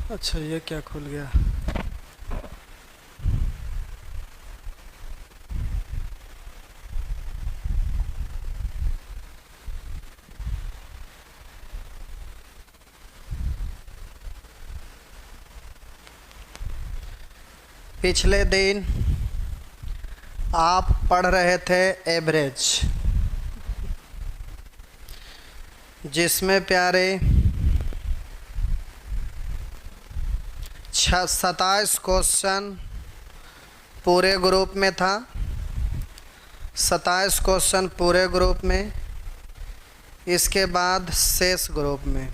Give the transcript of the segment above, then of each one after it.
अच्छा, ये क्या खुल गया? पिछले दिन आप पढ़ रहे थे एवरेज, जिसमें प्यारे 27 क्वेश्चन पूरे ग्रुप में था। 27 क्वेश्चन पूरे ग्रुप में, इसके बाद शेष ग्रुप में।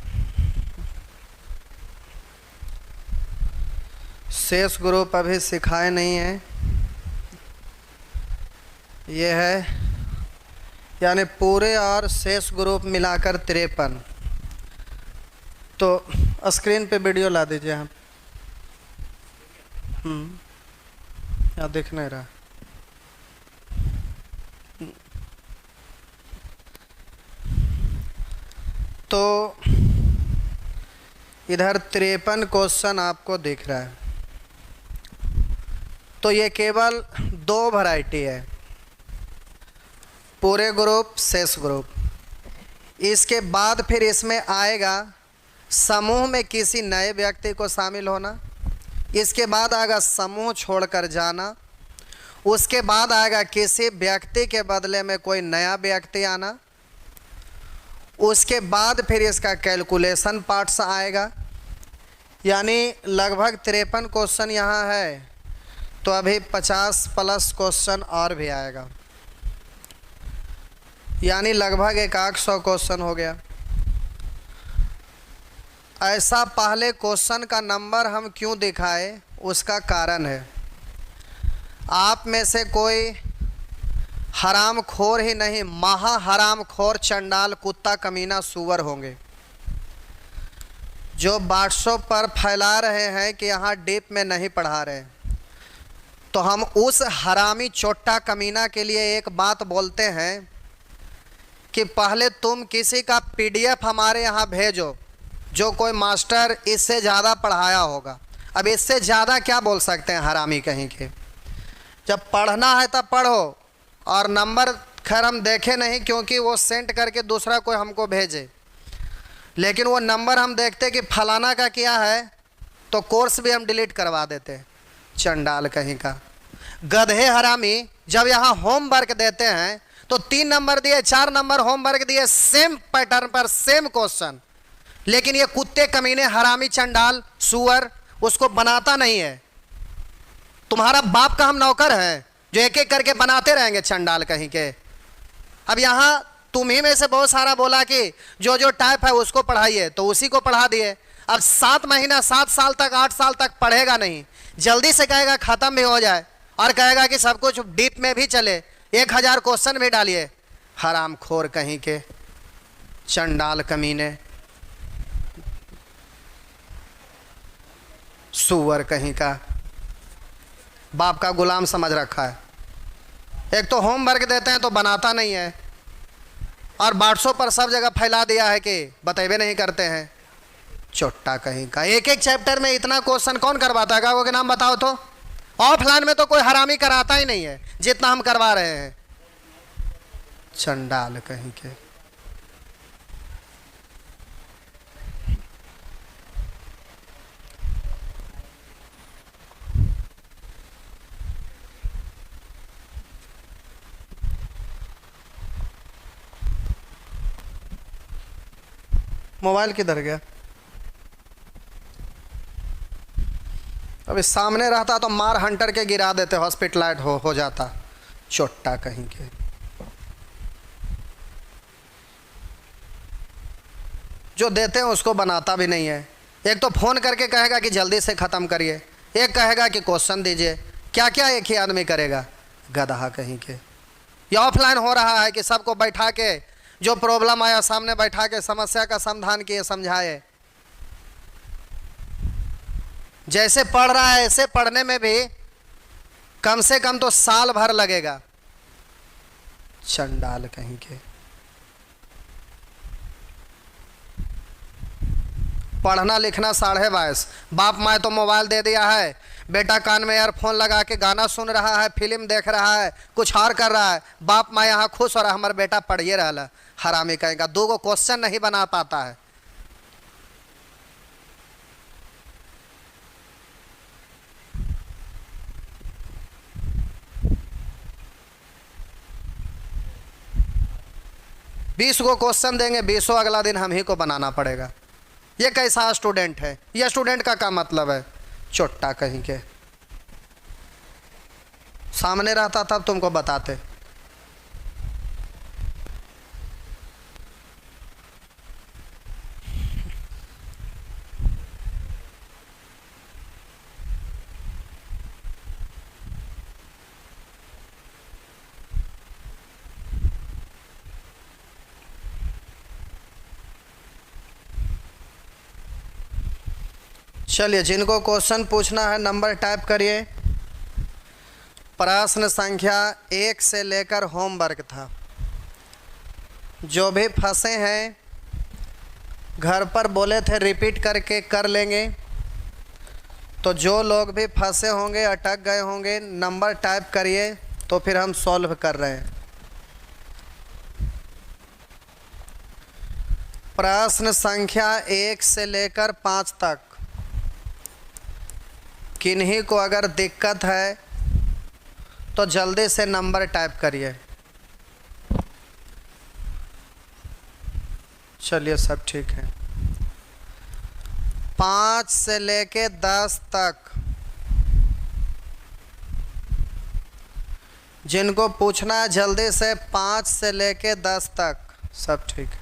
शेष ग्रुप अभी सिखाए नहीं है, ये है यानी पूरे और शेष ग्रुप मिलाकर 53। तो स्क्रीन पे वीडियो ला दीजिए आप। यहाँ दिख नहीं रहा। तो इधर 53 क्वेश्चन आपको दिख रहा है। तो ये केवल 2 वैरायटी है, पूरे ग्रुप शेष ग्रुप। इसके बाद फिर इसमें आएगा समूह में किसी नए व्यक्ति को शामिल होना, इसके बाद आएगा समूह छोड़कर जाना, उसके बाद आएगा किसी व्यक्ति के बदले में कोई नया व्यक्ति आना, उसके बाद फिर इसका कैलकुलेशन पार्ट्स आएगा। यानी लगभग 53 क्वेश्चन यहाँ है, तो अभी 50 प्लस क्वेश्चन और भी आएगा, यानी लगभग 100 क्वेश्चन हो गया। ऐसा पहले क्वेश्चन का नंबर हम क्यों दिखाए, उसका कारण है। आप में से कोई हराम खोर ही नहीं, महा हराम खोर, चंडाल, कुत्ता, कमीना, सूअर होंगे, जो व्हाट्सएप पर फैला रहे हैं कि यहाँ डीप में नहीं पढ़ा रहे। तो हम उस हरामी चोट्टा कमीना के लिए एक बात बोलते हैं कि पहले तुम किसी का पीडीएफ हमारे यहाँ भेजो, जो कोई मास्टर इससे ज़्यादा पढ़ाया होगा। अब इससे ज़्यादा क्या बोल सकते हैं हरामी कहीं के। जब पढ़ना है तब पढ़ो, और नंबर खैर हम देखे नहीं, क्योंकि वो सेंड करके दूसरा कोई हमको भेजे, लेकिन वो नंबर हम देखते कि फलाना का किया है, तो कोर्स भी हम डिलीट करवा देते। चंडाल कहीं का गधे हरामी। जब यहाँ होमवर्क देते हैं तो 3 नंबर दिए, 4 नंबर होमवर्क दिए, सेम पैटर्न पर सेम क्वेश्चन, लेकिन ये कुत्ते कमीने हरामी चंडाल सुअर उसको बनाता नहीं है। तुम्हारा बाप का हम नौकर हैं जो एक एक करके बनाते रहेंगे, चंडाल कहीं के। अब यहाँ तुम ही में से बहुत सारा बोला कि जो जो टाइप है उसको पढ़ाइए, तो उसी को पढ़ा दिए। अब 7 महीना 7 साल तक 8 साल तक पढ़ेगा नहीं, जल्दी से कहेगा ख़त्म भी हो जाए, और कहेगा कि सब कुछ डीप में भी चले, 1000 क्वेश्चन भी डालिए। हराम खोर कहीं के, चंडाल कमीने, सुअर कहीं का, बाप का गुलाम समझ रखा है। एक तो होमवर्क देते हैं तो बनाता नहीं है, और व्हाट्सएप पर सब जगह फैला दिया है कि बतेबे नहीं करते हैं। चोट्टा कहीं का, एक एक चैप्टर में इतना क्वेश्चन कौन करवाता है? कागो के नाम बताओ तो। ऑफलाइन में तो कोई हरामी कराता ही नहीं है जितना हम करवा रहे हैं। चंडाल कहीं के। मोबाइल किधर गया? अभी सामने रहता तो मार हंटर के गिरा देते, हॉस्पिटलाइज हो जाता। चोट्टा कहीं के। जो देते हैं उसको बनाता भी नहीं है। एक तो फ़ोन करके कहेगा कि जल्दी से ख़त्म करिए, एक कहेगा कि क्वेश्चन दीजिए। क्या क्या एक ही आदमी करेगा? गधा कहीं के। ये ऑफलाइन हो रहा है कि सबको बैठा के जो प्रॉब्लम आया सामने बैठा के समस्या का समाधान किए, समझाए। जैसे पढ़ रहा है ऐसे पढ़ने में भी कम से कम तो साल भर लगेगा। चंडाल कहीं के। पढ़ना लिखना 22.5। बाप माँ तो मोबाइल दे दिया है, बेटा कान में ईयरफोन लगा के गाना सुन रहा है, फिल्म देख रहा है, कुछ और कर रहा है। बाप माँ यहाँ खुश हो रहा है, हमारा बेटा पढ़िए रहा। हरामी कहेगा, 2 क्वेश्चन नहीं बना पाता है। बीस को क्वेश्चन देंगे, 20 अगला दिन हम ही को बनाना पड़ेगा। ये कैसा स्टूडेंट है? ये स्टूडेंट का क्या मतलब है? चोट्टा कहीं के। सामने रहता तब तुमको बताते। चलिए, जिनको क्वेश्चन पूछना है नंबर टाइप करिए। प्रश्न संख्या 1 से लेकर होमवर्क था। जो भी फंसे हैं घर पर बोले थे रिपीट करके कर लेंगे, तो जो लोग भी फंसे होंगे, अटक गए होंगे, नंबर टाइप करिए तो फिर हम सॉल्व कर रहे हैं। प्रश्न संख्या 1 से लेकर 5 तक किन्हीं को अगर दिक्कत है तो जल्दी से नंबर टाइप करिए। चलिए, सब ठीक है। 5 से लेके 10 तक जिनको पूछना है जल्दी से, 5 से लेके 10 तक सब ठीक है।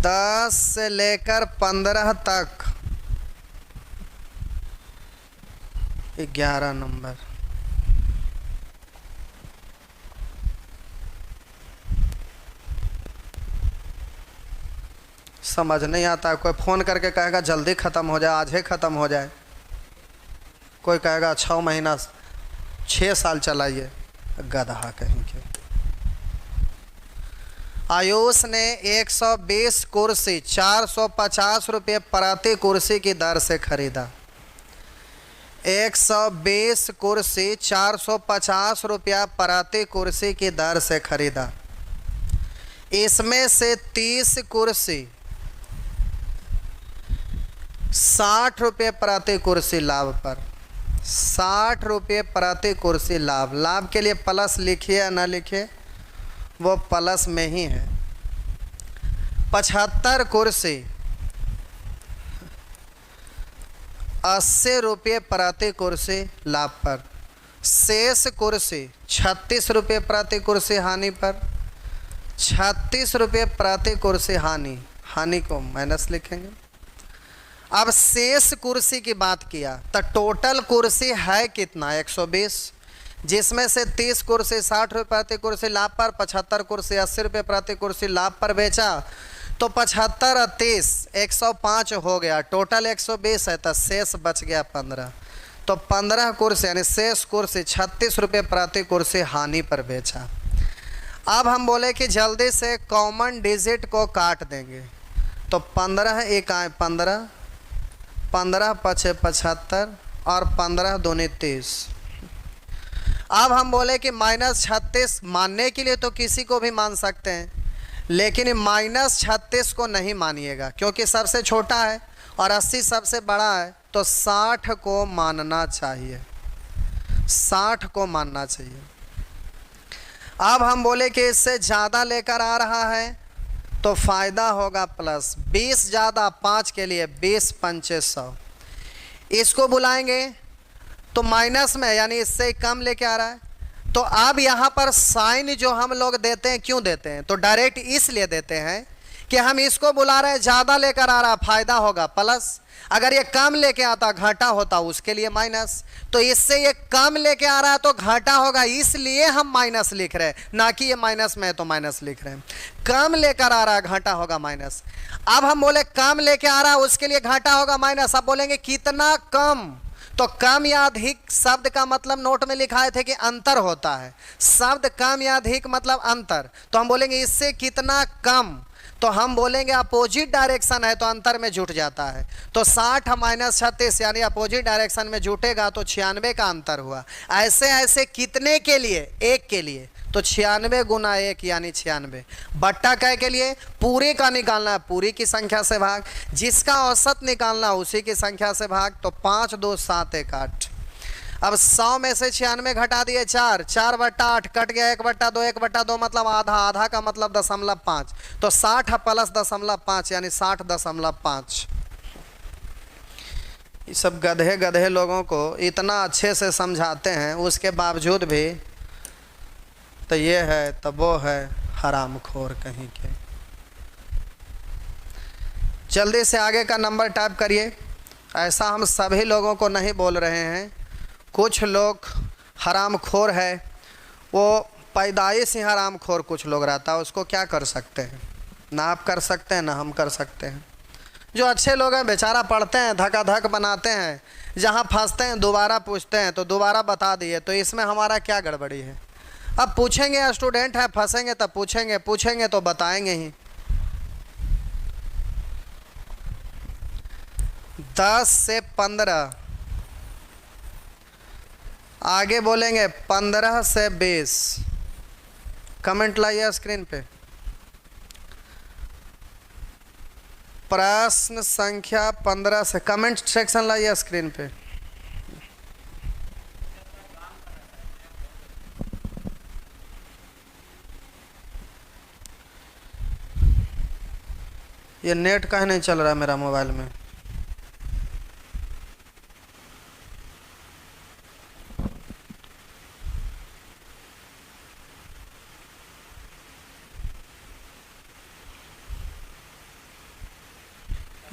10 से लेकर 15 तक 11 नंबर। समझ नहीं आता। कोई फ़ोन करके कहेगा जल्दी ख़त्म हो जाए, आज ही ख़त्म हो जाए। कोई कहेगा 6 महीना 6 साल चलाइए। गधा कहीं के। आयुष ने 120 कुर्सी 450 रुपये प्रति कुर्सी की दर से खरीदा। 120 कुर्सी 450 रुपया प्रति कुर्सी की दर से खरीदा। इसमें से 30 कुर्सी 60 रुपये प्रति कुर्सी लाभ पर। 60 रुपये प्रति कुर्सी लाभ। लाभ के लिए प्लस लिखिए या ना लिखिए, वो प्लस में ही है। 75 कुर्सी 80 रुपये प्रति कुर्सी लाभ पर। शेष कुर्सी 36 रुपये प्रति कुर्सी हानि पर। 36 रुपये प्रति कुर्सी हानि। हानि को माइनस लिखेंगे। अब शेष कुर्सी की बात किया तो टोटल कुर्सी है कितना? 120, जिसमें से 30 कुर्सी 60 रुपये प्रति कुर्सी लाभ पर, 75 कुर्सी 80 रुपये प्रति कुर्सी लाभ पर बेचा, तो 75 और 30 105 हो गया। टोटल 120 है तो शेष बच गया 15। तो 15 कुर्सी यानी शेष कुर्सी 36 रुपये प्रति कुर्सी हानि पर बेचा। अब हम बोले कि जल्दी से कॉमन डिजिट को काट देंगे, तो 15 एक आए 15, 15 पचे 75 और 15 दूनी 30। अब हम बोले कि -36 मानने के लिए तो किसी को भी मान सकते हैं, लेकिन -36 को नहीं मानिएगा क्योंकि सबसे छोटा है और 80 सबसे बड़ा है, तो 60 को मानना चाहिए। 60 को मानना चाहिए। अब हम बोले कि इससे ज़्यादा लेकर आ रहा है तो फ़ायदा होगा प्लस। 20 ज़्यादा 5 के लिए 20 पंचे 100। इसको बुलाएंगे तो माइनस में यानी इससे कम लेके आ रहा है, तो अब यहाँ पर साइन जो हम लोग देते हैं, क्यों देते हैं? तो डायरेक्ट इसलिए देते हैं कि हम इसको बुला रहे हैं, ज़्यादा लेकर आ रहा, फ़ायदा होगा प्लस। अगर ये कम लेके आता घाटा होता, उसके लिए माइनस। तो इससे ये कम लेके आ रहा है तो घाटा होगा, इसलिए हम माइनस लिख रहे हैं, ना कि ये माइनस में है तो माइनस लिख रहे हैं। कम लेकर आ रहा है घाटा होगा माइनस। अब हम बोले कम लेके आ रहा है उसके लिए घाटा होगा माइनस। अब बोलेंगे कितना कम, तो कम या अधिक शब्द का मतलब नोट में लिखाए थे कि अंतर होता है। शब्द कम या अधिक मतलब अंतर, तो हम बोलेंगे इससे कितना कम, तो हम बोलेंगे अपोजिट डायरेक्शन है तो अंतर में जुट जाता है। तो 60 माइनस 36 यानी अपोजिट डायरेक्शन में जुटेगा तो 96 का अंतर हुआ। ऐसे ऐसे कितने के लिए? एक के लिए। तो 96 गुना 1 यानी 96। बट्टा कै के लिए? पूरे का निकालना है, पूरी की संख्या से भाग। जिसका औसत निकालना उसी की संख्या से भाग। तो 5 2 7 1 8। अब 100 में से 96 घटा दिए 4, 4/8 कट गया 1/2, 1/2 मतलब आधा, आधा का मतलब 0.5। तो 60 प्लस 0.5 यानी 60.5। ये सब गधे गधे लोगों को इतना अच्छे से समझाते हैं, उसके बावजूद भी तो ये है तो वो है, हरामखोर कहीं के। जल्दी से आगे का नंबर टाइप करिए। ऐसा हम सभी लोगों को नहीं बोल रहे हैं, कुछ लोग हरामखोर है, वो पैदाइश ही हरामखोर कुछ लोग रहता है, उसको क्या कर सकते हैं? ना आप कर सकते हैं ना हम कर सकते हैं। जो अच्छे लोग हैं बेचारा पढ़ते हैं, धकाधक बनाते हैं, जहाँ फंसते हैं दोबारा पूछते हैं तो दोबारा बता दिए, तो इसमें हमारा क्या गड़बड़ी है? अब पूछेंगे, स्टूडेंट है, फंसेंगे तब पूछेंगे, पूछेंगे तो बताएंगे ही। 10 से 15, आगे बोलेंगे 15 से 20। कमेंट लाइए स्क्रीन पे। प्रश्न संख्या 15 से कमेंट सेक्शन लाइए स्क्रीन पे। ये नेट काहे नहीं चल रहा है मेरा मोबाइल में?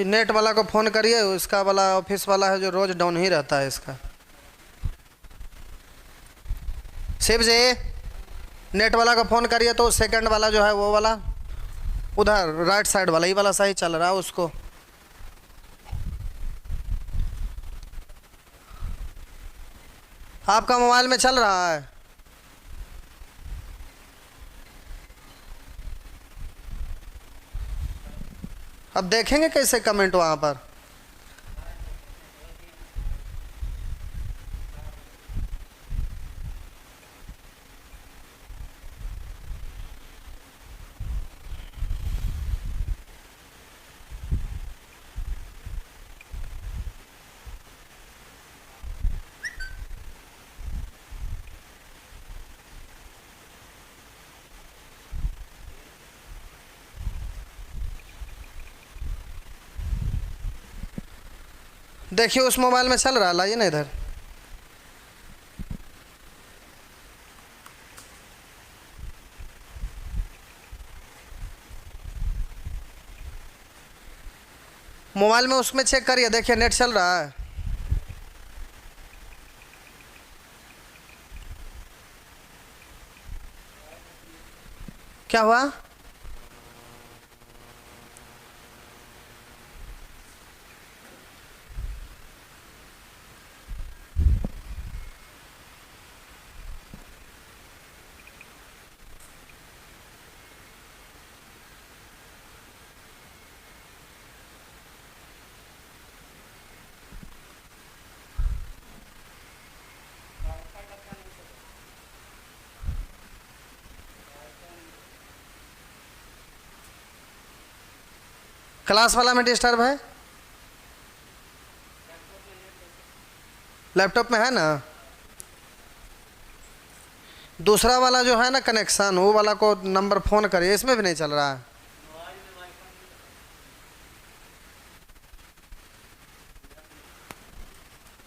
नेट वाला को फ़ोन करिए, उसका वाला ऑफिस वाला है जो रोज़ डाउन ही रहता है इसका। शिव जी, नेट वाला को फ़ोन करिए तो सेकंड वाला जो है वो वाला उधर राइट साइड वाला ही वाला सही चल रहा है उसको। आपका मोबाइल में चल रहा है? अब देखेंगे कैसे कमेंट वहाँ पर। देखिए उस मोबाइल में चल रहा है, लाइए ना इधर। मोबाइल में उसमें चेक करिए, देखिए नेट चल रहा है। क्या हुआ? क्लास वाला में डिस्टर्ब है, लैपटॉप में है ना। दूसरा वाला जो है ना कनेक्शन, वो वाला को नंबर फ़ोन करिए, इसमें भी नहीं चल रहा है।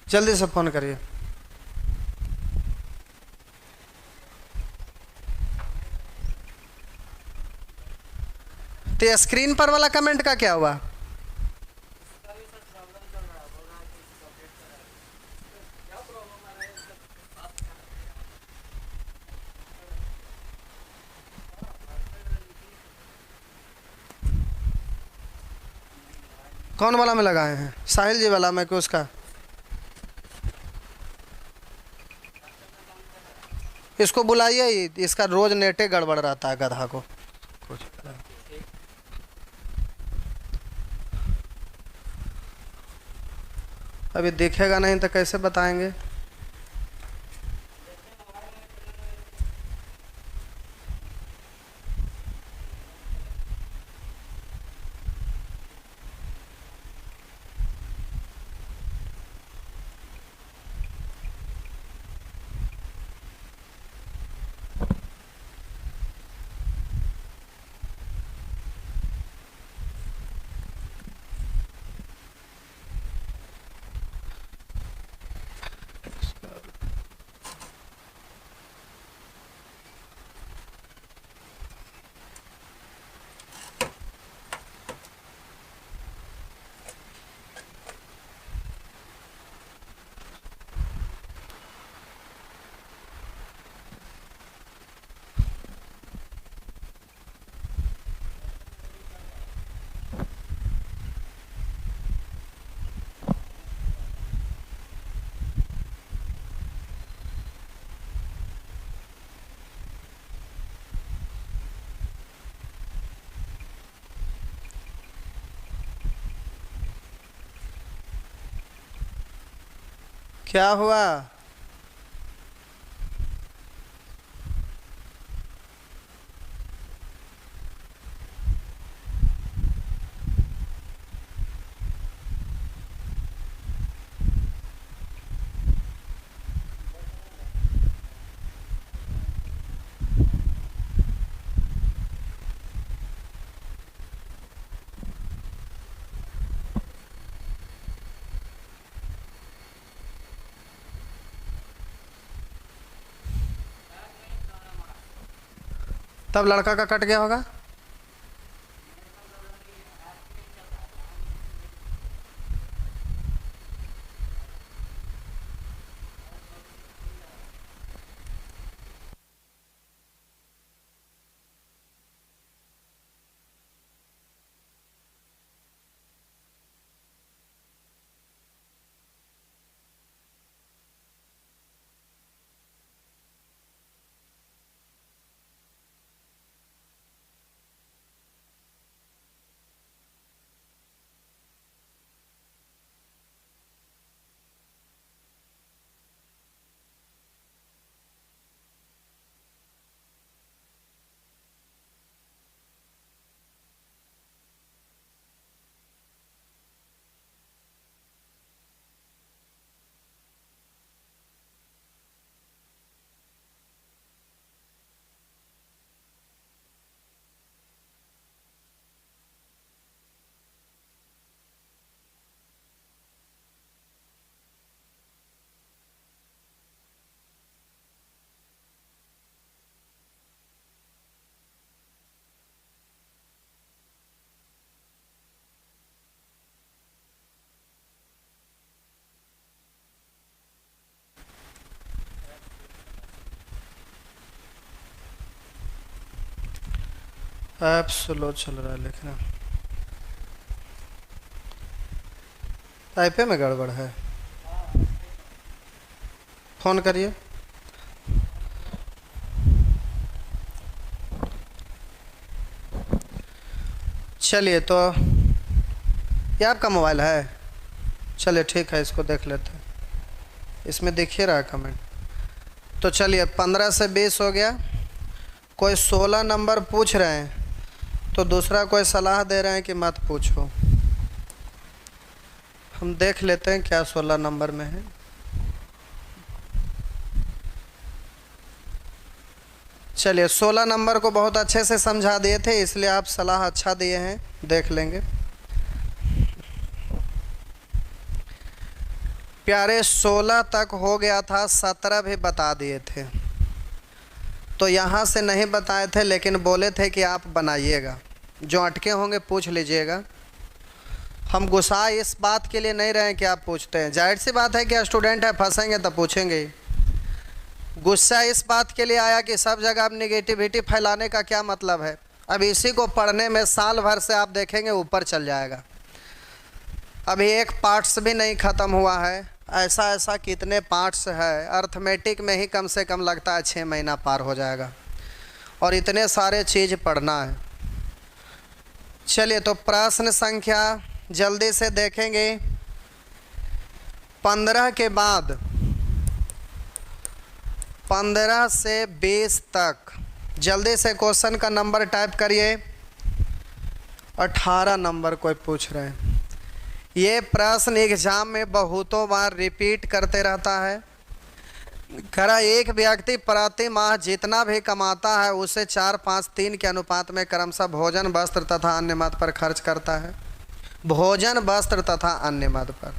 जल्दी से फ़ोन करिए। तो स्क्रीन पर वाला कमेंट का क्या हुआ? कौन वाला में लगाए हैं? साहिल जी वाला में कि उसका? इसको बुलाइए, इसका रोज नेटे गड़बड़ रहता है गधा को। अभी दिखेगा नहीं तो कैसे बताएंगे? क्या हुआ? तब लड़का का कट गया होगा। ऐप स्लो चल रहा है लेकिन ऐपे में गड़बड़ है। फोन करिए। चलिए, तो ये आपका मोबाइल है? चलिए ठीक है, इसको देख लेते हैं। इसमें दिखिए रहा है कमेंट। तो चलिए, 15 से 20 हो गया। कोई 16 नंबर पूछ रहे हैं, तो दूसरा कोई सलाह दे रहे हैं कि मत पूछो। हम देख लेते हैं क्या 16 नंबर में है। चलिए, 16 नंबर को बहुत अच्छे से समझा दिए थे, इसलिए आप सलाह अच्छा दिए हैं, देख लेंगे। प्यारे 16 तक हो गया था, 17 भी बता दिए थे। तो यहाँ से नहीं बताए थे, लेकिन बोले थे कि आप बनाइएगा, जो अटके होंगे पूछ लीजिएगा। हम गुस्सा इस बात के लिए नहीं रहे कि आप पूछते हैं, जाहिर सी बात है कि स्टूडेंट है, फंसेंगे तो पूछेंगे ही। गुस्सा इस बात के लिए आया कि सब जगह अब निगेटिविटी फैलाने का क्या मतलब है। अब इसी को पढ़ने में साल भर से आप देखेंगे ऊपर चल जाएगा। अभी एक पार्ट्स भी नहीं ख़त्म हुआ है, ऐसा ऐसा कितने पार्ट्स है। अर्थमेटिक में ही कम से कम लगता है 6 महीना पार हो जाएगा, और इतने सारे चीज़ पढ़ना है। चलिए, तो प्रश्न संख्या जल्दी से देखेंगे। 15 के बाद 15 से 20 तक, जल्दी से क्वेश्चन का नंबर टाइप करिए। 18 नंबर कोई पूछ रहे हैं। ये प्रश्न एग्जाम में बहुतों बार रिपीट करते रहता है। करा एक व्यक्ति प्रति माह जितना भी कमाता है उसे 4, 5, 3 के अनुपात में क्रमशः भोजन, वस्त्र तथा अन्य मद पर खर्च करता है। भोजन, वस्त्र तथा अन्य मद पर,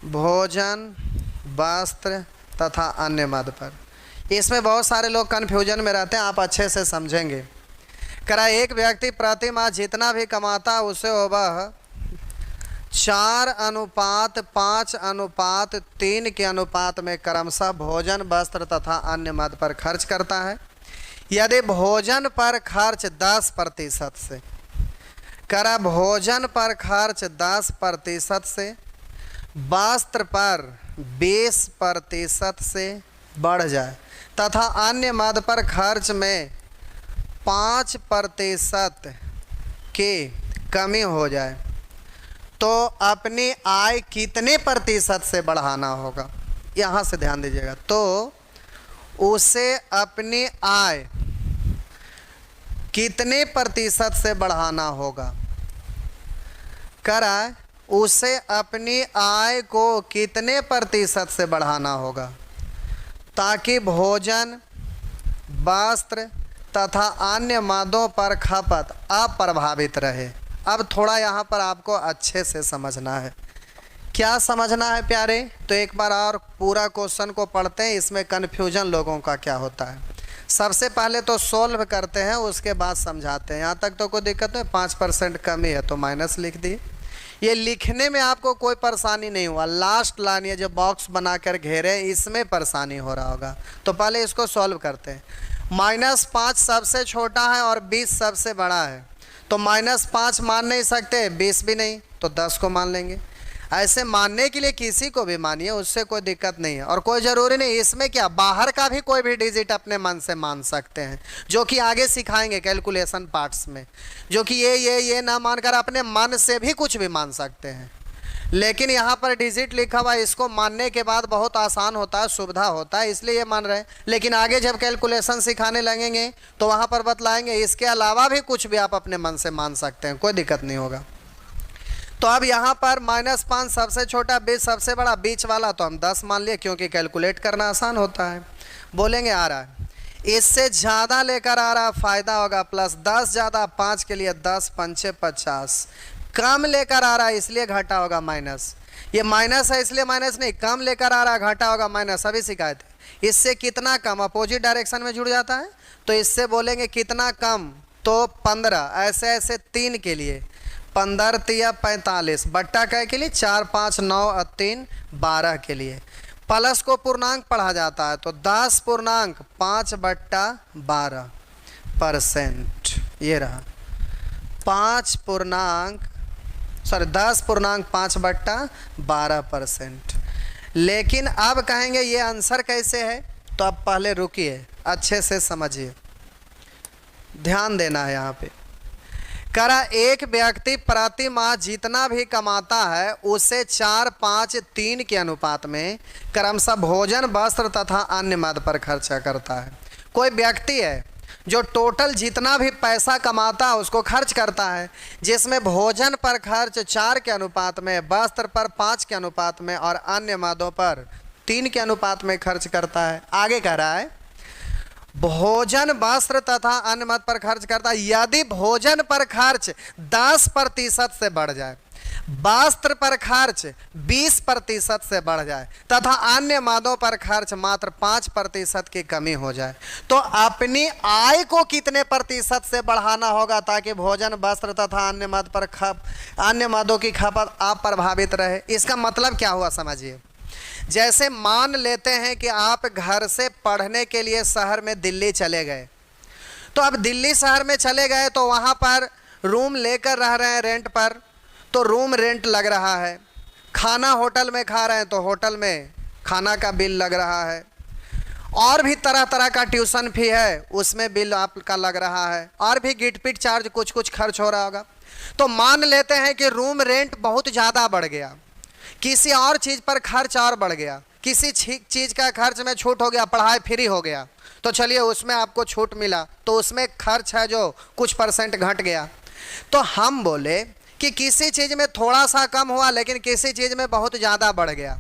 भोजन, वस्त्र तथा अन्य मद पर। इसमें बहुत सारे लोग कन्फ्यूजन में रहते हैं, आप अच्छे से समझेंगे। करा एक व्यक्ति प्रति माह जितना भी कमाता है उसे वह 4:5:3 के अनुपात में क्रमशः भोजन, वस्त्र तथा अन्य मद पर खर्च करता है। यदि भोजन पर खर्च 10% से, करा भोजन पर खर्च 10% से, वस्त्र पर 20% से बढ़ जाए तथा अन्य मद पर खर्च में 5% की कमी हो जाए तो अपनी आय कितने प्रतिशत से बढ़ाना होगा? यहाँ से ध्यान दीजिएगा। तो उसे अपनी आय कितने प्रतिशत से बढ़ाना होगा? करा उसे अपनी आय को कितने प्रतिशत से बढ़ाना होगा ताकि भोजन, वस्त्र तथा अन्य मदों पर खपत अप्रभावित रहे। अब थोड़ा यहाँ पर आपको अच्छे से समझना है। क्या समझना है प्यारे? तो एक बार और पूरा क्वेश्चन को पढ़ते हैं, इसमें कन्फ्यूजन लोगों का क्या होता है। सबसे पहले तो सोल्व करते हैं, उसके बाद समझाते हैं। यहाँ तक तो कोई दिक्कत नहीं। 5% कमी है तो माइनस लिख दिए। ये लिखने में आपको कोई परेशानी नहीं हुआ। लास्ट लाइन ये जो बॉक्स बनाकर घेरे इसमें परेशानी हो रहा होगा। तो पहले इसको सॉल्व करते हैं। -5 सबसे छोटा है और 20 सबसे बड़ा है, तो -5 मान नहीं सकते, 20 भी नहीं, तो 10 को मान लेंगे। ऐसे मानने के लिए किसी को भी मानिए, उससे कोई दिक्कत नहीं है। और कोई ज़रूरी नहीं, इसमें क्या बाहर का भी कोई भी डिजिट अपने मन से मान सकते हैं, जो कि आगे सिखाएंगे कैलकुलेशन पार्ट्स में। जो कि ये ना मानकर अपने मन से भी कुछ भी मान सकते हैं। लेकिन यहाँ पर डिजिट लिखा हुआ है, इसको मानने के बाद बहुत आसान होता है, सुविधा होता है, इसलिए ये मान रहे हैं। लेकिन आगे जब कैलकुलेशन सिखाने लगेंगे तो वहाँ पर बतलाएंगे इसके अलावा भी कुछ भी आप अपने मन से मान सकते हैं, कोई दिक्कत नहीं होगा। तो अब यहाँ पर -5 सबसे छोटा, 20 सबसे बड़ा, बीच वाला तो हम 10 मान लिए क्योंकि कैलकुलेट करना आसान होता है। बोलेंगे आ रहा है, इससे ज़्यादा लेकर आ रहा फ़ायदा होगा प्लस, 10 ज़्यादा 5 के लिए 10 5 50, कम लेकर आ रहा है इसलिए घाटा होगा माइनस। ये माइनस है इसलिए माइनस नहीं, कम लेकर आ रहा है घाटा होगा माइनस। अभी शिकायत है इससे कितना कम, अपोजिट डायरेक्शन में जुड़ जाता है, तो इससे बोलेंगे कितना कम, तो 15। ऐसे ऐसे 3 के लिए 15 तिया 45 बट्टा कै के लिए 4 5 9 और 3 12 के लिए। प्लस को पूर्णांक पढ़ा जाता है तो 10.5/12%। ये रहा 10.5/12%। लेकिन अब कहेंगे ये आंसर कैसे है, तो अब पहले रुकिए, अच्छे से समझिए, ध्यान देना है यहाँ पे। करा एक व्यक्ति प्रति माह जितना भी कमाता है उसे 4 5 3 के अनुपात में क्रमशः भोजन, वस्त्र तथा अन्य मद पर खर्चा करता है। कोई व्यक्ति है जो टोटल जितना भी पैसा कमाता है उसको खर्च करता है, जिसमें भोजन पर खर्च 4 के अनुपात में, वस्त्र पर 5 के अनुपात में और अन्य मदों पर 3 के अनुपात में खर्च करता है। आगे कह रहा है भोजन, वस्त्र तथा अन्य मद पर खर्च करता है। यदि भोजन पर खर्च 10% से बढ़ जाए, वस्त्र पर खर्च 20% से बढ़ जाए तथा अन्य मदों पर खर्च मात्र 5% की कमी हो जाए, तो अपनी आय को कितने प्रतिशत से बढ़ाना होगा ताकि भोजन, वस्त्र तथा अन्य मद पर अन्य मदों की खपत अप्रभावित रहे। इसका मतलब क्या हुआ समझिए। जैसे मान लेते हैं कि आप घर से पढ़ने के लिए शहर में दिल्ली चले गए, तो अब दिल्ली शहर में चले गए तो वहाँ पर रूम लेकर रह रहे हैं रेंट पर, तो रूम रेंट लग रहा है। खाना होटल में खा रहे हैं तो होटल में खाना का बिल लग रहा है। और भी तरह तरह का ट्यूशन फी है, उसमें बिल आपका लग रहा है। और भी गिट पिट चार्ज कुछ कुछ खर्च हो रहा होगा। तो मान लेते हैं कि रूम रेंट बहुत ज़्यादा बढ़ गया, किसी और चीज़ पर खर्च और बढ़ गया, किसी चीज़ का खर्च में छूट हो गया, पढ़ाई फ्री हो गया, तो चलिए उसमें आपको छूट मिला, तो उसमें खर्च है जो कुछ % घट गया। तो हम बोले कि किसी चीज़ में थोड़ा सा कम हुआ लेकिन किसी चीज़ में बहुत ज़्यादा बढ़ गया,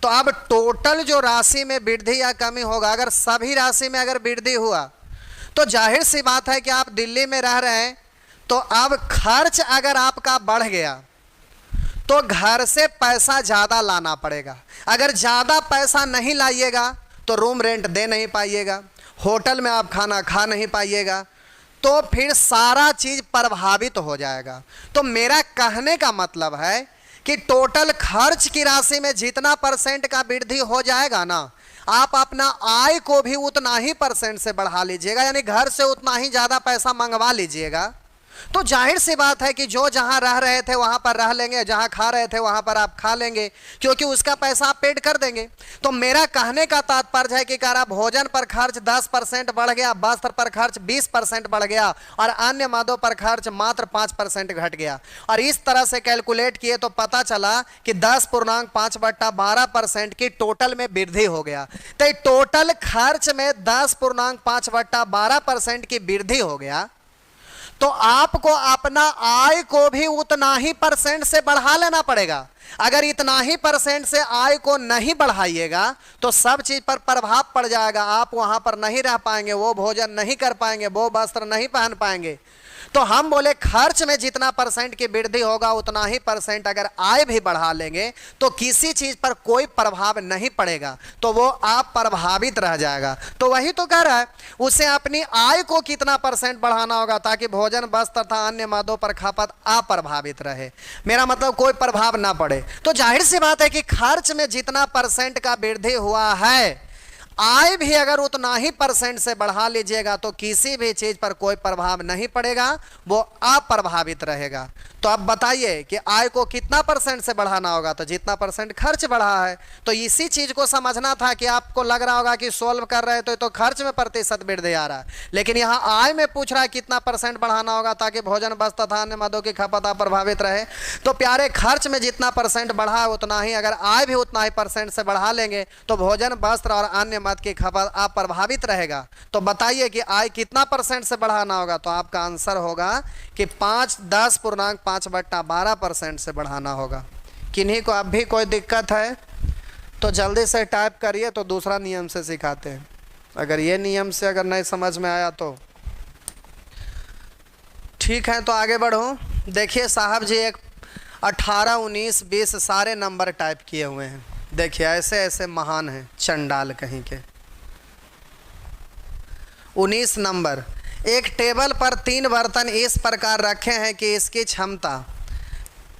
तो अब टोटल जो राशि में वृद्धि या कमी होगा, अगर सभी राशि में अगर वृद्धि हुआ तो जाहिर सी बात है कि आप दिल्ली में रह रहे हैं, तो अब खर्च अगर आपका बढ़ गया तो घर से पैसा ज़्यादा लाना पड़ेगा। अगर ज़्यादा पैसा नहीं लाइएगा तो रूम रेंट दे नहीं पाइएगा, होटल में आप खाना खा नहीं पाइएगा, तो फिर सारा चीज़ प्रभावित हो जाएगा। तो मेरा कहने का मतलब है कि टोटल खर्च की राशि में जितना % का वृद्धि हो जाएगा ना, आप अपना आय को भी उतना ही % से बढ़ा लीजिएगा, यानी घर से उतना ही ज़्यादा पैसा मंगवा लीजिएगा। तो जाहिर सी बात है कि जो जहां रह रहे थे वहां पर रह लेंगे, जहां खा रहे थे वहां पर आप खा लेंगे, क्योंकि उसका पैसा आप पेड कर देंगे। तो मेरा कहने का तात्पर्य है कि अगर भोजन पर खर्च 10% बढ़ गया, वस्त्र पर खर्च 20% बढ़ गया और अन्य मदों पर खर्च मात्र 5% घट गया, और इस तरह से कैलकुलेट किए तो पता चला कि 10.5/12% की टोटल में वृद्धि हो गया। तो टोटल खर्च में 10.5/12% की वृद्धि हो गया, तो आपको अपना आय को भी उतना ही % से बढ़ा लेना पड़ेगा। अगर इतना ही % से आय को नहीं बढ़ाइएगा तो सब चीज पर प्रभाव पड़ जाएगा, आप वहां पर नहीं रह पाएंगे, वो भोजन नहीं कर पाएंगे, वो वस्त्र नहीं पहन पाएंगे। तो हम बोले खर्च में जितना % की वृद्धि होगा उतना ही % अगर आय भी बढ़ा लेंगे तो किसी चीज पर कोई प्रभाव नहीं पड़ेगा, तो वो आप प्रभावित रह जाएगा। तो वही तो कह रहा है, उसे अपनी आय को कितना % बढ़ाना होगा ताकि भोजन वस्त्र तथा अन्य मदों पर खपत अप्रभावित रहे, मेरा मतलब कोई प्रभाव ना पड़े। तो जाहिर सी बात है कि खर्च में जितना % का वृद्धि हुआ है, आय भी अगर उतना ही % से बढ़ा लीजिएगा तो किसी भी चीज पर कोई प्रभाव नहीं पड़ेगा, वो अप्रभावित रहेगा। तो अब बताइए कि आय को कितना % से बढ़ाना होगा, तो जितना % खर्च बढ़ा है। तो इसी चीज को समझना था कि आपको लग रहा होगा कि सोल्व कर रहे तो खर्च में % वृद्धि आ रहा है, लेकिन यहाँ आय में पूछ रहा है कितना % बढ़ाना होगा ताकि भोजन वस्त्र तथा अन्य मदों की खपत अप्रभावित रहे। तो प्यारे, खर्च में जितना % बढ़ा है उतना ही, अगर आय भी उतना ही % से बढ़ा लेंगे तो भोजन वस्त्र और अन्य मद की खपत अप्रभावित रहेगा। तो बताइए कि आय कितना % से बढ़ाना होगा, तो आपका आंसर होगा कि 10.5/12% से बढ़ाना होगा। किन्हीं को अब भी कोई दिक्कत है तो जल्दी से टाइप करिए, तो दूसरा नियम से सिखाते हैं। अगर ये नियम से अगर नहीं समझ में आया तो ठीक है, तो आगे बढ़ो। देखिए साहब जी, एक 18, 19, 20 सारे नंबर टाइप किए हुए हैं। देखिए ऐसे ऐसे महान हैं चंडाल कहीं के। 19 नंबर, एक टेबल पर 3 बर्तन इस प्रकार रखे हैं कि इसकी क्षमता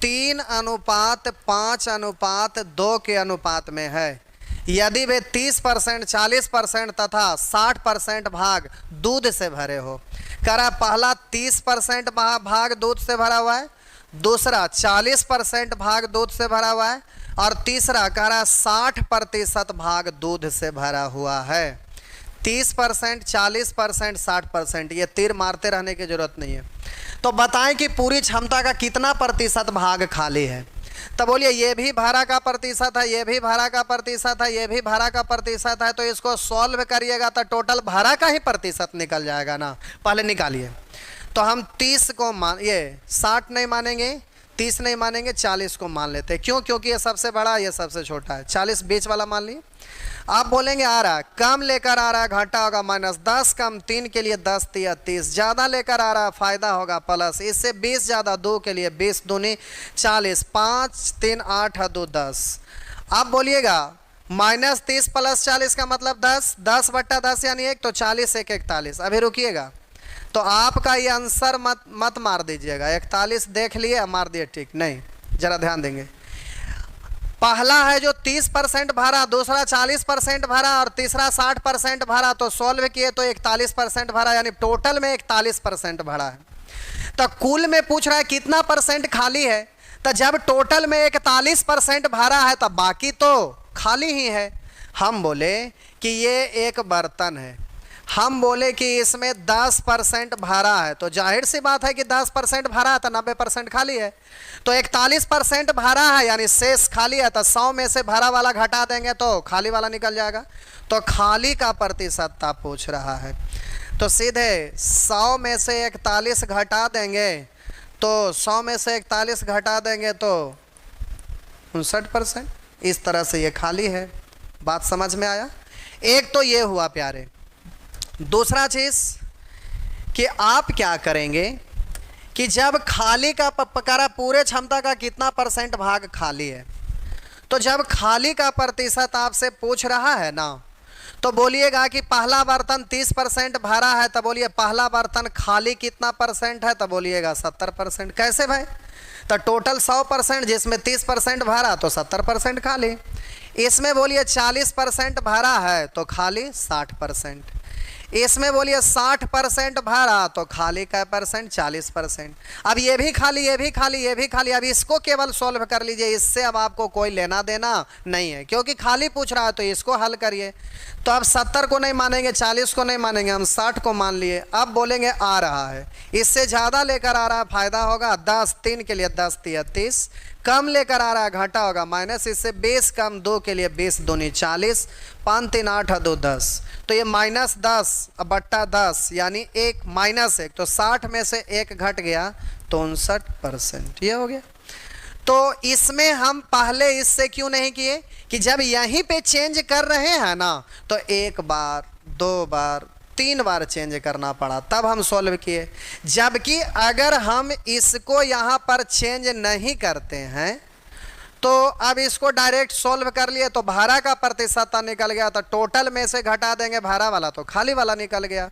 3:5:2 के अनुपात में है। यदि वे 30%, 40% तथा 60% भाग दूध से भरे हो। कह रहा पहला 30% भाग दूध से भरा हुआ है, दूसरा 40% भाग दूध से भरा हुआ है, और तीसरा कह रहा 60% भाग दूध से भरा हुआ है। 30%, 40%, 60%, ये तीर मारते रहने की जरूरत नहीं है। तो बताएं कि पूरी क्षमता का कितना % भाग खाली है। तो बोलिए ये भी भरा का प्रतिशत है, ये भी भरा का प्रतिशत है, ये भी भरा का प्रतिशत है, तो इसको सॉल्व करिएगा तो टोटल भरा का ही % निकल जाएगा ना। पहले निकालिए। तो हम 30 को ये 60 नहीं मानेंगे, 30 नहीं मानेंगे, 40 को मान लेते हैं। क्यों? क्योंकि ये सबसे बड़ा, ये सबसे छोटा है। 40 बीच वाला मान ली। आप बोलेंगे आ रहा है, कम लेकर आ रहा है घाटा होगा -10, कम 3 के लिए 10 या 30, ज़्यादा लेकर आ रहा है फायदा होगा प्लस, इससे 20 ज़्यादा 2 के लिए 20 दूनी 40, 5 3 8 2 10। आप बोलिएगा -30 + 40 का मतलब 10, 10/10 यानी 1, तो 40 1 41। अभी रुकिएगा, तो आपका ये आंसर मत मार दीजिएगा। 41 देख लिए, मार दिए ठीक नहीं, जरा ध्यान देंगे। पहला है जो 30% भरा, दूसरा 40% भरा और तीसरा 60% भरा, तो सॉल्व किए तो 41% भरा, यानी टोटल में 41% भरा है। तो कुल में पूछ रहा है कितना % खाली है, तो जब टोटल में 41% भरा है तो बाकी तो खाली ही है। हम बोले कि ये एक बर्तन है, हम बोले कि इसमें 10% भरा है, तो जाहिर सी बात है कि 10% भरा है तो 90% खाली है। तो 41% भरा है यानी शेष खाली है, तो 100 में से भरा वाला घटा देंगे तो खाली वाला निकल जाएगा। तो खाली का प्रतिशत आप पूछ रहा है, तो सीधे 100 में से 41 घटा देंगे, तो 100 में से 41 घटा देंगे तो 59%। इस तरह से ये खाली है। बात समझ में आया? एक तो ये हुआ प्यारे। दूसरा चीज कि आप क्या करेंगे कि जब खाली का पकड़ा पूरे क्षमता का कितना % भाग खाली है, तो जब खाली का प्रतिशत आपसे पूछ रहा है ना, तो बोलिएगा कि पहला बर्तन 30% भरा है, तो बोलिए पहला बर्तन खाली कितना % है, तो बोलिएगा 70%। कैसे भाई? तो टोटल 100% जिसमें 30% भरा तो 70% खाली। इसमें बोलिए 40% भरा है तो खाली 60%। इसमें बोलिए 60% भरा तो खाली का % 40%। अब ये भी खाली, ये भी खाली, ये भी खाली। अब इसको केवल सॉल्व कर लीजिए, इससे अब आपको कोई लेना देना नहीं है, क्योंकि खाली पूछ रहा है तो इसको हल करिए। तो अब 70 को नहीं मानेंगे, 40 को नहीं मानेंगे, हम 60 को मान लिए। अब बोलेंगे आ रहा है, इससे ज़्यादा लेकर आ रहा है फायदा होगा 10, 3 के लिए 10 × 30, कम लेकर आ रहा है घाटा होगा माइनस, इससे 20 कम 2 के लिए 20 दूनी 40, 5 3 8 2 10, तो ये -10/10 यानी 1 -1, तो 60 में से 1 घट गया तो 59%। ये हो गया। तो इसमें हम पहले इससे क्यों नहीं किए कि जब यहीं पे चेंज कर रहे हैं ना, तो 1 बार 2 बार 3 बार चेंज करना पड़ा, तब हम सॉल्व किए। जबकि अगर हम इसको यहाँ पर चेंज नहीं करते हैं तो अब इसको डायरेक्ट सॉल्व कर लिए तो भाड़ा का प्रतिशत निकल गया, तो टोटल में से घटा देंगे भाड़ा वाला तो खाली वाला निकल गया,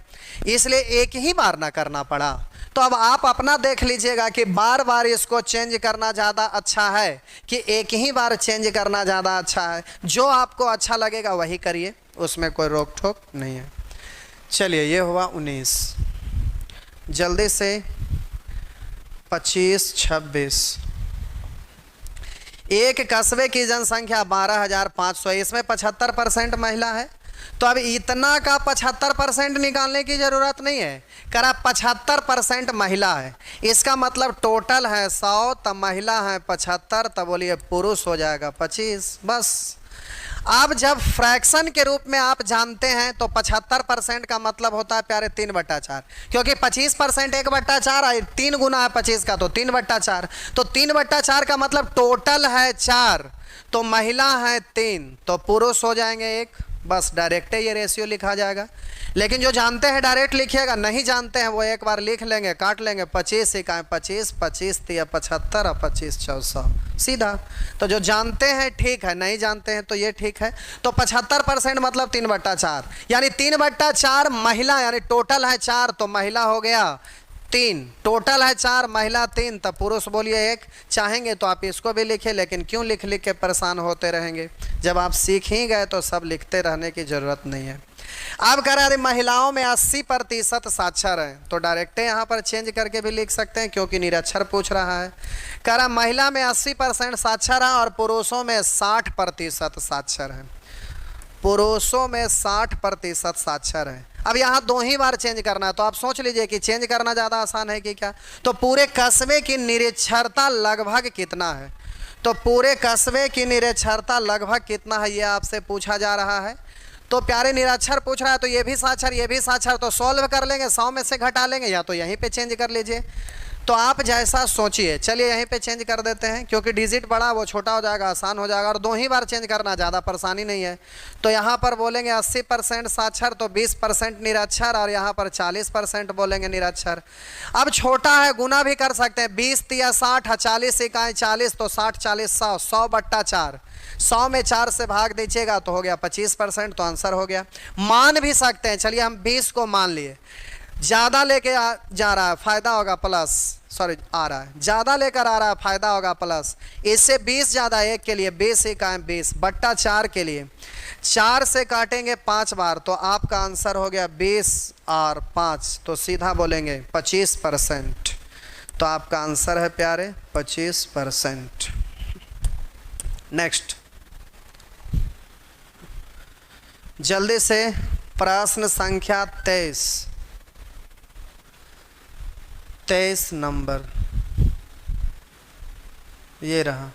इसलिए एक ही बार ना करना पड़ा। तो अब आप अपना देख लीजिएगा कि बार बार इसको चेंज करना ज़्यादा अच्छा है कि एक ही बार चेंज करना ज़्यादा अच्छा है। जो आपको अच्छा लगेगा वही करिए, उसमें कोई रोक टोक नहीं है। चलिए ये हुआ 19। जल्दी से 25 26। एक कस्बे की जनसंख्या 12,500, इसमें 75% महिला है। तो अब इतना का 75% निकालने की ज़रूरत नहीं है, करा 75% महिला है, इसका मतलब टोटल है 100, तब महिला है 75, तब बोलिए पुरुष हो जाएगा 25, बस। अब जब फ्रैक्शन के रूप में आप जानते हैं तो 75% का मतलब होता है प्यारे 3/4, क्योंकि 25% 1/4 है, 3 गुना है 25 का तो 3/4, तो 3/4 का मतलब टोटल है 4, तो महिला है 3, तो पुरुष हो जाएंगे 1, बस डायरेक्ट ये रेशियो लिखा जाएगा। लेकिन जो जानते हैं डायरेक्ट लिखिएगा, नहीं जानते हैं वो एक बार लिख लेंगे, काट लेंगे, 25 इकाएँ 25, 25 3 75 और 25 400 सीधा। तो जो जानते हैं ठीक है, नहीं जानते हैं तो ये ठीक है। तो 75% मतलब 3/4, यानी 3/4 महिला, यानी टोटल है 4, तो महिला हो गया 3, टोटल है 4, महिला 3, तब पुरुष बोलिए 1। चाहेंगे तो आप इसको भी लिखें, लेकिन क्यों लिख लिख के परेशान होते रहेंगे, जब आप सीख ही गए तो सब लिखते रहने की ज़रूरत नहीं है। अब कह रहे महिलाओं में 80% साक्षर हैं, तो डायरेक्ट यहाँ पर चेंज करके भी लिख सकते हैं क्योंकि निरक्षर पूछ रहा है। कह रहा महिला में 80% साक्षर है और पुरुषों में 60% साक्षर है, पुरुषों में 60% साक्षर है। अब यहाँ 2 ही बार चेंज करना है, तो आप सोच लीजिए कि चेंज करना ज़्यादा आसान है कि क्या। तो पूरे कस्बे की निरक्षरता लगभग कितना है, तो पूरे कस्बे की निरक्षरता लगभग कितना है ये आपसे पूछा जा रहा है। तो प्यारे निरक्षर पूछ रहा है तो ये भी साक्षर, ये भी साक्षर, तो सॉल्व कर लेंगे, 100 में से घटा लेंगे, या तो यहीं पे चेंज कर लीजिए। तो आप जैसा सोचिए। चलिए यहीं पे चेंज कर देते हैं, क्योंकि डिजिट बड़ा वो छोटा हो जाएगा, आसान हो जाएगा, और 2 ही बार चेंज करना, ज़्यादा परेशानी नहीं है। तो यहाँ पर बोलेंगे 80% साक्षर, तो 20% निरक्षर, और यहाँ पर 40% बोलेंगे निरक्षर। अब छोटा है, गुना भी कर सकते हैं, 20 × 60, 40 इकाई 40, तो 60 40 100, 100/4, 100 में 4 से भाग दीजिएगा तो हो गया 25%, तो आंसर हो गया। मान भी सकते हैं, चलिए हम 20 को मान लिए, ज़्यादा लेके जा रहा है फायदा होगा प्लस, सॉरी आ रहा है, ज़्यादा लेकर आ रहा है फायदा होगा प्लस, इससे 20 ज़्यादा 1 के लिए 20 इकाएँ 20/4 के लिए 4 से काटेंगे 5 बार, तो आपका आंसर हो गया 20 और 5, तो सीधा बोलेंगे 25%। तो आपका आंसर है प्यारे 25%। नेक्स्ट जल्दी से प्रश्न संख्या 23 नंबर ये रहा।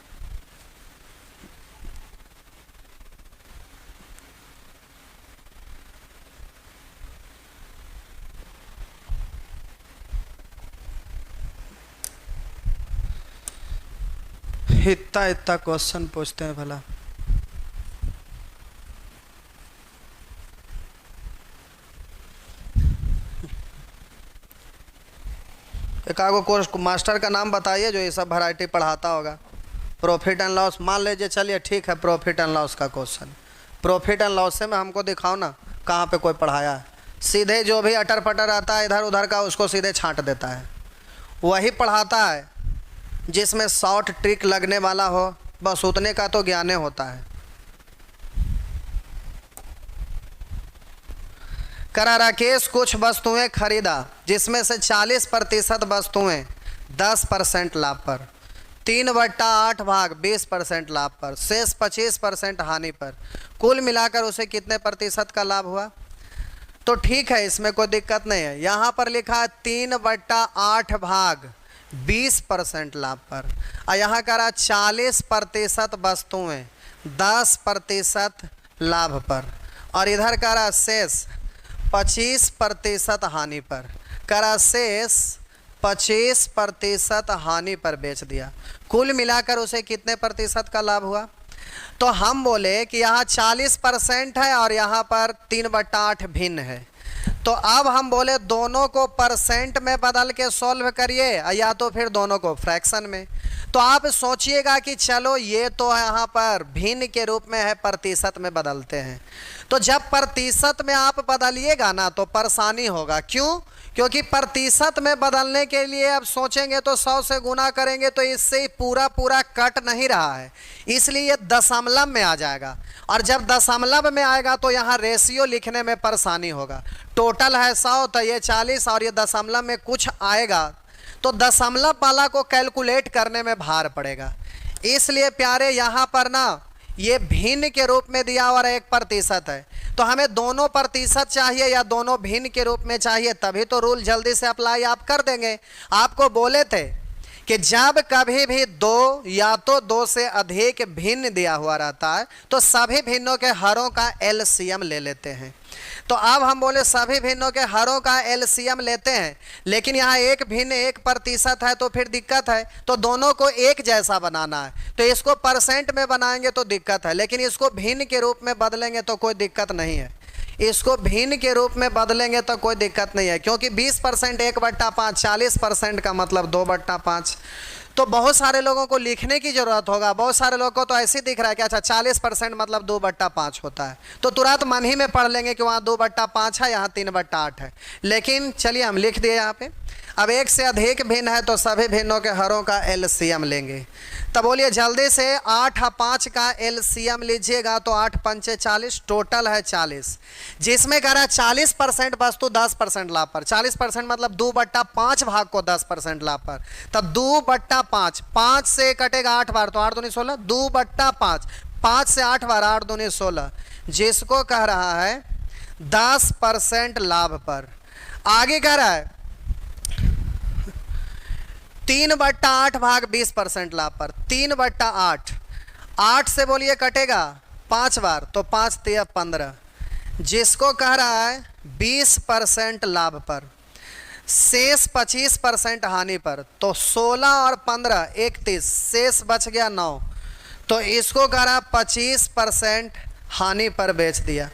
इतना इतना क्वेश्चन पूछते हैं भला। एक आगो कोर्स मास्टर का नाम बताइए जो ये सब वैरायटी पढ़ाता होगा। प्रॉफिट एंड लॉस मान लीजिए, चलिए ठीक है, प्रॉफिट एंड लॉस का क्वेश्चन। प्रॉफिट एंड लॉस से में हमको दिखाओ ना कहाँ पे कोई पढ़ाया है। सीधे जो भी अटर पटर आता है इधर उधर का उसको सीधे छांट देता है। वही पढ़ाता है जिसमें शॉर्ट ट्रिक लगने वाला हो, बस उतने का तो ज्ञान होता है। करा राकेश कुछ वस्तुएं खरीदा जिसमें से 40% वस्तुएं 10% लाभ पर, 3/8 भाग 20% लाभ पर, शेष 25% हानि पर, कुल मिलाकर उसे कितने प्रतिशत का लाभ हुआ। तो ठीक है, इसमें कोई दिक्कत नहीं है। यहाँ पर लिखा है 3/8 भाग 20% लाभ पर, और यहाँ करा 40% वस्तुएं 10% लाभ पर, और इधर करा शेष 25% हानि पर, करा शेष 25% हानि पर बेच दिया। कुल मिलाकर उसे कितने प्रतिशत का लाभ हुआ। तो हम बोले कि यहाँ 40% है और यहाँ पर 3/8 भिन्न है। तो अब हम बोले दोनों को परसेंट में बदल के सॉल्व करिए, या तो फिर दोनों को फ्रैक्शन में। तो आप सोचिएगा कि चलो ये तो यहाँ पर भिन्न के रूप में है, प्रतिशत में बदलते हैं। तो जब प्रतिशत में आप बदलिएगा ना तो परेशानी होगा। क्यों? क्योंकि प्रतिशत में बदलने के लिए अब सोचेंगे तो 100 से गुना करेंगे तो इससे पूरा पूरा कट नहीं रहा है, इसलिए दशमलव में आ जाएगा। और जब दशमलव में आएगा तो यहाँ रेशियो लिखने में परेशानी होगा। टोटल है 100 तो ये 40 और ये दशमलव में कुछ आएगा तो दशमलव वाला को कैलकुलेट करने में भार पड़ेगा। इसलिए प्यारे यहाँ पर ना ये भिन्न के रूप में दिया और 1% है, तो हमें दोनों प्रतिशत चाहिए या दोनों भिन्न के रूप में चाहिए, तभी तो रूल जल्दी से अप्लाई आप कर देंगे। आपको बोले थे कि जब कभी भी दो या तो दो से अधिक भिन्न दिया हुआ रहता है तो सभी भिन्नों के हरों का एलसीएम ले लेते हैं। तो अब हम बोले सभी भिन्नों के हरों का एलसीएम लेते हैं, लेकिन यहाँ एक भिन्न 1% है तो फिर दिक्कत है। तो दोनों को एक जैसा बनाना है, तो इसको परसेंट में बनाएंगे तो दिक्कत है, लेकिन इसको भिन्न के रूप में बदलेंगे तो कोई दिक्कत नहीं है। इसको भिन्न के रूप में बदलेंगे तो कोई दिक्कत नहीं है, क्योंकि 20% 1/5, 40% का मतलब 2/5। तो बहुत सारे लोगों को लिखने की ज़रूरत होगा। बहुत सारे लोगों को तो ऐसे दिख रहा है कि अच्छा 40% मतलब 2/5 होता है, तो तुरंत मन ही में पढ़ लेंगे कि वहाँ 2/5 है, यहाँ 3/8 है। लेकिन चलिए हम लिख दिए यहाँ पे। अब एक से अधिक भिन्न है तो सभी भिन्नों के हरों का एलसीएम लेंगे। तब बोलिए जल्दी से 8 और 5 का एलसीएम लीजिएगा तो 8 पंचे 40, टोटल है 40, जिसमें कह रहा है 40% वस्तु 10% लाभ पर। 40% मतलब 2/5 भाग को 10% लाभ पर, तब 2/5, 5 से कटेगा 8 बार तो 8 दूनी 16, 2/5, 5 से 8 बार 8 दूनी 16, जिसको कह रहा है 10% लाभ पर। आगे कह रहा है 3/8 भाग 20% लाभ पर, 3/8, 8 से बोलिए कटेगा 5 बार तो 5 तिया 15, जिसको कह रहा है 20% लाभ पर। शेष 25% हानि पर, तो 16 और 15 31, शेष बच गया 9, तो इसको कह रहा 25% हानि पर बेच दिया।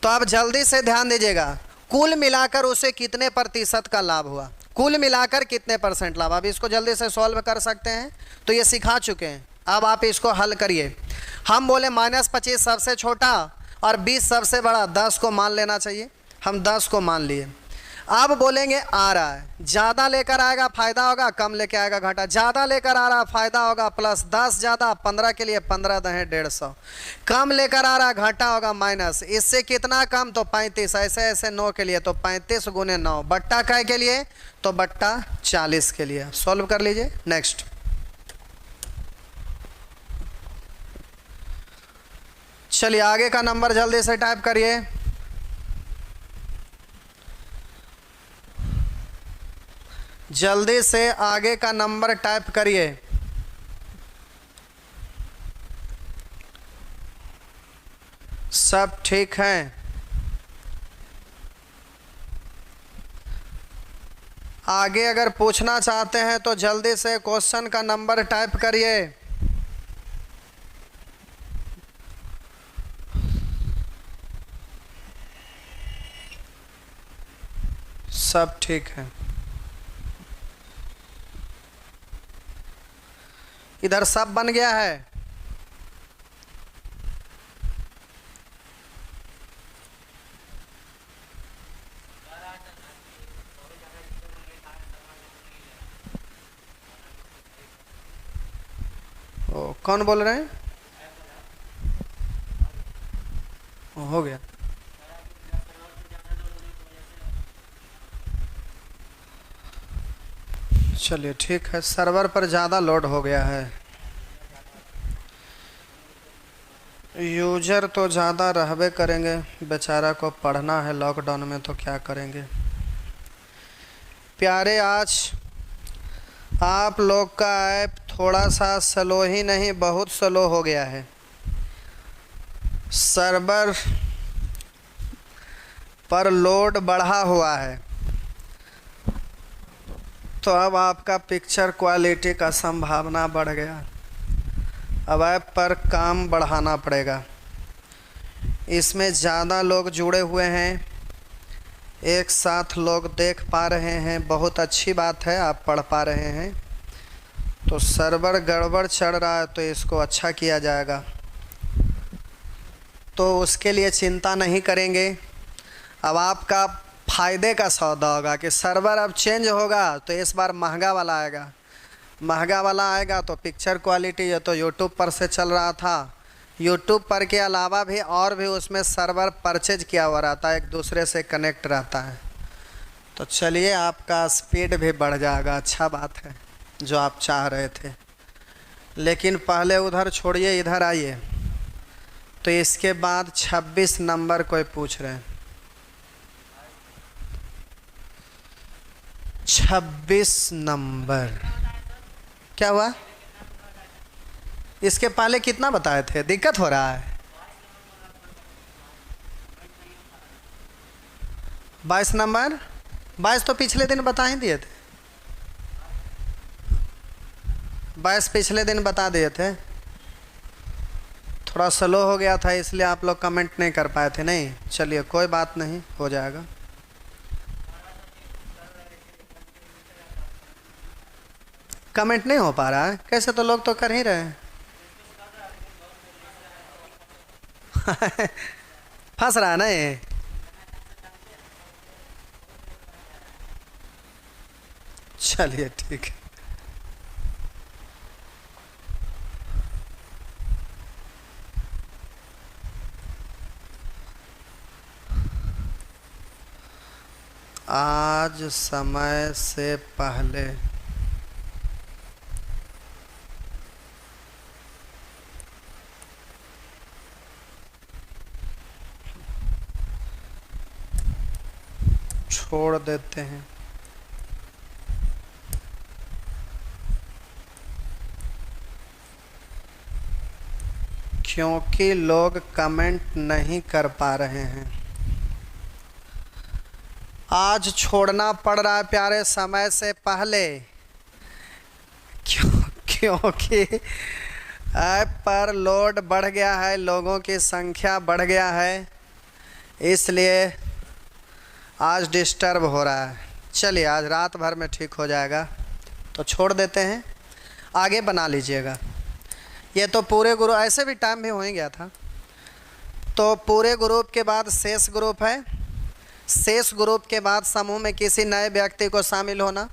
तो अब जल्दी से ध्यान दीजिएगा, कुल मिलाकर उसे कितने प्रतिशत का लाभ हुआ, कुल मिलाकर कितने परसेंट लाभ। अब इसको जल्दी से सॉल्व कर सकते हैं, तो ये सिखा चुके हैं, अब आप इसको हल करिए। हम बोले -25 सबसे छोटा और 20 सबसे बड़ा, 10 को मान लेना चाहिए, हम 10 को मान लिए। अब बोलेंगे आ रहा है, ज़्यादा लेकर आएगा फायदा होगा, कम लेकर आएगा घाटा। ज़्यादा लेकर आ रहा फायदा होगा प्लस, 10 ज़्यादा 15 के लिए 15 दहें 150, कम लेकर आ रहा घाटा होगा माइनस। इससे कितना कम तो 35, ऐसे ऐसे 9 के लिए तो 35 गुने 9, बट्टा कै के लिए तो बट्टा 40 के लिए। सॉल्व कर लीजिए। नेक्स्ट चलिए आगे का नंबर जल्दी से टाइप करिए। जल्दी से आगे का नंबर टाइप करिए। सब ठीक है? आगे अगर पूछना चाहते हैं तो जल्दी से क्वेश्चन का नंबर टाइप करिए। सब ठीक है? इधर सब बन गया है? ओ, कौन बोल रहे हैं? हो गया। चलिए ठीक है, सर्वर पर ज़्यादा लोड हो गया है। यूजर तो ज़्यादा रहबे करेंगे, बेचारा को पढ़ना है लॉकडाउन में, तो क्या करेंगे। प्यारे, आज आप लोग का ऐप थोड़ा सा स्लो ही नहीं, बहुत स्लो हो गया है। सर्वर पर लोड बढ़ा हुआ है, तो अब आपका पिक्चर क्वालिटी का संभावना बढ़ गया। अब ऐप पर काम बढ़ाना पड़ेगा। इसमें ज़्यादा लोग जुड़े हुए हैं, एक साथ लोग देख पा रहे हैं, बहुत अच्छी बात है, आप पढ़ पा रहे हैं। तो सर्वर गड़बड़ चल रहा है तो इसको अच्छा किया जाएगा, तो उसके लिए चिंता नहीं करेंगे। अब आपका फ़ायदे का सौदा होगा कि सर्वर अब चेंज होगा तो इस बार महंगा वाला आएगा। महंगा वाला आएगा तो पिक्चर क्वालिटी, ये तो यूट्यूब पर से चल रहा था, यूट्यूब पर के अलावा भी और भी उसमें सर्वर परचेज किया हुआ रहता है, एक दूसरे से कनेक्ट रहता है। तो चलिए आपका स्पीड भी बढ़ जाएगा, अच्छा बात है जो आप चाह रहे थे। लेकिन पहले उधर छोड़िए, इधर आइए। तो इसके बाद 26 नंबर कोई पूछ रहे हैं। 26 नंबर क्या हुआ? इसके पहले कितना बताए थे? दिक्कत हो रहा है? 22 नंबर, 22 तो पिछले दिन बता ही दिए थे। 22 पिछले दिन बता दिए थे। थोड़ा स्लो हो गया था इसलिए आप लोग कमेंट नहीं कर पाए थे। नहीं, चलिए कोई बात नहीं, हो जाएगा। कमेंट नहीं हो पा रहा है कैसे? तो लोग तो कर ही रहे हैं। फंस रहा है ना ये। चलिए ठीक है। आज समय से पहले छोड़ देते हैं। क्योंकि लोग कमेंट नहीं कर पा रहे हैं। आज छोड़ना पड़ रहा है प्यारे, समय से पहले। क्योंकि ऐप पर लोड बढ़ गया है, लोगों की संख्या बढ़ गया है, इसलिए आज डिस्टर्ब हो रहा है। चलिए आज रात भर में ठीक हो जाएगा, तो छोड़ देते हैं, आगे बना लीजिएगा। ये तो पूरे ग्रुप, ऐसे भी टाइम भी हो ही गया था। तो पूरे ग्रुप के बाद शेष ग्रुप है, शेष ग्रुप के बाद समूह में किसी नए व्यक्ति को शामिल होना,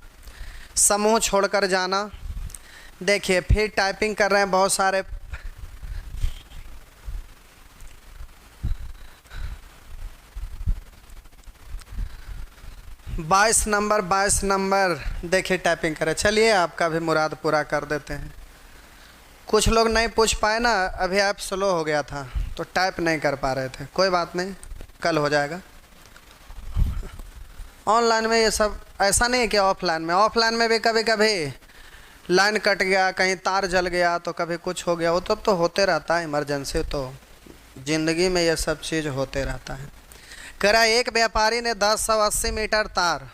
समूह छोड़कर जाना। देखिए फिर टाइपिंग कर रहे हैं बहुत सारे। बाईस नंबर देखिए टाइपिंग करें। चलिए आपका भी मुराद पूरा कर देते हैं। कुछ लोग नहीं पूछ पाए ना, अभी ऐप स्लो हो गया था। तो टाइप नहीं कर पा रहे थे, कोई बात नहीं, कल हो जाएगा। ऑनलाइन में ये सब ऐसा नहीं है कि ऑफलाइन में भी कभी कभी लाइन कट गया, कहीं तार जल गया, तो कभी कुछ हो गया, वो तो होते रहता है, इमरजेंसी तो ज़िंदगी में ये सब चीज़ होते रहता है। कह रहा एक व्यापारी ने 1080 मीटर तार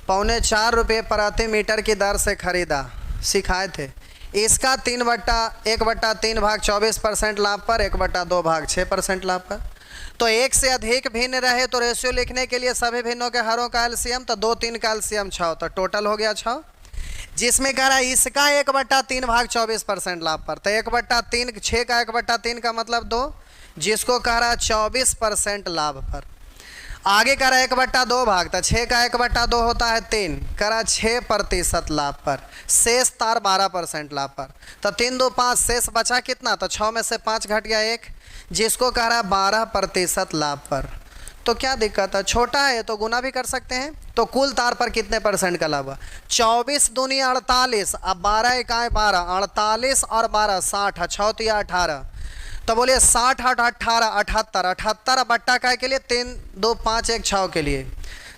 ₹4.25 प्रति मीटर की दर से खरीदा, सिखाए थे। इसका 1/3 भाग 24% लाभ पर, 1/2 भाग 6% लाभ पर। तो एक से अधिक भिन्न रहे तो रेशियो लिखने के लिए सभी भिन्नों के हरों का एलसीएम, तो 2 3 का एलसीएम 6, तो टोटल हो गया 6। जिसमें कह रहा है इसका 1/3 भाग 24% लाभ पर, तो 1/3 6 का 1/3 का मतलब 2, जिसको कह रहा है 24% लाभ पर। आगे कह रहा है 1/2 भाग, तो 6 का 1/2 होता है 3, कह रहा है 6% लाभ पर। शेष तार 12% लाभ पर, तो 3 2 5, शेष बचा कितना, तो 6 में से 5 घट गया 1, जिसको कह रहा है 12% लाभ पर। तो क्या दिक्कत है, छोटा है तो गुना भी कर सकते हैं। तो कुल तार पर कितने परसेंट का लाभ है, 24 दूनी 48, अब 12 इकाई 12, 48 और 12 60, 6 तो 18, तो बोलिए 60 8 18 78, 78 बट्टा काय के लिए 3 2 5 1 6 के लिए,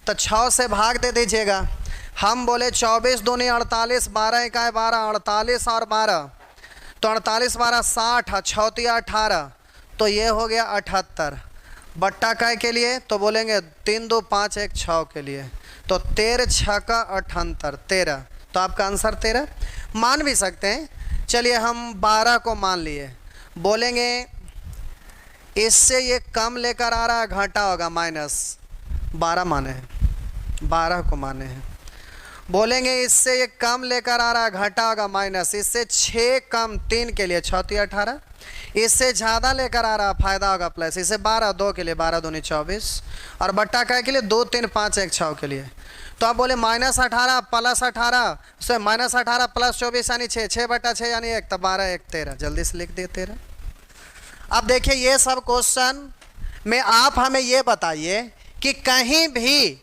तो 6 से भाग दे दीजिएगा। हम बोले 24 दूनी 48, 12 इकाई 12, 48 और 12, तो 48 12 60, 6 तो 18, तो ये हो गया 78 बट्टा काय के लिए, तो बोलेंगे 3 2 5 1 6 के लिए, तो 13 6 का 78, 13, तो आपका आंसर 13। मान भी सकते हैं, चलिए हम 12 को मान लिए, बोलेंगे इससे ये कम लेकर आ रहा है, घाटा होगा माइनस, 12 माने हैं, 12 को माने हैं। बोलेंगे इससे ये कम लेकर आ रहा है, घाटा होगा माइनस, इससे 6 कम 3 के लिए 6 तो 18, इससे ज़्यादा लेकर आ रहा फायदा होगा प्लस, इसे 12 2 के लिए 12 दूनी 24, और बट्टा काय के लिए 2 3 5 1 6 के लिए। तो आप बोले -18 प्लस 18 से -18 प्लस 24 यानी 6, 6/6 यानी 1, तो 12 1 13, जल्दी से लिख दिए 13। अब देखिए ये सब क्वेश्चन में आप हमें ये बताइए कि कहीं भी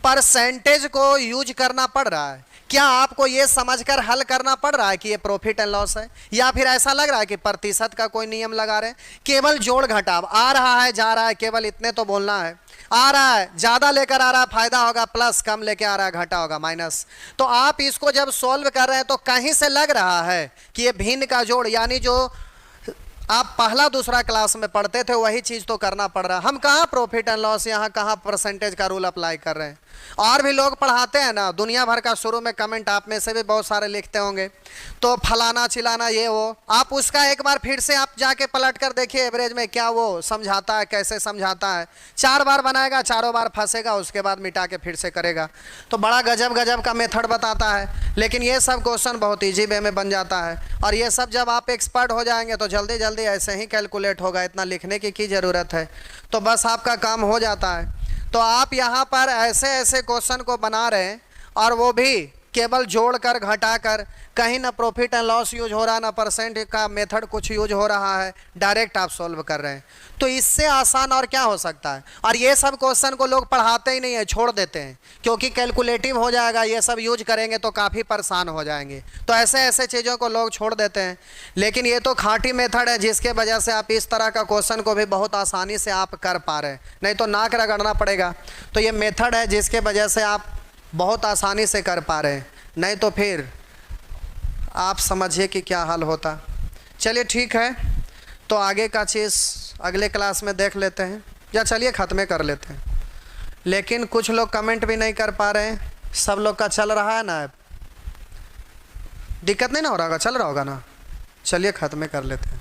परसेंटेज को यूज करना पड़ रहा है, क्या आपको ये समझकर हल करना पड़ रहा है कि ये प्रॉफिट एंड लॉस है, या फिर ऐसा लग रहा है कि प्रतिशत का कोई नियम लगा रहे हैं, केवल जोड़ घटाव आ रहा है जा रहा है, केवल इतने तो बोलना है, आ रहा है ज़्यादा लेकर आ रहा है फायदा होगा प्लस, कम लेकर आ रहा है घाटा होगा माइनस। तो आप इसको जब सॉल्व कर रहे हैं तो कहीं से लग रहा है कि ये भिन्न का जोड़, यानी जो आप पहला दूसरा क्लास में पढ़ते थे वही चीज़ तो करना पड़ रहा है। हम कहाँ प्रॉफिट एंड लॉस, यहाँ कहाँ परसेंटेज का रूल अप्लाई कर रहे हैं। और भी लोग पढ़ाते हैं ना, दुनिया भर का शुरू में कमेंट आप में से भी बहुत सारे लिखते होंगे, तो फलाना चिलाना ये वो, आप उसका एक बार फिर से आप जाके पलट कर देखिए एवरेज में क्या वो समझाता है, कैसे समझाता है। 4 बार बनाएगा, चारों बार फंसेगा, उसके बाद मिटा के फिर से करेगा, तो बड़ा गजब गजब का मेथड बताता है। लेकिन ये सब क्वेश्चन बहुत ईजी वे में बन जाता है, और ये सब जब आप एक्सपर्ट हो जाएंगे तो जल्दी जल्दी ऐसे ही कैलकुलेट होगा, इतना लिखने की ज़रूरत है, तो बस आपका काम हो जाता है। तो आप यहाँ पर ऐसे ऐसे क्वेश्चन को बना रहे हैं, और वो भी केवल जोड़कर घटाकर, कहीं ना प्रॉफिट एंड लॉस यूज हो रहा, ना परसेंट का मेथड कुछ यूज हो रहा है, डायरेक्ट आप सॉल्व कर रहे हैं। तो इससे आसान और क्या हो सकता है। और ये सब क्वेश्चन को लोग पढ़ाते ही नहीं है, छोड़ देते हैं, क्योंकि कैलकुलेटिव हो जाएगा, ये सब यूज करेंगे तो काफ़ी परेशान हो जाएंगे, तो ऐसे ऐसे चीज़ों को लोग छोड़ देते हैं। लेकिन ये तो खाँटी मेथड है, जिसके वजह से आप इस तरह का क्वेश्चन को भी बहुत आसानी से आप कर पा रहे हैं, नहीं तो नाक रगड़ना पड़ेगा। तो ये मेथड है जिसके वजह से आप बहुत आसानी से कर पा रहे हैं, नहीं तो फिर आप समझिए कि क्या हाल होता। चलिए ठीक है, तो आगे का चीज़ अगले क्लास में देख लेते हैं, या चलिए ख़त्म कर लेते हैं। लेकिन कुछ लोग कमेंट भी नहीं कर पा रहे हैं, सब लोग का चल रहा है ना, दिक्कत नहीं ना हो रहा होगा, चल रहा होगा ना। चलिए ख़त्म कर लेते हैं।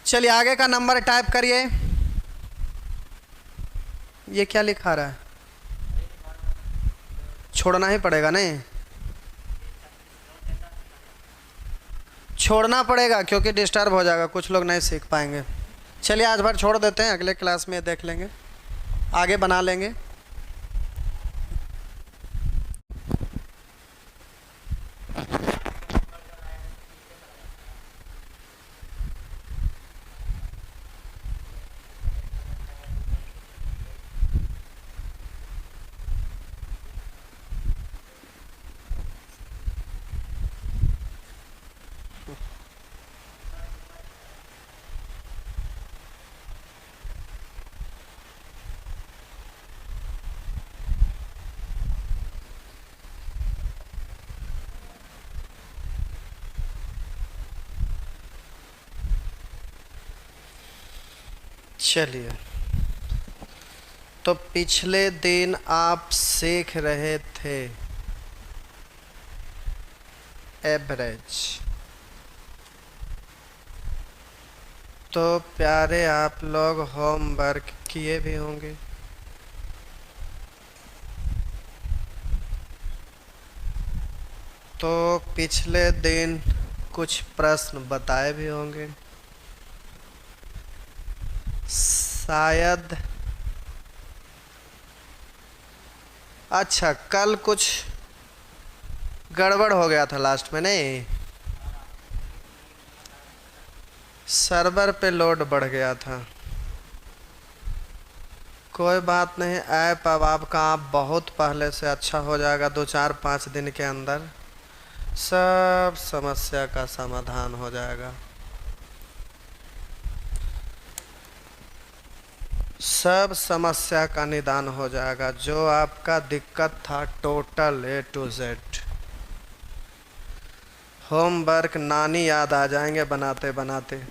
चलिए आगे का नंबर टाइप करिए। ये क्या लिखा रहा है, छोड़ना ही पड़ेगा, नहीं छोड़ना पड़ेगा क्योंकि डिस्टर्ब हो जाएगा, कुछ लोग नहीं सीख पाएंगे। चलिए आज भर छोड़ देते हैं, अगले क्लास में देख लेंगे, आगे बना लेंगे। चलिए, तो पिछले दिन आप सीख रहे थे एवरेज। तो प्यारे आप लोग होमवर्क किए भी होंगे। तो पिछले दिन कुछ प्रश्न बताए भी होंगे शायद। अच्छा, कल कुछ गड़बड़ हो गया था लास्ट में, नहीं? सर्वर पे लोड बढ़ गया था। कोई बात नहीं, ऐप अब आपका आप बहुत पहले से अच्छा हो जाएगा। 2-4-5 दिन के अंदर सब समस्या का समाधान हो जाएगा। सब समस्या का निदान हो जाएगा। जो आपका दिक्कत था total A to Z। Homework नानी याद आ जाएंगे बनाते बनाते।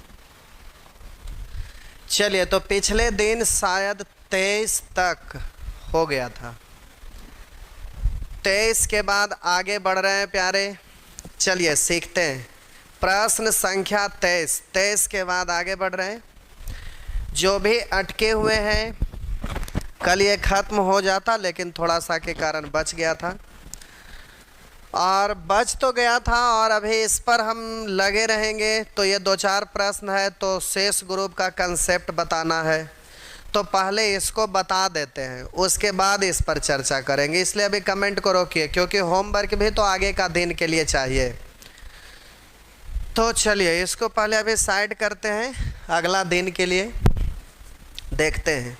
चलिए, तो पिछले दिन शायद 23 तक हो गया था। 23 के बाद आगे बढ़ रहे हैं प्यारे। चलिए सीखते हैं प्रश्न संख्या 23। 23 के बाद आगे बढ़ रहे हैं। जो भी अटके हुए हैं, कल ये ख़त्म हो जाता लेकिन थोड़ा सा के कारण बच गया था, और बच तो गया था और अभी इस पर हम लगे रहेंगे। तो ये 2-4 प्रश्न है, तो शेष ग्रुप का कंसेप्ट बताना है। तो पहले इसको बता देते हैं, उसके बाद इस पर चर्चा करेंगे। इसलिए अभी कमेंट को रोकिए, क्योंकि होमवर्क भी तो आगे का दिन के लिए चाहिए। तो चलिए इसको पहले अभी साइड करते हैं, अगला दिन के लिए देखते हैं।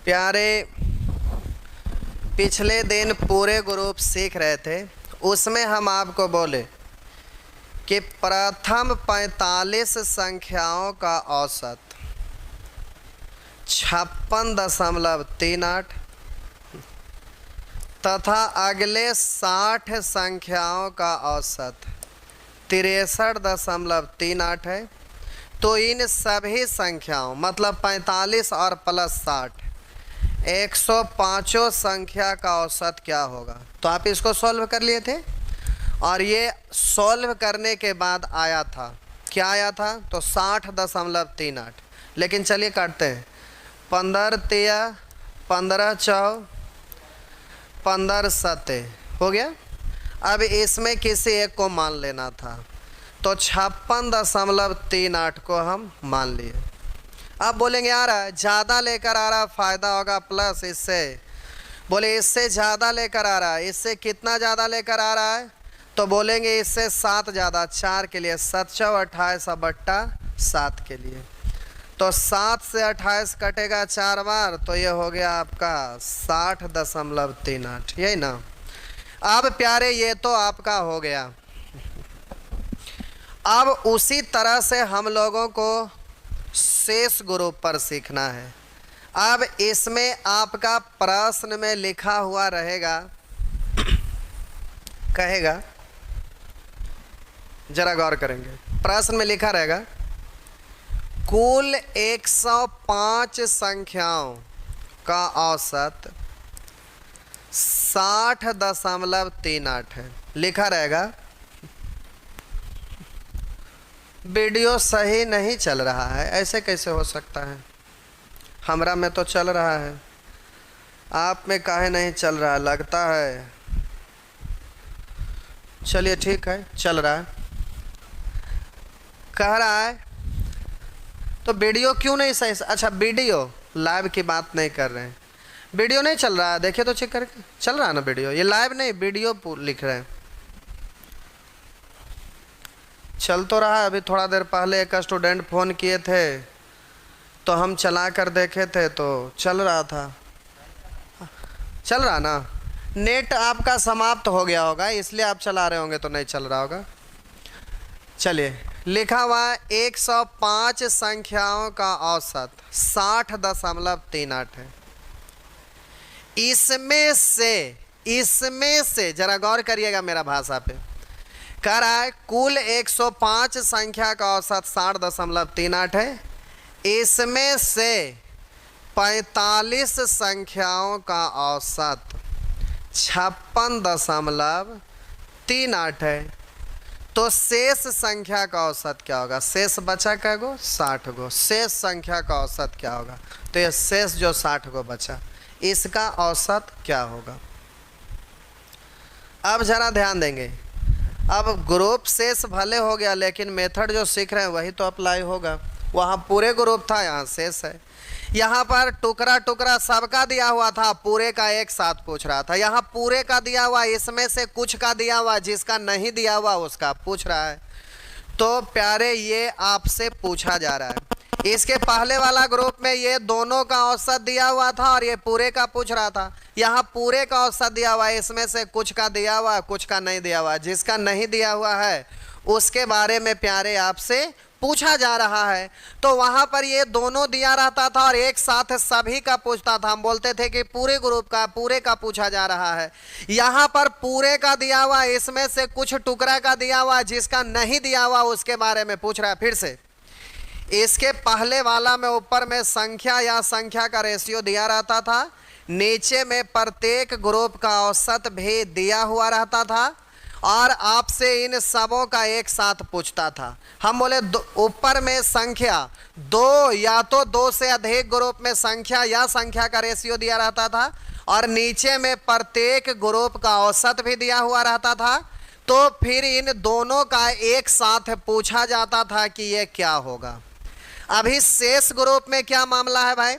प्यारे, पिछले दिन पूरे ग्रुप सीख रहे थे, उसमें हम आपको बोले कि प्रथम 45 संख्याओं का औसत 56.38 तथा अगले 60 संख्याओं का औसत 63.38 है। तो इन सभी संख्याओं मतलब 45 और प्लस 60 105 संख्या का औसत क्या होगा। तो आप इसको सॉल्व कर लिए थे, और ये सॉल्व करने के बाद आया था, क्या आया था? तो 60.38। लेकिन चलिए काटते हैं। 15 तिया 15 चौ 15 सते हो गया। अब इसमें किसी एक को मान लेना था, तो 56.38 को हम मान लिए। अब बोलेंगे यार ज़्यादा लेकर आ रहा, फ़ायदा होगा प्लस इससे। बोले इससे ज़्यादा लेकर आ रहा है, इससे कितना ज़्यादा लेकर आ रहा है? तो बोलेंगे इससे 7 ज़्यादा। 4 के लिए 7 चौ 28 बट्टा 7 के लिए। तो 7 से 28 कटेगा 4 बार, तो ये हो गया आपका 60.38, यही ना। अब प्यारे ये तो आपका हो गया। अब उसी तरह से हम लोगों को शेष ग्रुप पर सीखना है। अब इसमें आपका प्रश्न में लिखा हुआ रहेगा, कहेगा, जरा गौर करेंगे। प्रश्न में लिखा रहेगा कुल 105 संख्याओं का औसत 60.38 है। लिखा रहेगा। वीडियो सही नहीं चल रहा है, ऐसे कैसे हो सकता है? हमरा में तो चल रहा है, आप में काहे नहीं चल रहा लगता है? चलिए ठीक है, चल रहा है, कह रहा है। तो वीडियो क्यों नहीं सही? अच्छा, वीडियो लाइव की बात नहीं कर रहे हैं, वीडियो नहीं चल रहा है। देखिए तो चेक करके, चल रहा है ना वीडियो? ये लाइव नहीं, वीडियो लिख रहे हैं। चल तो रहा है। अभी थोड़ा देर पहले एक स्टूडेंट फ़ोन किए थे, तो हम चला कर देखे थे, तो चल रहा था। चल रहा ना? नेट आपका समाप्त हो गया होगा, इसलिए आप चला रहे होंगे, तो नहीं चल रहा होगा। चलिए, लिखा हुआ 105 संख्याओं का औसत 60.38 है। इसमें से जरा गौर करिएगा मेरा भाषा पे। कह रहा है कुल 105 संख्या का औसत 60.38 है। इसमें से 45 संख्याओं का औसत 56.38 है। तो शेष संख्या का औसत क्या होगा? शेष बचा क्या गो? 60 गो। शेष संख्या का औसत क्या होगा? तो ये शेष जो 60 गो बचा, इसका औसत क्या होगा? अब जरा ध्यान देंगे। अब ग्रुप शेष भले हो गया, लेकिन मेथड जो सीख रहे हैं वही तो अप्लाई होगा। वहाँ पूरे ग्रुप था, यहाँ शेष है। यहाँ पर टुकड़ा टुकड़ा सबका दिया हुआ था, पूरे का एक साथ पूछ रहा था। यहाँ पूरे का दिया हुआ, इसमें से कुछ का दिया हुआ, जिसका नहीं दिया हुआ उसका पूछ रहा है। तो प्यारे ये आपसे पूछा जा रहा है। इसके पहले वाला ग्रुप में ये दोनों का औसत दिया हुआ था और ये पूरे का पूछ रहा था। यहाँ पूरे का औसत दिया हुआ है, इसमें से कुछ का दिया हुआ, कुछ का नहीं दिया हुआ। जिसका नहीं दिया हुआ है उसके बारे में प्यारे आपसे पूछा जा रहा है। तो वहां पर ये दोनों दिया रहता था और एक साथ सभी का पूछता था। हम बोलते थे कि पूरे ग्रुप का, पूरे का पूछा जा रहा है। यहाँ पर पूरे का दिया हुआ, इसमें से कुछ टुकड़ा का दिया हुआ, जिसका नहीं दिया हुआ उसके बारे में पूछ रहा है। फिर से इसके पहले वाला में ऊपर में संख्या या संख्या का रेशियो दिया रहता था, नीचे में प्रत्येक ग्रुप का औसत भी दिया हुआ रहता था और आपसे इन सबों का एक साथ पूछता था। हम बोले ऊपर में संख्या दो या तो दो से अधिक ग्रुप में संख्या या संख्या का रेशियो दिया रहता था और नीचे में प्रत्येक ग्रुप का औसत भी दिया हुआ रहता था। तो फिर इन दोनों का एक साथ पूछा जाता था कि ये क्या होगा। अभी शेष ग्रुप में क्या मामला है भाई?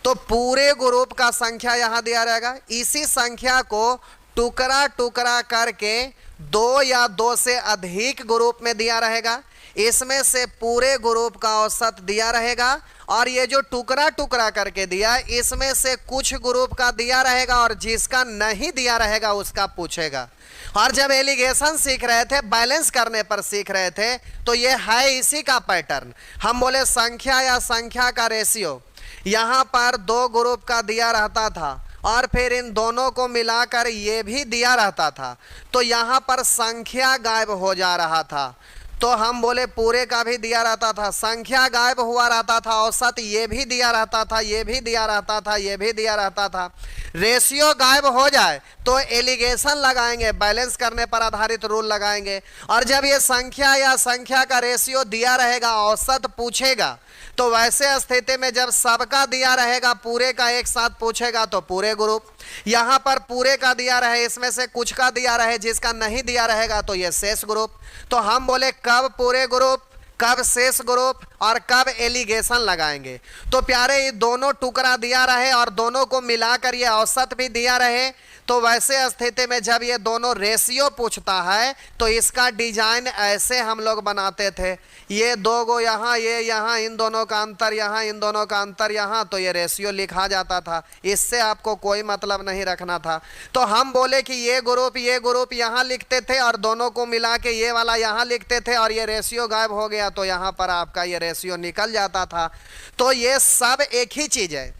तो पूरे ग्रुप का संख्या यहाँ दिया रहेगा, इसी संख्या को टुकड़ा टुकड़ा करके दो या दो से अधिक ग्रुप में दिया रहेगा। इसमें से पूरे ग्रुप का औसत दिया रहेगा और ये जो टुकड़ा टुकड़ा करके दिया, इसमें से कुछ ग्रुप का दिया रहेगा और जिसका नहीं दिया रहेगा उसका पूछेगा। और जब एलिगेशन सीख रहे थे, बैलेंस करने पर सीख रहे थे, तो ये है इसी का पैटर्न। हम बोले संख्या या संख्या का रेशियो, यहाँ पर दो ग्रुप का दिया रहता था और फिर इन दोनों को मिलाकर ये भी दिया रहता था। तो यहाँ पर संख्या गायब हो जा रहा था। तो हम बोले पूरे का भी दिया रहता था, संख्या गायब हुआ रहता था, औसत ये भी दिया रहता था, ये भी दिया रहता था, ये भी दिया रहता था। रेशियो गायब हो जाए तो एलिगेशन लगाएंगे, बैलेंस करने पर आधारित रूल लगाएंगे। और जब ये संख्या या संख्या का रेशियो दिया रहेगा, औसत पूछेगा, तो वैसे स्थिति में जब सबका दिया रहेगा, पूरे का एक साथ पूछेगा तो पूरे ग्रुप। यहाँ पर पूरे का दिया रहे, इसमें से कुछ का दिया रहे, जिसका नहीं दिया रहेगा तो ये शेष ग्रुप। तो हम बोले कब पूरे ग्रुप, कब शेष ग्रुप और कब एलिगेशन लगाएंगे। तो प्यारे ये दोनों टुकड़ा दिया रहे और दोनों को मिलाकर ये औसत भी दिया रहे, तो वैसे स्थिति में जब ये दोनों रेशियो पूछता है तो इसका डिजाइन ऐसे हम लोग बनाते थे। ये दो गो यहाँ, ये यहाँ, इन दोनों का अंतर यहाँ, इन दोनों का अंतर यहाँ, तो ये रेशियो लिखा जाता था। इससे आपको कोई मतलब नहीं रखना था। तो हम बोले कि ये ग्रुप यहाँ लिखते थे और दोनों को मिला के ये वाला यहाँ लिखते थे और ये रेशियो गायब हो गया तो यहाँ पर आपका ये रेशियो निकल जाता था। तो ये सब एक ही चीज है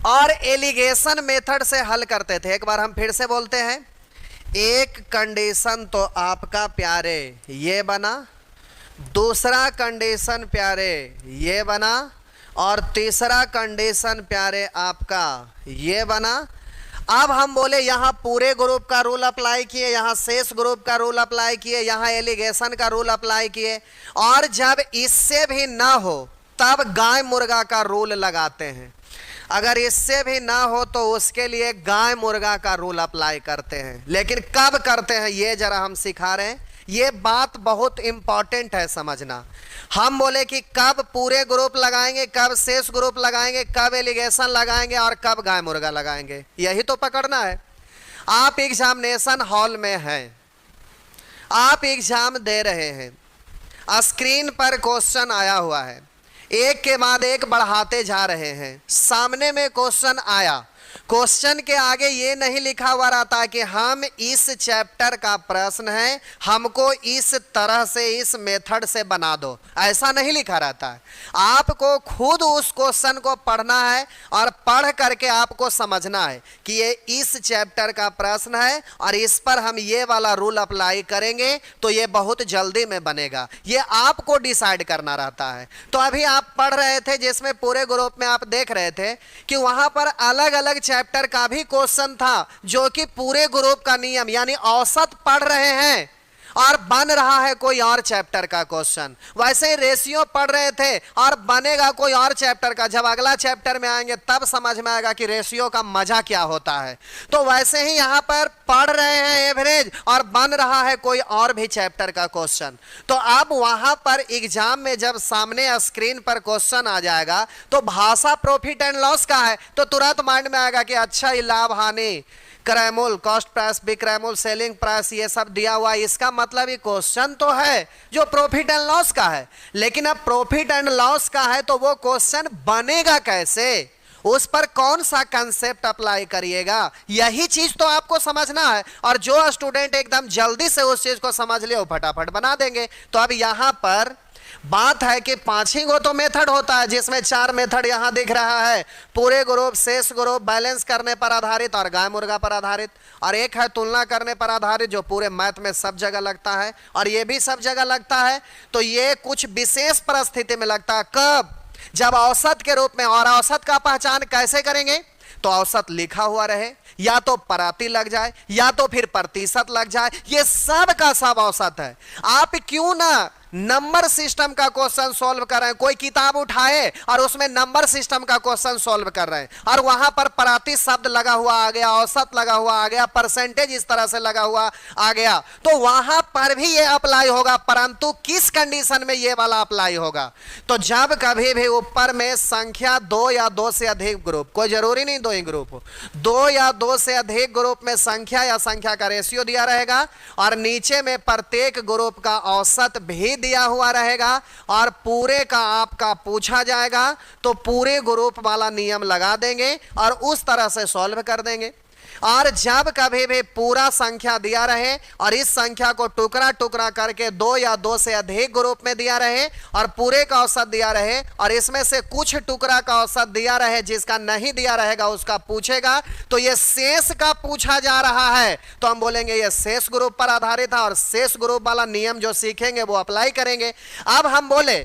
और एलिगेशन मेथड से हल करते थे। एक बार हम फिर से बोलते हैं, एक कंडीशन तो आपका प्यारे ये बना, दूसरा कंडीशन प्यारे ये बना और तीसरा कंडीशन प्यारे आपका ये बना। अब हम बोले यहाँ पूरे ग्रुप का रूल अप्लाई किए, यहाँ शेष ग्रुप का रूल अप्लाई किए, यहाँ एलिगेशन का रूल अप्लाई किए और जब इससे भी ना हो तब गाय मुर्गा का रूल लगाते हैं। अगर इससे भी ना हो तो उसके लिए गाय मुर्गा का रूल अप्लाई करते हैं। लेकिन कब करते हैं ये जरा हम सिखा रहे हैं। ये बात बहुत इंपॉर्टेंट है समझना। हम बोले कि कब पूरे ग्रुप लगाएंगे, कब शेष ग्रुप लगाएंगे, कब एलिगेशन लगाएंगे और कब गाय मुर्गा लगाएंगे, यही तो पकड़ना है। आप एग्जामिनेशन हॉल में हैं, आप एग्जाम दे रहे हैं, स्क्रीन पर क्वेश्चन आया हुआ है, एक के बाद एक बढ़ाते जा रहे हैं। सामने में क्वेश्चन आया क्वेश्चन के आगे ये नहीं लिखा हुआ रहता कि हम इस चैप्टर का प्रश्न है, हमको इस तरह से इस मेथड से बना दो, ऐसा नहीं लिखा रहता है। आपको खुद उस क्वेश्चन को पढ़ना है और पढ़ करके आपको समझना है कि ये इस चैप्टर का प्रश्न है और इस पर हम ये वाला रूल अप्लाई करेंगे तो ये बहुत जल्दी में बनेगा। ये आपको डिसाइड करना रहता है। तो अभी आप पढ़ रहे थे जिसमें पूरे ग्रुप में आप देख रहे थे कि वहां पर अलग अलग चैप्टर का भी क्वेश्चन था जो कि पूरे ग्रुप का नियम यानी औसत पढ़ रहे हैं और बन रहा है कोई और चैप्टर का क्वेश्चन। वैसे ही रेशियो पढ़ रहे थे और बनेगा कोई और चैप्टर का। जब अगला चैप्टर में आएंगे तब समझ में आएगा कि रेशियो का मजा क्या होता है। तो वैसे ही यहां पर पढ़ रहे हैं एवरेज और बन रहा है कोई और भी चैप्टर का क्वेश्चन। तो अब वहां पर एग्जाम में जब सामने स्क्रीन पर क्वेश्चन आ जाएगा तो भाषा प्रॉफिट एंड लॉस का है तो तुरंत माइंड में आएगा कि अच्छा ये लाभ हानि, क्रयमूल्य, कॉस्ट प्राइस, विक्रयमूल्य, सेलिंग प्राइस, ये सब दिया हुआ है। इसका मतलब ये क्वेश्चन तो है जो प्रॉफिट एंड लॉस का है, लेकिन अब प्रॉफिट एंड लॉस का है तो वो क्वेश्चन बनेगा कैसे, उस पर कौन सा कंसेप्ट अप्लाई करिएगा, यही चीज तो आपको समझना है। और जो स्टूडेंट एकदम जल्दी से उस चीज को समझ ले वो फटाफट बना देंगे। तो अब यहां पर बात है कि 5 ही गो तो मेथड होता है जिसमें 4 मेथड यहां दिख रहा है, पूरे ग्रुप, शेष ग्रुप, बैलेंस करने पर आधारित और गाय मुर्गा पर आधारित, और एक है तुलना करने पर आधारित जो पूरे मैथ में सब जगह लगता है और ये भी सब जगह लगता है। तो ये कुछ विशेष परिस्थिति में लगता है, कब, जब औसत के रूप में। और औसत का पहचान कैसे करेंगे, तो औसत लिखा हुआ रहे, या तो पराती लग जाए या तो फिर प्रतिशत लग जाए, ये सब का सब औसत है। आप क्यों ना नंबर सिस्टम का क्वेश्चन सॉल्व कर रहे हैं, कोई किताब उठाए और उसमें नंबर सिस्टम का क्वेश्चन सॉल्व कर रहे हैं और वहां पर प्राति शब्द लगा हुआ आ गया, औसत लगा हुआ आ गया, परसेंटेज इस तरह से लगा हुआ आ गया, तो वहां पर भी ये अप्लाई होगा, परंतु किस कंडीशन में ये वाला अप्लाई होगा, तो जब कभी भी ऊपर में संख्या 2 या 2 से अधिक ग्रुप, कोई जरूरी नहीं 2 ही ग्रुप हो, 2 या 2 से अधिक ग्रुप में संख्या या संख्या का रेशियो दिया रहेगा और नीचे में प्रत्येक ग्रुप का औसत भी दिया हुआ रहेगा और पूरे का आपका पूछा जाएगा तो पूरे ग्रुप वाला नियम लगा देंगे और उस तरह से सॉल्व कर देंगे। और जब कभी भी पूरा संख्या दिया रहे और इस संख्या को टुकड़ा टुकड़ा करके 2 या 2 से अधिक ग्रुप में दिया रहे और पूरे का औसत दिया रहे और इसमें से कुछ टुकड़ा का औसत दिया रहे, जिसका नहीं दिया रहेगा उसका पूछेगा, तो ये शेष का पूछा जा रहा है तो हम बोलेंगे ये शेष ग्रुप पर आधारित है और शेष ग्रुप वाला नियम जो सीखेंगे वो अप्लाई करेंगे। अब हम बोले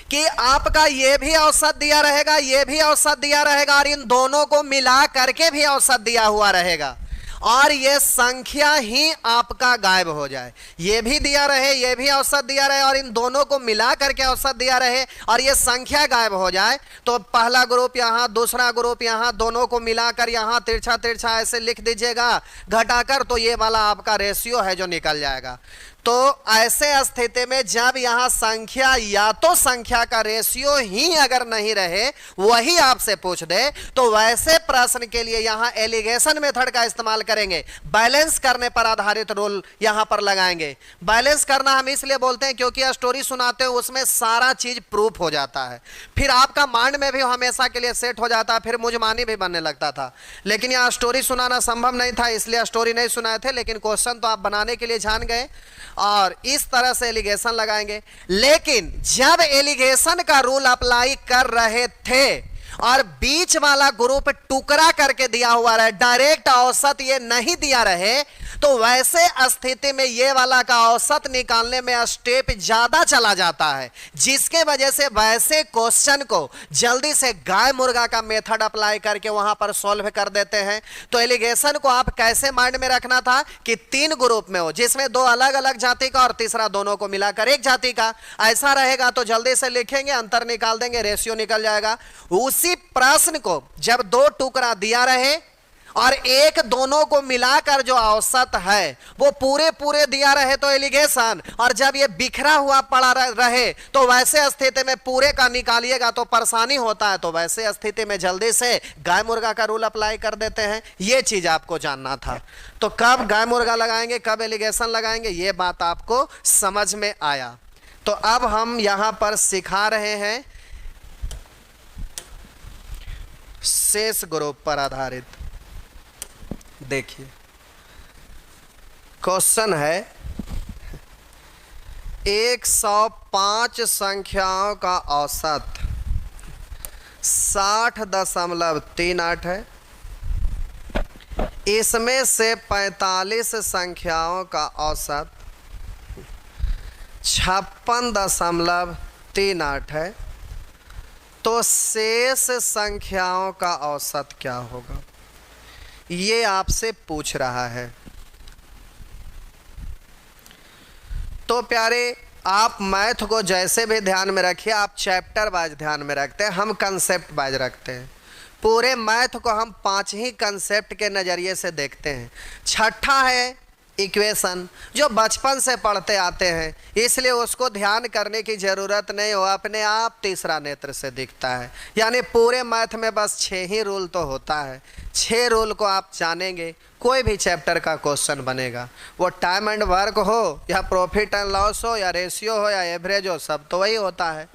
कि आपका ये भी औसत दिया रहेगा, ये भी औसत दिया रहेगा और इन दोनों को मिला करके भी औसत दिया हुआ रहेगा और ये संख्या ही आपका गायब हो जाए, ये भी दिया रहे, ये भी औसत दिया रहे और इन दोनों को मिला करके औसत दिया रहे और ये संख्या गायब हो जाए, तो पहला ग्रुप यहाँ, दूसरा ग्रुप यहाँ, दोनों को मिलाकर यहाँ तिरछा तिरछा ऐसे लिख दीजिएगा घटाकर, तो ये वाला आपका रेशियो है जो निकल जाएगा। तो ऐसे स्थिति में जब यहां संख्या या तो संख्या का रेशियो ही अगर नहीं रहे वही आपसे पूछ दे तो वैसे प्रश्न के लिए यहां एलिगेशन मेथड का इस्तेमाल करेंगे, बैलेंस करने पर आधारित रूल यहां पर लगाएंगे। बैलेंस करना हम इसलिए बोलते हैं क्योंकि स्टोरी सुनाते हो उसमें सारा चीज प्रूफ हो जाता है, फिर आपका माइंड में भी हमेशा के लिए सेट हो जाता है, फिर मुजमानी भी बनने लगता था। लेकिन यहां स्टोरी सुनाना संभव नहीं था इसलिए स्टोरी नहीं सुनाए थे, लेकिन क्वेश्चन तो आप बनाने के लिए जान गए और इस तरह से एलिगेशन लगाएंगे। लेकिन जब एलिगेशन का रूल अप्लाई कर रहे थे और बीच वाला ग्रुप टुकड़ा करके दिया हुआ रहे, डायरेक्ट औसत ये नहीं दिया रहे, तो वैसे स्थिति में ये वाला का औसत निकालने में स्टेप ज्यादा चला जाता है, जिसके वजह से वैसे क्वेश्चन को जल्दी से गाय मुर्गा का मेथड अप्लाई करके वहां पर सॉल्व कर देते हैं। तो एलिगेशन को आप कैसे माइंड में रखना था कि 3 ग्रुप में हो जिसमें 2 अलग अलग जाति का और तीसरा दोनों को मिलाकर एक जाति का, ऐसा रहेगा तो जल्दी से लिखेंगे, अंतर निकाल देंगे, रेशियो निकल जाएगा। उसी प्रश्न को जब 2 टुकड़ा दिया रहे और एक दोनों को मिलाकर जो औसत है वो पूरे पूरे दिया रहे तो एलिगेशन, और जब ये बिखरा हुआ पड़ा रहे तो वैसे स्थिति में पूरे का निकालिएगा तो परेशानी होता है, तो वैसे स्थिति में जल्दी से गाय मुर्गा का रूल अप्लाई कर देते हैं। ये चीज आपको जानना था। तो कब गाय मुर्गा लगाएंगे, कब एलिगेशन लगाएंगे, ये बात आपको समझ में आया। तो अब हम यहां पर सिखा रहे हैं शेष ग्रुप पर आधारित। देखिए क्वेश्चन है 105 संख्याओं का औसत 60.38 है। इसमें से 45 संख्याओं का औसत 56.38 है। तो शेष संख्याओं का औसत क्या होगा, ये आपसे पूछ रहा है। तो प्यारे आप मैथ को जैसे भी ध्यान में रखिए, आप चैप्टर वाइज ध्यान में रखते हैं, हम कंसेप्ट वाइज रखते हैं। पूरे मैथ को हम 5 ही कंसेप्ट के नज़रिए से देखते हैं। छठा है इक्वेशन, जो बचपन से पढ़ते आते हैं, इसलिए उसको ध्यान करने की ज़रूरत नहीं हो, अपने आप तीसरा नेत्र से दिखता है। यानी पूरे मैथ में बस 6 ही रूल तो होता है। 6 रूल को आप जानेंगे, कोई भी चैप्टर का क्वेश्चन बनेगा, वो टाइम एंड वर्क हो या प्रॉफिट एंड लॉस हो या रेशियो हो या एवरेज हो, सब तो वही होता है।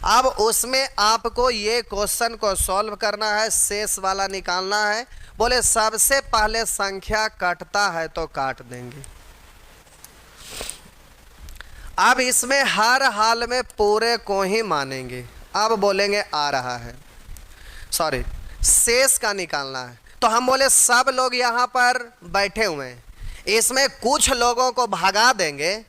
अब उसमें आपको ये क्वेश्चन को सॉल्व करना है, शेष वाला निकालना है। बोले सबसे पहले संख्या कटता है तो काट देंगे। अब इसमें हर हाल में पूरे को ही मानेंगे। अब बोलेंगे आ रहा है, सॉरी शेष का निकालना है। तो हम बोले सब लोग यहाँ पर बैठे हुए हैं, इसमें कुछ लोगों को भगा देंगे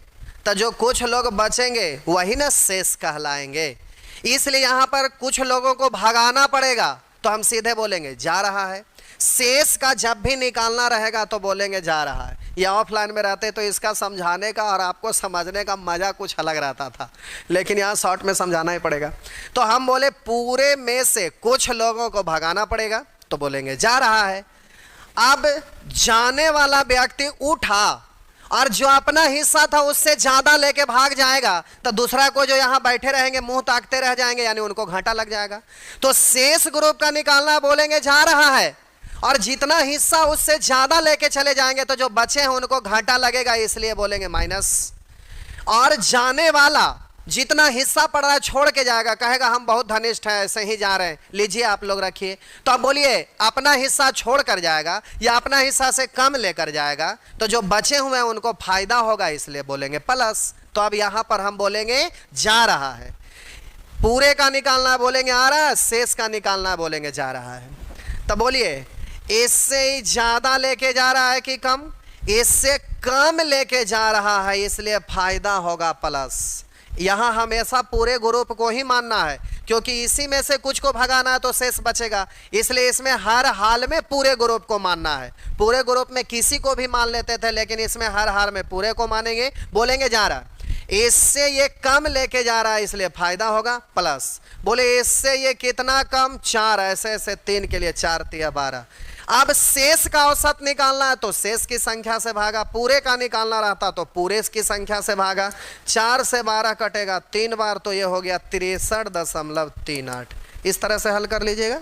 तो जो कुछ लोग बचेंगे वही ना शेष कहलाएंगे। इसलिए यहाँ पर कुछ लोगों को भगाना पड़ेगा, तो हम सीधे बोलेंगे जा रहा है। शेष का जब भी निकालना रहेगा तो बोलेंगे जा रहा है। या ऑफलाइन में रहते तो इसका समझाने का और आपको समझने का मज़ा कुछ अलग रहता था, लेकिन यहाँ शॉर्ट में समझाना ही पड़ेगा। तो हम बोले पूरे में से कुछ लोगों को भगाना पड़ेगा, तो बोलेंगे जा रहा है। अब जाने वाला व्यक्ति उठा और जो अपना हिस्सा था उससे ज़्यादा लेके भाग जाएगा, तो दूसरा को जो यहाँ बैठे रहेंगे मुंह ताकते रह जाएंगे, यानी उनको घाटा लग जाएगा। तो शेष ग्रुप का निकालना, बोलेंगे जा रहा है, और जितना हिस्सा उससे ज़्यादा लेके चले जाएंगे तो जो बचे हैं उनको घाटा लगेगा, इसलिए बोलेंगे माइनस। और जाने वाला जितना हिस्सा पड़ रहा है छोड़ के जाएगा, कहेगा हम बहुत धनिष्ठ हैं, ऐसे ही जा रहे हैं, लीजिए आप लोग रखिए। तो अब बोलिए अपना हिस्सा छोड़ कर जाएगा या अपना हिस्सा से कम लेकर जाएगा, तो जो बचे हुए हैं उनको फायदा होगा, इसलिए बोलेंगे प्लस। तो अब यहाँ पर हम बोलेंगे जा रहा है। पूरे का निकालना है, बोलेंगे आ रहा है। शेष का निकालना है, बोलेंगे जा रहा है। तो बोलिए इससे ही ज़्यादा लेके जा रहा है कि कम? इससे कम लेके जा रहा है, इसलिए फायदा होगा प्लस। यहाँ हमेशा पूरे ग्रुप को ही मानना है, क्योंकि इसी में से कुछ को भगाना है तो शेष बचेगा, इसलिए इसमें हर हाल में पूरे ग्रुप को मानना है। पूरे ग्रुप में किसी को भी मान लेते थे, लेकिन इसमें हर हाल में पूरे को मानेंगे। बोलेंगे जा रहा, इससे ये कम लेके जा रहा है इसलिए फायदा होगा प्लस। बोले इससे ये कितना कम? 4, ऐसे ऐसे 3 के लिए 4 3 12। अब शेष का औसत निकालना है तो शेष की संख्या से भागा, पूरे का निकालना रहता तो पूरे की संख्या से भागा। 4 से 12 कटेगा 3 बार, तो ये हो गया 63.38। इस तरह से हल कर लीजिएगा,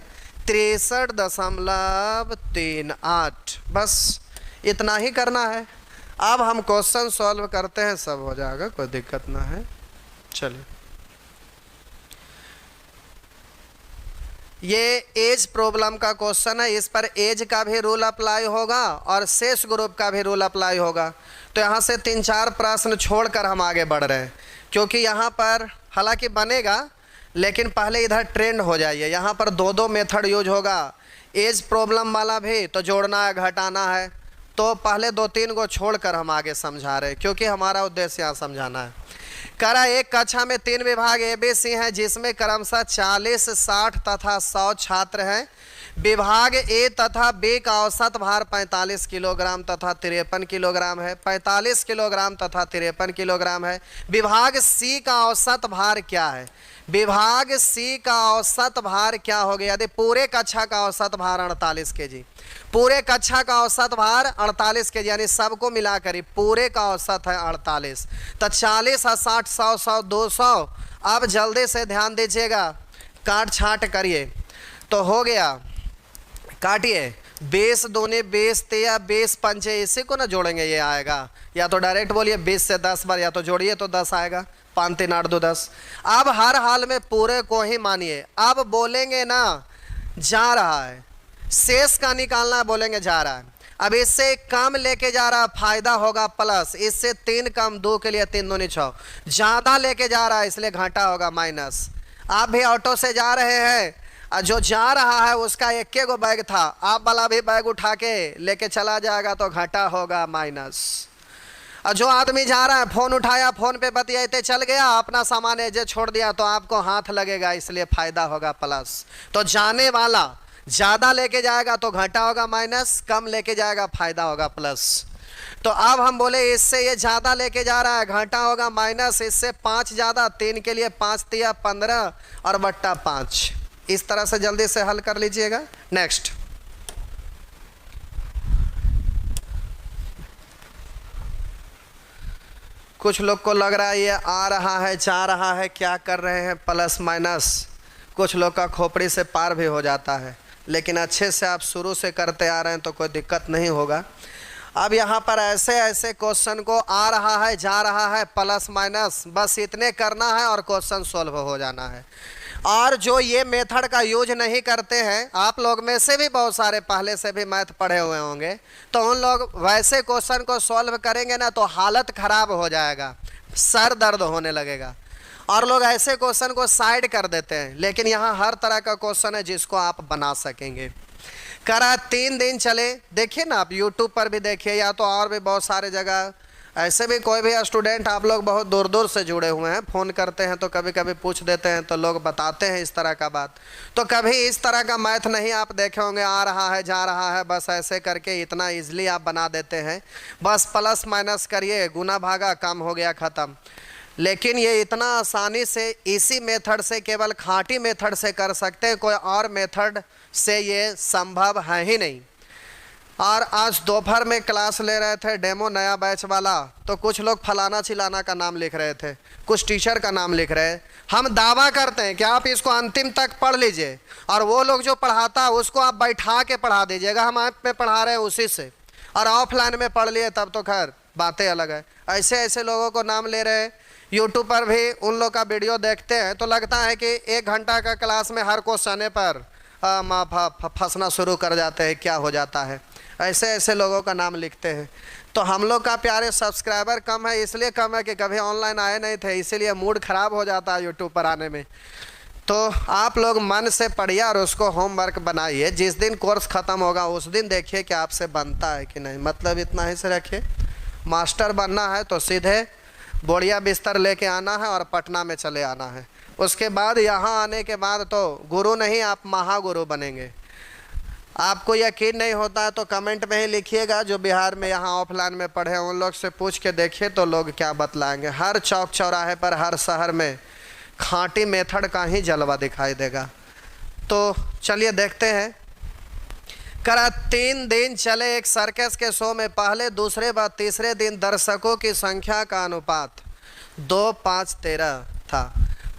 63.38। बस इतना ही करना है। अब हम क्वेश्चन सॉल्व करते हैं, सब हो जाएगा, कोई दिक्कत ना है। चलिए, ये एज प्रॉब्लम का क्वेश्चन है, इस पर एज का भी रूल अप्लाई होगा और शेष ग्रुप का भी रूल अप्लाई होगा। तो यहाँ से 3-4 प्रश्न छोड़कर हम आगे बढ़ रहे हैं, क्योंकि यहाँ पर हालांकि बनेगा, लेकिन पहले इधर ट्रेंड हो जाइए। यहाँ पर 2 मेथड यूज होगा, एज प्रॉब्लम वाला भी, तो जोड़ना है घटाना है। तो पहले 2-3 को छोड़कर हम आगे समझा रहे हैं, क्योंकि हमारा उद्देश्य यहाँ समझाना है। करा एक कक्षा में 3 विभाग ABC हैं, जिसमें क्रमशः 40, 60 तथा 100 छात्र हैं। विभाग A तथा B का औसत भार 45 किलोग्राम तथा 53 किलोग्राम है। 45 किलोग्राम तथा 53 किलोग्राम है। विभाग C का औसत भार क्या है? विभाग C का औसत भार क्या हो गया? यदि पूरे कक्षा का औसत भार 48 केजी, पूरे कक्षा का औसत भार 48 केजी, यानी सबको मिलाकर ही पूरे का औसत है 48। तो 40, 60, 100, 100, 200। अब जल्दी से ध्यान दीजिएगा, काट छाट करिए। तो हो गया, काटिए। 20 दूनी 20 तिया 20 पंचे, इसी को ना जोड़ेंगे, ये आएगा। या तो डायरेक्ट बोलिए 20 से 10 बार, या तो जोड़िए तो 10 आएगा। 5 3 8 2 10। अब हर हाल में पूरे को ही मानिए। अब बोलेंगे ना जा रहा है, शेष का निकालना है, बोलेंगे जा रहा है। अब इससे कम लेके जा रहा है, फायदा होगा प्लस, इससे 3 कम 2 के लिए 3 दूनी 6, ज़्यादा लेके जा रहा है इसलिए घाटा होगा माइनस। आप भी ऑटो से जा रहे हैं, जो जा रहा है उसका एक गो बैग था, आप वाला भी बैग उठा के लेके चला जाएगा तो घाटा होगा माइनस। और जो आदमी जा रहा है फ़ोन उठाया, फ़ोन पे बतियाते चल गया, अपना सामान एजे छोड़ दिया तो आपको हाथ लगेगा, इसलिए फ़ायदा होगा प्लस। तो जाने वाला ज़्यादा लेके जाएगा तो घाटा होगा माइनस, कम लेके जाएगा फायदा होगा प्लस। तो अब हम बोले इससे ये ज़्यादा लेके जा रहा है, घाटा होगा माइनस, इससे 5 ज़्यादा, 3 के लिए 5 तिया 15 और बट्टा 5। इस तरह से जल्दी से हल कर लीजिएगा। नेक्स्ट, कुछ लोग को लग रहा है ये आ रहा है जा रहा है, क्या कर रहे हैं प्लस माइनस, कुछ लोग का खोपड़ी से पार भी हो जाता है, लेकिन अच्छे से आप शुरू से करते आ रहे हैं तो कोई दिक्कत नहीं होगा। अब यहाँ पर ऐसे ऐसे क्वेश्चन को आ रहा है जा रहा है प्लस माइनस, बस इतने करना है और क्वेश्चन सॉल्व हो जाना है। और जो ये मेथड का यूज नहीं करते हैं, आप लोग में से भी बहुत सारे पहले से भी मैथ पढ़े हुए होंगे, तो उन लोग वैसे क्वेश्चन को सॉल्व करेंगे ना तो हालत ख़राब हो जाएगा, सर दर्द होने लगेगा, और लोग ऐसे क्वेश्चन को साइड कर देते हैं। लेकिन यहाँ हर तरह का क्वेश्चन है जिसको आप बना सकेंगे। करा 3 दिन चले, देखिए ना आप यूट्यूब पर भी देखिए, या तो और भी बहुत सारे जगह, ऐसे भी कोई भी स्टूडेंट, आप लोग बहुत दूर दूर से जुड़े हुए हैं, फ़ोन करते हैं तो कभी कभी पूछ देते हैं तो लोग बताते हैं इस तरह का बात। तो कभी इस तरह का मैथ नहीं आप देखे होंगे, आ रहा है जा रहा है, बस ऐसे करके इतना ईजिली आप बना देते हैं, बस प्लस माइनस करिए, गुना भागा, काम हो गया ख़त्म। लेकिन ये इतना आसानी से इसी मेथड से, केवल खाँटी मेथड से कर सकते हैं, कोई और मेथड से ये संभव है ही नहीं। और आज दोपहर में क्लास ले रहे थे डेमो नया बैच वाला, तो कुछ लोग फलाना चिलाना का नाम लिख रहे थे, कुछ टीचर का नाम लिख रहे हैं। हम दावा करते हैं कि आप इसको अंतिम तक पढ़ लीजिए, और वो लोग जो पढ़ाता है उसको आप बैठा के पढ़ा दीजिएगा, हम ऐप में पढ़ा रहे हैं उसी से, और ऑफलाइन में पढ़ लिए तब तो खैर बातें अलग है। ऐसे ऐसे लोगों को नाम ले रहे हैं, यूट्यूब पर भी उन लोग का वीडियो देखते हैं तो लगता है कि 1 घंटा का क्लास में हर क्वेश्चन पर फंसना शुरू कर जाते हैं, क्या हो जाता है, ऐसे ऐसे लोगों का नाम लिखते हैं। तो हम लोग का प्यारे सब्सक्राइबर कम है, इसलिए कम है कि कभी ऑनलाइन आए नहीं थे, इसीलिए मूड ख़राब हो जाता है यूट्यूब पर आने में। तो आप लोग मन से पढ़िए और उसको होमवर्क बनाइए, जिस दिन कोर्स ख़त्म होगा उस दिन देखिए कि आपसे बनता है कि नहीं। मतलब इतना ही से रखिए, मास्टर बनना है तो सीधे बोड़िया बिस्तर लेके आना है और पटना में चले आना है। उसके बाद यहाँ आने के बाद तो गुरु नहीं, आप महागुरु बनेंगे। आपको यकीन नहीं होता है तो कमेंट में ही लिखिएगा, जो बिहार में यहाँ ऑफलाइन में पढ़े उन लोग से पूछ के देखिए तो लोग क्या बतलाएंगे। हर चौक चौराहे पर, हर शहर में खाँटी मेथड का ही जलवा दिखाई देगा। तो चलिए देखते हैं। करा 3 दिन चले एक सर्कस के शो में, पहले दूसरे व तीसरे दिन दर्शकों की संख्या का अनुपात 2, 5, 13 था,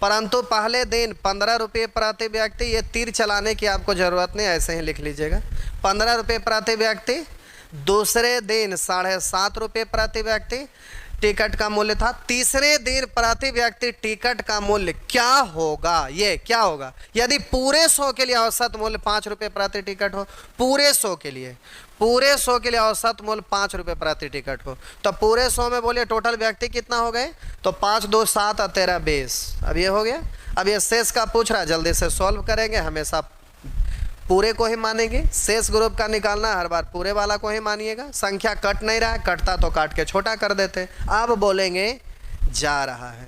परंतु पहले दिन 15 रुपये प्रति व्यक्ति, ये तीर चलाने की आपको ज़रूरत नहीं, ऐसे ही लिख लीजिएगा, 15 रुपये प्रति व्यक्ति। दूसरे दिन 7.5 रुपये प्रति व्यक्ति टिकट का मूल्य था। तीसरे दिन प्रति व्यक्ति टिकट का मूल्य क्या होगा, ये क्या होगा यदि पूरे शो के लिए औसत मूल्य 5 रुपये प्रति टिकट हो, पूरे शो के लिए औसत मूल्य 5 रुपये प्रति टिकट हो, तो पूरे शो में बोलिए टोटल व्यक्ति कितना हो गए, तो 5, 2, 7 और 13, 20। अब ये हो गया। अब ये शेष का पूछ रहा है, जल्दी से सॉल्व करेंगे, हमेशा पूरे को ही मानेंगे, शेष ग्रुप का निकालना हर बार पूरे वाला को ही मानिएगा। संख्या कट नहीं रहा है, कटता तो काट के छोटा कर देते। अब बोलेंगे जा रहा है,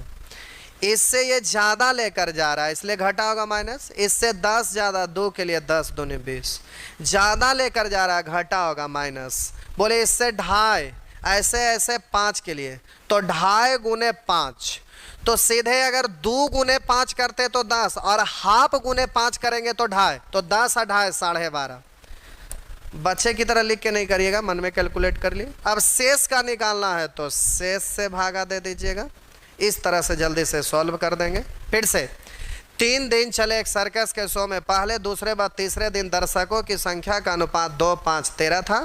इससे ये ज़्यादा लेकर जा रहा है इसलिए घटा होगा माइनस, इससे 10 ज़्यादा, 2 के लिए 10 दूनी 20, ज़्यादा लेकर जा रहा है घटा होगा माइनस। बोले इससे 2.5, ऐसे ऐसे 5 के लिए, तो 2.5 गुने 5, तो सीधे अगर 2 गुने 5 करते तो 10, और हाफ गुने 5 करेंगे तो 2.5, तो 10 और 2.5 12.5। बच्चे की तरह लिख के नहीं करिएगा, मन में कैलकुलेट कर लिए। अब शेष का निकालना है तो शेष से भागा दे दीजिएगा, इस तरह से जल्दी से सॉल्व कर देंगे। फिर से 3 दिन चले एक सर्कस के शो में, पहले दूसरे व तीसरे दिन दर्शकों की संख्या का अनुपात 2, 5, 13 था,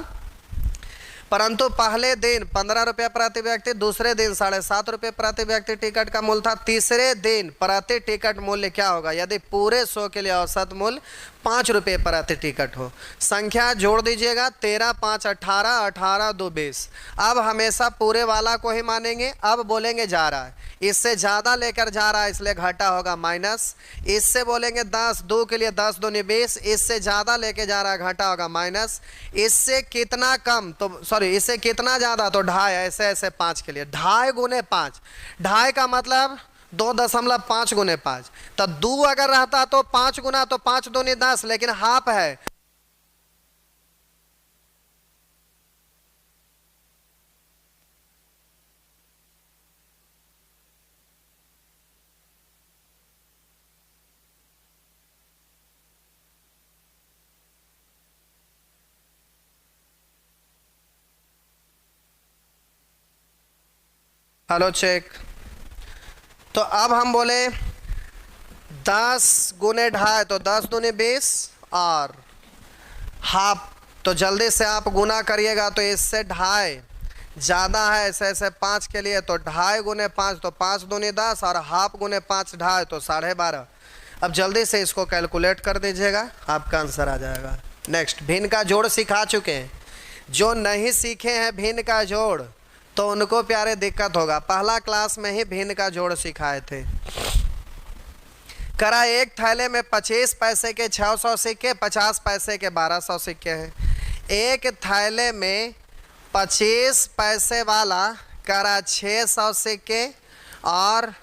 परंतु पहले दिन 15 रुपये प्रति व्यक्ति, दूसरे दिन 7.5 रुपये प्रति व्यक्ति टिकट का मूल्य था। तीसरे दिन प्रति टिकट मूल्य क्या होगा यदि पूरे शो के लिए औसत मूल्य 5 रुपये प्रति टिकट हो। संख्या जोड़ दीजिएगा, 13 5 18, 18 2 20। अब हमेशा पूरे वाला को ही मानेंगे। अब बोलेंगे जा रहा है, इससे ज़्यादा लेकर जा रहा है इसलिए घाटा होगा माइनस। इससे बोलेंगे 10, 2 के लिए 10 दूनी 20, इससे ज़्यादा लेके जा रहा है घाटा होगा माइनस। इससे कितना कम तो सॉरी इससे कितना ज़्यादा तो 2.5, ऐसे ऐसे 5 के लिए 2.5 गुने 5, 2.5 का मतलब 2.5 गुने 5। तो 2 अगर रहता तो 5 गुना, तो 5 दूनी 10, लेकिन हाफ है। Hello check. तो अब हम बोले 10 गुने 2.5 तो 10 दूनी 20 और हाफ, तो जल्दी से आप गुना करिएगा। तो इससे 2.5 ज़्यादा है, ऐसे ऐसे 5 के लिए, तो 2.5 गुने 5 तो 5 दूनी 10 और हाफ गुने 5 2.5 तो 12.5। अब जल्दी से इसको कैलकुलेट कर दीजिएगा, आपका आंसर आ जाएगा। नेक्स्ट, भिन्न का जोड़ सिखा चुके हैं। जो नहीं सीखे हैं भिन्न का जोड़ तो उनको प्यारे दिक्कत होगा। पहला क्लास में ही भिन्न का जोड़ सिखाए थे। करा एक थैले में 25 पैसे के 600 सिक्के, 50 पैसे के 1200 सिक्के हैं। एक थैले में 25 पैसे वाला करा 600 सिक्के और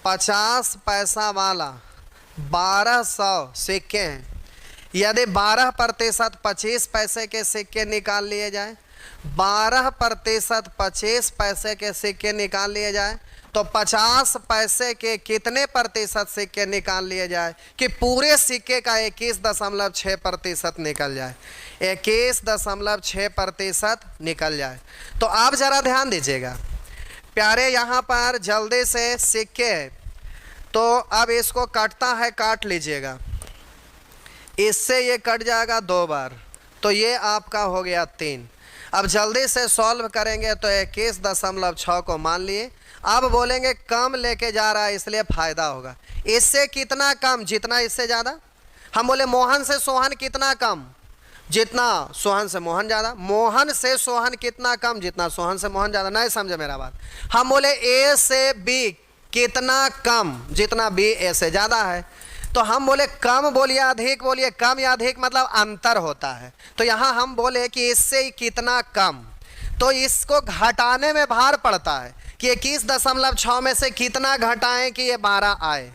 50 पैसा वाला 1200 सिक्के हैं। यदि 12% 25 पैसे के सिक्के निकाल लिए जाए, 12% 25 पैसे के सिक्के निकाल लिए जाए, तो 50 पैसे के कितने प्रतिशत सिक्के निकाल लिए जाए कि पूरे सिक्के का 21.6% निकल जाए, 21.6% निकल जाए। तो आप ज़रा ध्यान दीजिएगा प्यारे, यहाँ पर जल्दी से सिक्के, तो अब इसको कटता है, काट लीजिएगा। इससे ये कट जाएगा 2 बार, तो ये आपका हो गया 3। अब जल्दी से सॉल्व करेंगे तो 21.6 को मान लिए। अब बोलेंगे कम लेके जा रहा है इसलिए फ़ायदा होगा। इससे कितना कम, जितना इससे ज़्यादा। हम बोले मोहन से सोहन कितना कम, जितना सोहन से मोहन ज़्यादा। मोहन से सोहन कितना कम, जितना सोहन से मोहन ज़्यादा। नहीं समझे मेरा बात। हम बोले ए से बी कितना कम, जितना बी ए से ज़्यादा है। तो हम बोले कम बोलिए अधिक बोलिए, कम या अधिक मतलब अंतर होता है। तो यहाँ हम बोले कि इससे कितना कम, तो इसको घटाने में भार पड़ता है कि 21.6 में से कितना घटाएं कि ये 12 आए।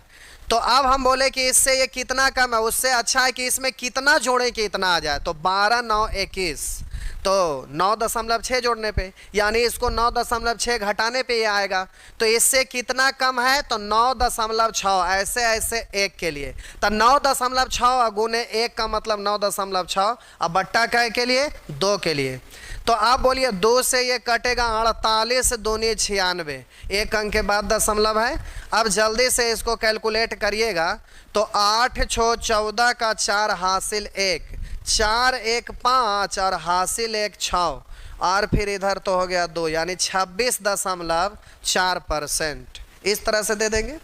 तो अब हम बोले कि इससे ये कितना कम है, उससे अच्छा है कि इसमें कितना जोड़ें कि इतना आ जाए। तो 12 9 21, तो 9.6 जोड़ने पे, यानी इसको 9.6 घटाने पे ये आएगा। तो इससे कितना कम है तो 9.6, ऐसे ऐसे 1 के लिए। तो 9.6 गुने 1 का मतलब 9.6, अब बट्टा कै के लिए 2 के लिए। तो आप बोलिए 2 से ये कटेगा 48 दूनी 96, 1 अंक के बाद दशमलव है। अब जल्दी से इसको कैलकुलेट करिएगा तो 8 6 14 का 4 हासिल 1, 4 1 5 और हासिल 1 6, और फिर इधर तो हो गया 2, यानी 26.4%। इस तरह से दे देंगे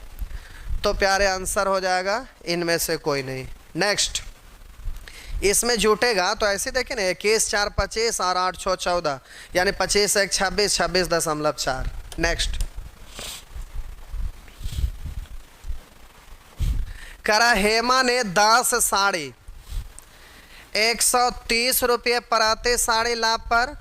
तो प्यारे आंसर हो जाएगा इनमें से कोई नहीं। नेक्स्ट, इसमें जुटेगा तो ऐसे देखें ना, 21 4 25 और 8 6 14, यानी 25 1 26, 26.4। नेक्स्ट, करा हेमा ने 10 साड़ी 130 रुपये प्रति साड़ी लाभ पर,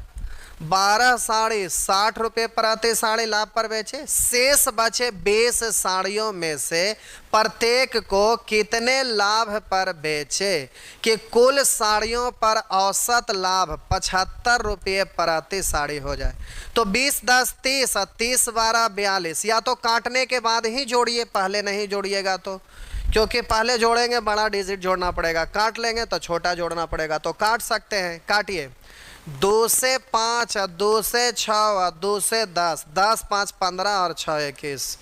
12 साड़ी 60 रुपये प्रति साड़ी लाभ पर बेचे। शेष बचे 20 साड़ियों में से प्रत्येक को कितने लाभ पर बेचे कि कुल साड़ियों पर औसत लाभ 75 रुपये प्रति साड़ी हो जाए। तो 20 10 30 और 30 12 42, या तो काटने के बाद ही जोड़िए, पहले नहीं जोड़िएगा तो, क्योंकि पहले जोड़ेंगे बड़ा डिजिट जोड़ना पड़ेगा, काट लेंगे तो छोटा जोड़ना पड़ेगा। तो काट सकते हैं, काटिए। 2 से 5 और 2 से 6 और 2 से 10, 10 5 15 और 6 21।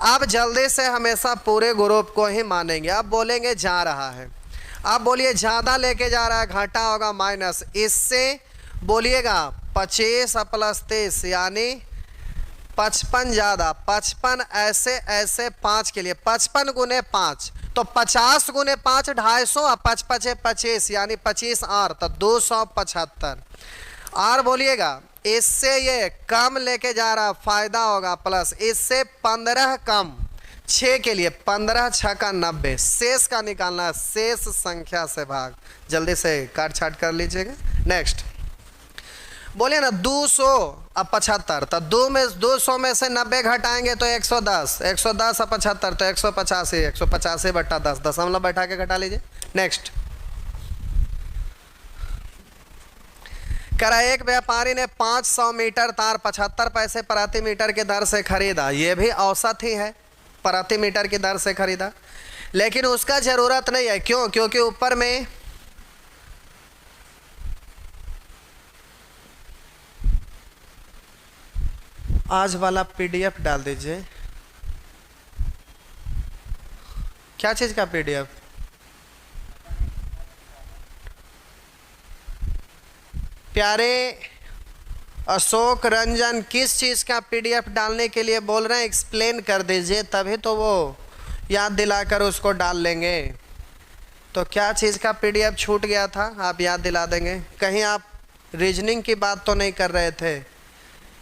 अब जल्दी से हमेशा पूरे ग्रुप को ही मानेंगे। अब बोलेंगे जा रहा है, अब बोलिए ज़्यादा लेके जा रहा है, घाटा होगा माइनस। इससे बोलिएगा 25 प्लस 30 यानी 55 ज़्यादा 55 ऐसे ऐसे 5 के लिए 55 गुने 5 तो 50 गुने 5 250 और 5 5 25 यानी 25 और तो 275 और बोलिएगा इससे ये कम लेके जा रहा फायदा होगा प्लस इससे 15 कम 6 के लिए 15 6 का 90 शेष का निकालना है शेष संख्या से भाग जल्दी से काट छाट कर लीजिएगा। नेक्स्ट बोलिए ना 200 अब 75 तो 200 में से 90 घटाएंगे तो 110 110 अब 75 तो 185 185 बट्टा 10 दशमलव बैठा के घटा लीजिए। नेक्स्ट करा एक व्यापारी ने 500 मीटर तार 75 पैसे प्रति मीटर की दर से खरीदा। ये भी औसत ही है, प्रति मीटर की दर से खरीदा, लेकिन उसका जरूरत नहीं है। क्यों? क्योंकि ऊपर में आज वाला पीडीएफ डाल दीजिए। क्या चीज का पीडीएफ? प्यारे अशोक रंजन किस चीज़ का पीडीएफ डालने के लिए बोल रहे हैं, एक्सप्लेन कर दीजिए, तभी तो वो याद दिलाकर उसको डाल लेंगे। तो क्या चीज़ का पीडीएफ छूट गया था, आप याद दिला देंगे। कहीं आप रीजनिंग की बात तो नहीं कर रहे थे।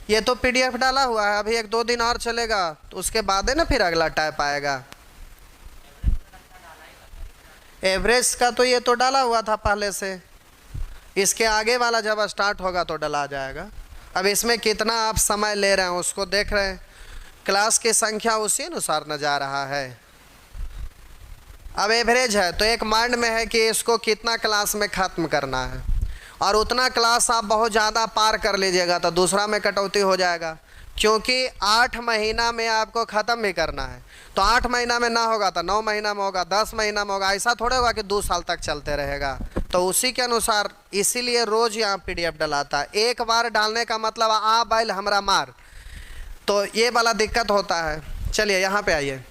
ये तो पीडीएफ डाला हुआ है, अभी 1-2 दिन और चलेगा तो उसके बाद है ना फिर अगला टाइप आएगा। एवरेज का तो ये तो डाला हुआ था पहले से, इसके आगे वाला जब स्टार्ट होगा तो डला जाएगा। अब इसमें कितना आप समय ले रहे हैं उसको देख रहे हैं, क्लास की संख्या उसी अनुसार न जा रहा है। अब एवरेज है तो एक माइंड में है कि इसको कितना क्लास में ख़त्म करना है, और उतना क्लास आप बहुत ज़्यादा पार कर लीजिएगा तो दूसरा में कटौती हो जाएगा, क्योंकि 8 महीना में आपको ख़त्म भी करना है। तो 8 महीना में ना होगा तो 9 महीना में होगा, 10 महीना में होगा, ऐसा थोड़े होगा कि 2 साल तक चलते रहेगा। तो उसी के अनुसार इसीलिए रोज़ यहाँ पीडीएफ डलाता है। एक बार डालने का मतलब आ बैल हमरा मार, तो ये वाला दिक्कत होता है। चलिए यहाँ पे आइए।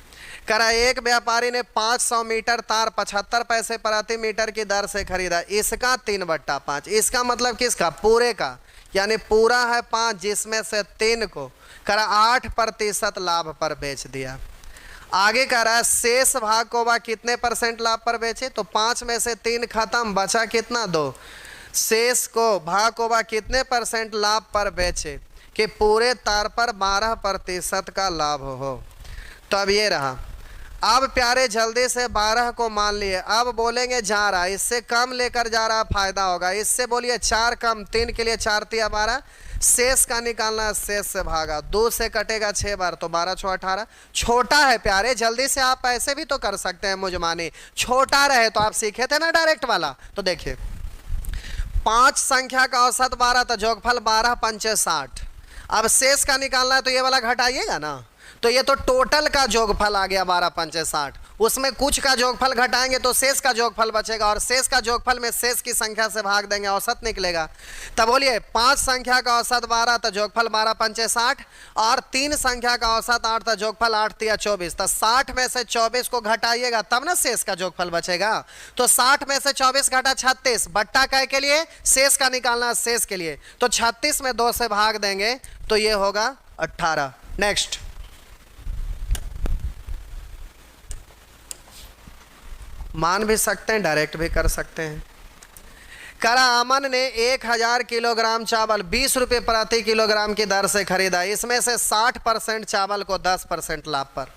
करा एक व्यापारी ने 500 मीटर तार 75 पैसे प्रति मीटर की दर से खरीदा। इसका 3/5, इसका मतलब किसका? पूरे का, यानी पूरा है 5 जिसमें से 3 को करा 8% लाभ पर बेच दिया। आगे कह रहा है शेष भाग को वह कितने % लाभ पर बेचे, तो 5 में से 3 खत्म, बचा कितना? 2। शेष को भाग को वह कितने % लाभ पर बेचे कि पूरे तार पर 12% का लाभ हो। तो अब ये रहा। अब प्यारे जल्दी से 12 को मान लिए, अब बोलेंगे जा रहा, इससे कम लेकर जा रहा फायदा होगा। इससे बोलिए 4 कम 3 के लिए 4 तिया 12, शेष का निकालना, शेष से भागा 2 से कटेगा 6 बार तो 12 6 18। छोटा है प्यारे, जल्दी से आप ऐसे भी तो कर सकते हैं मुझमानी, छोटा रहे तो आप सीखे थे ना डायरेक्ट वाला। तो देखिए 5 संख्या का औसत 12 तो जोगफल 12 पंचे 60। अब शेष का निकालना है तो ये वाला घटाइएगा ना, तो ये तो टोटल का जोगफल आ गया 12 पंचे 60। उसमें कुछ का जोगफल घटाएंगे तो शेष का जोगफल बचेगा, और शेष का जोगफल में शेष की संख्या से भाग देंगे, औसत निकलेगा। तब बोलिए 5 संख्या का औसत 12 तो जोगफल 12 पंचे 60, और 3 संख्या का औसत 8 तो जोगफल 8 तिया 24। तो 60 में से 24 को घटाइएगा तब ना शेष का जोगफल बचेगा। तो 60 में से 24 घटा 36, बट्टा कै के लिए? शेष का निकालना शेष के लिए, तो 36 में 2 से भाग देंगे तो ये होगा 18। नेक्स्ट मान भी सकते हैं, डायरेक्ट भी कर सकते हैं। करा अमन ने 1000 किलोग्राम चावल 20 रुपये प्रति किलोग्राम की दर से खरीदा। इसमें से 60% चावल को 10% लाभ पर,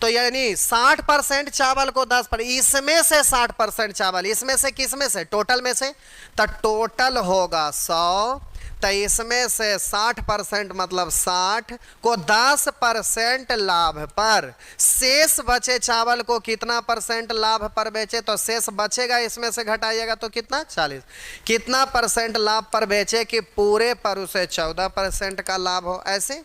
तो यानी 60% चावल को 10 पर, इसमें से 60% चावल, इसमें से किसमें से? टोटल में से। तो टोटल होगा 100, तो इसमें से 60% मतलब 60 को 10% लाभ पर, शेष बचे चावल को कितना % लाभ पर बेचे, तो शेष बचेगा, इसमें से घटाइएगा तो कितना? 40। कितना % लाभ पर बेचे कि पूरे पर उसे 14% का लाभ हो। ऐसे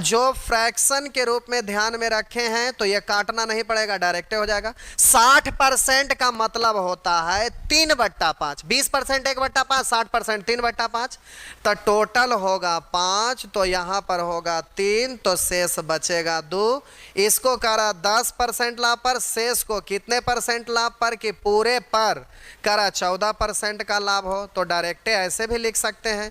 जो फ्रैक्शन के रूप में ध्यान में रखे हैं तो ये काटना नहीं पड़ेगा, डायरेक्ट हो जाएगा। 60% का मतलब होता है 3/5, 20% 1/5, 60% 3/5, तो टोटल होगा 5, तो यहाँ पर होगा 3, तो शेष बचेगा 2। इसको करा 10% लाभ पर, शेष को कितने % लाभ पर कि पूरे पर करा 14% का लाभ हो, तो डायरेक्ट ऐसे भी लिख सकते हैं।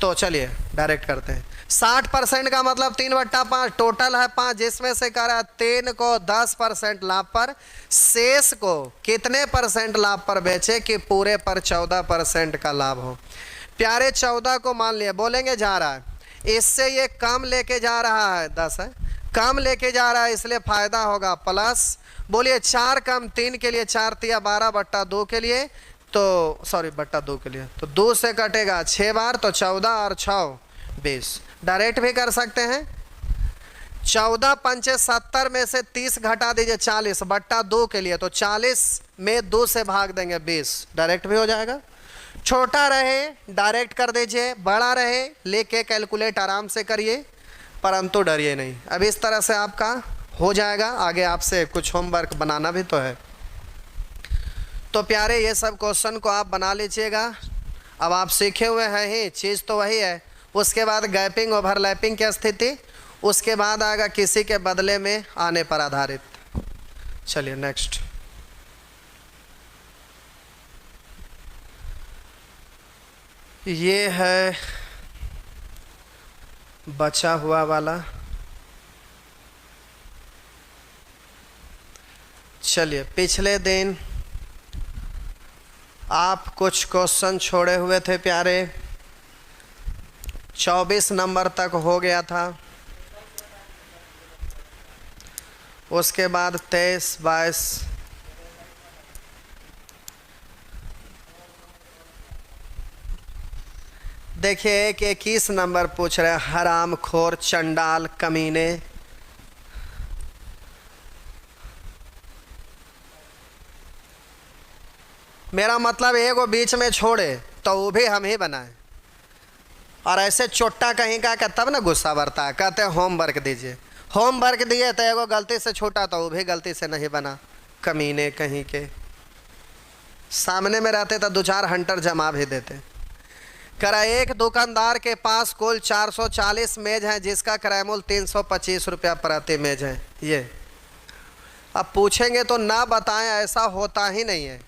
तो चलिए डायरेक्ट करते हैं। 60% का मतलब 3/5, टोटल है 5, जिसमें से करा 3 को 10% लाभ पर, शेष को कितने परसेंट लाभ पर बेचे कि पूरे पर 14% का लाभ हो। प्यारे 14 को मान लिया, बोलेंगे जा रहा है, इससे ये कम लेके जा रहा है, 10 है, कम लेके जा रहा है इसलिए फायदा होगा प्लस। बोलिए 4 कम 3 के लिए 4 तिया 12/2 के लिए, तो सॉरी बट्टा 2 के लिए, तो 2 से कटेगा 6 बार, तो 14 और 6 20। डायरेक्ट भी कर सकते हैं। 14 पंचे 70 में से 30 घटा दीजिए 40/2 के लिए, तो 40 में 2 से भाग देंगे 20, डायरेक्ट भी हो जाएगा। छोटा रहे डायरेक्ट कर दीजिए, बड़ा रहे लेके कैलकुलेट आराम से करिए, परंतु डरिए नहीं। अब इस तरह से आपका हो जाएगा। आगे आपसे कुछ होमवर्क बनाना भी तो है। तो प्यारे ये सब क्वेश्चन को आप बना लीजिएगा। अब आप सीखे हुए हैं ही, चीज़ तो वही है। उसके बाद गैपिंग ओवरलैपिंग की स्थिति, उसके बाद आएगा किसी के बदले में आने पर आधारित। चलिए नेक्स्ट। ये है बचा हुआ वाला। चलिए पिछले दिन आप कुछ क्वेश्चन छोड़े हुए थे प्यारे, 24 नंबर तक हो गया था। उसके बाद 23, 22, देखिए कि 21 नंबर पूछ रहे हैं, हराम खोर चंडाल कमीने। मेरा मतलब एगो बीच में छोड़े तो वो भी हम ही बनाए, और ऐसे चोट्टा कहीं का तब ना गुस्सा बरता है। कहते हैं होमवर्क दीजिए, होमवर्क दिए तो एगो गलती से छूटा तो वो भी गलती से नहीं बना। कमीने कहीं के, सामने में रहते तो 2-4 हंटर जमा भी देते। करा एक दुकानदार के पास कुल 440 मेज हैं, जिसका किराया मूल्य 325 रुपया प्रति मेज है। ये अब पूछेंगे तो ना बताएं, ऐसा होता ही नहीं है।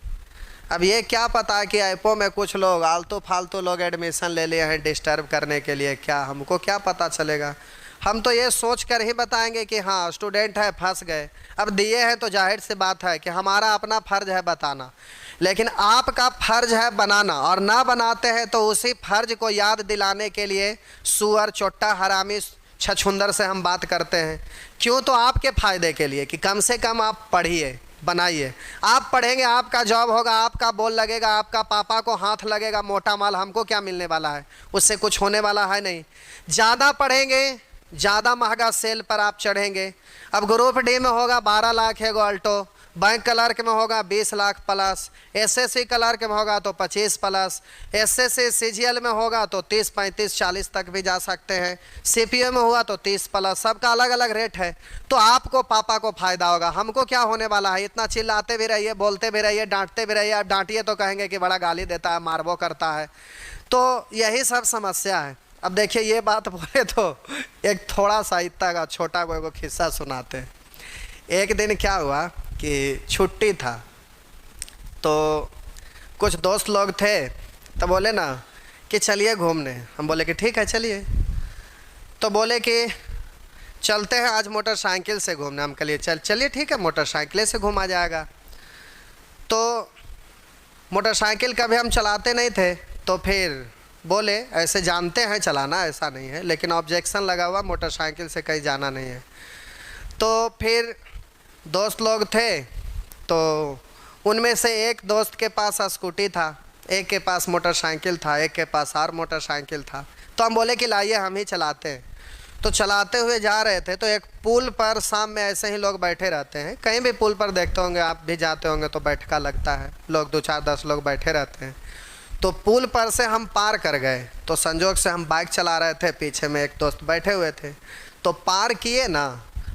अब ये क्या पता है कि ऐपों में कुछ लोग आलतू फालतू लोग एडमिशन ले लिए हैं डिस्टर्ब करने के लिए, क्या हमको क्या पता चलेगा। हम तो ये सोच कर ही बताएंगे कि हाँ स्टूडेंट है फंस गए। अब दिए हैं तो जाहिर सी बात है कि हमारा अपना फ़र्ज है बताना, लेकिन आपका फ़र्ज है बनाना, और ना बनाते हैं तो उसी फ़र्ज को याद दिलाने के लिए सुअर चोट्टा हरामी छछुंदर से हम बात करते हैं। क्यों? तो आपके फ़ायदे के लिए कि कम से कम आप पढ़िए, बनाइए। आप पढ़ेंगे, आपका जॉब होगा, आपका बोल लगेगा, आपका पापा को हाथ लगेगा। मोटा माल हमको क्या मिलने वाला है, उससे कुछ होने वाला है नहीं। ज़्यादा पढ़ेंगे, ज़्यादा महंगा सेल पर आप चढ़ेंगे। अब ग्रुप डी में होगा 12 लाख है अल्टो, बैंक क्लर्क में होगा 20 लाख प्लस, एसएससी क्लर्क में होगा तो 25 प्लस, एसएससी सीजीएल में होगा तो 30, 35, 40 तक भी जा सकते हैं, सीपीओ में हुआ तो 30 प्लस। सबका अलग अलग रेट है। तो आपको पापा को फ़ायदा होगा, हमको क्या होने वाला है। इतना चिल्लाते भी रहिए, बोलते भी रहिए, डांटते भी रहिए। आप डांटिए तो कहेंगे कि बड़ा गाली देता है, मारबो करता है। तो यही सब समस्या है। अब देखिए ये बात बोले तो एक थोड़ा सा इतना का छोटा को किस्सा सुनाते हैं। एक दिन क्या हुआ कि छुट्टी था, तो कुछ दोस्त लोग थे, तो बोले ना कि चलिए घूमने। हम बोले कि ठीक है चलिए। तो बोले कि चलते हैं आज मोटरसाइकिल से घूमने। हम कहिए चलिए ठीक है, मोटरसाइकिल से घूमा जाएगा। तो मोटरसाइकिल कभी हम चलाते नहीं थे, तो फिर बोले ऐसे जानते हैं चलाना, ऐसा नहीं है, लेकिन ऑब्जेक्शन लगा हुआ मोटरसाइकिल से कहीं जाना नहीं है। तो फिर दोस्त लोग थे, तो उनमें से एक दोस्त के पास स्कूटी था, एक के पास मोटरसाइकिल था, एक के पास और मोटरसाइकिल था। तो हम बोले कि लाइए हम ही चलाते हैं। तो चलाते हुए जा रहे थे, तो एक पुल पर शाम में ऐसे ही लोग बैठे रहते हैं। कहीं भी पुल पर देखते होंगे, आप भी जाते होंगे तो बैठका लगता है, लोग 2-4-10 लोग बैठे रहते हैं। तो पुल पर से हम पार कर गए, तो संजोग से हम बाइक चला रहे थे, पीछे में एक दोस्त बैठे हुए थे। तो पार किए ना,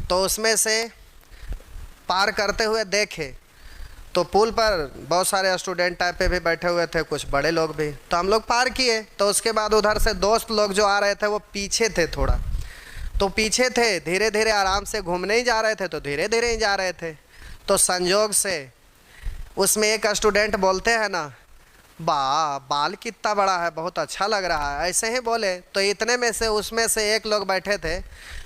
तो उसमें से पार करते हुए देखे तो पुल पर बहुत सारे स्टूडेंट टाइप पे भी बैठे हुए थे, कुछ बड़े लोग भी। तो हम लोग पार किए, तो उसके बाद उधर से दोस्त लोग जो आ रहे थे वो पीछे थे थोड़ा, तो पीछे थे, धीरे धीरे आराम से घूमने ही जा रहे थे, तो धीरे धीरे ही जा रहे थे। तो संजोग से उसमें एक स्टूडेंट बोलते हैं ना, वाह बाल कितना बड़ा है, बहुत अच्छा लग रहा है, ऐसे ही बोले। तो इतने में से उसमें से एक लोग बैठे थे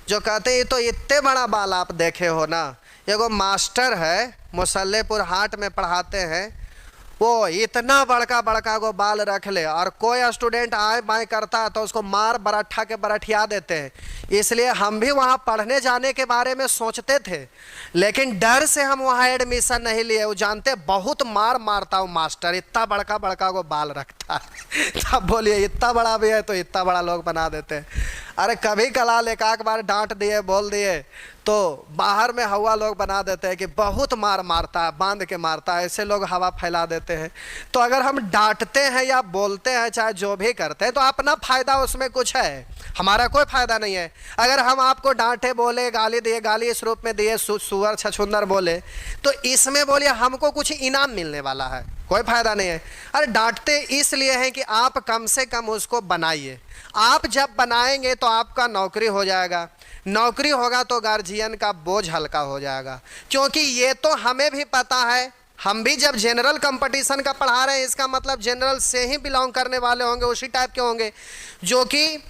जो कहते ये तो इतने बड़ा बाल आप देखे हो ना। एगो मास्टर है मुसल्लेपुर हाट में पढ़ाते हैं, वो इतना बड़का बड़का को बाल रख ले और कोई स्टूडेंट आए बाएं करता है तो उसको मार बरट्ठा के बरठिया देते हैं। इसलिए हम भी वहाँ पढ़ने जाने के बारे में सोचते थे, लेकिन डर से हम वहाँ एडमिशन नहीं लिए। वो जानते बहुत मार मारता हूँ मास्टर, इतना बड़का बड़का को बाल रखता है। तब बोलिए इतना बड़ा भी है तो इतना बड़ा लोग बना देते हैं। अरे कभी कलाल एक आध बार डांट दिए बोल दिए तो बाहर में हवा लोग बना देते हैं कि बहुत मार मारता है, बांध के मारता है, ऐसे लोग हवा फैला देते हैं। तो अगर हम डांटते हैं या बोलते हैं चाहे जो भी करते हैं तो अपना फ़ायदा उसमें कुछ है, हमारा कोई फ़ायदा नहीं है। अगर हम आपको डांटे बोले गाली दिए, गाली इस रूप में दिए सुअर छछुंदर बोले, तो इसमें बोलिए हमको कुछ इनाम मिलने वाला है, कोई फ़ायदा नहीं है। अरे डांटते इसलिए हैं कि आप कम से कम उसको बनाइए। आप जब बनाएंगे तो आपका नौकरी हो जाएगा, नौकरी होगा तो गार्जियन का बोझ हल्का हो जाएगा। क्योंकि ये तो हमें भी पता है, हम भी जब जनरल कंपटीशन का पढ़ा रहे हैं इसका मतलब जनरल से ही बिलोंग करने वाले होंगे, उसी टाइप के होंगे। जो कि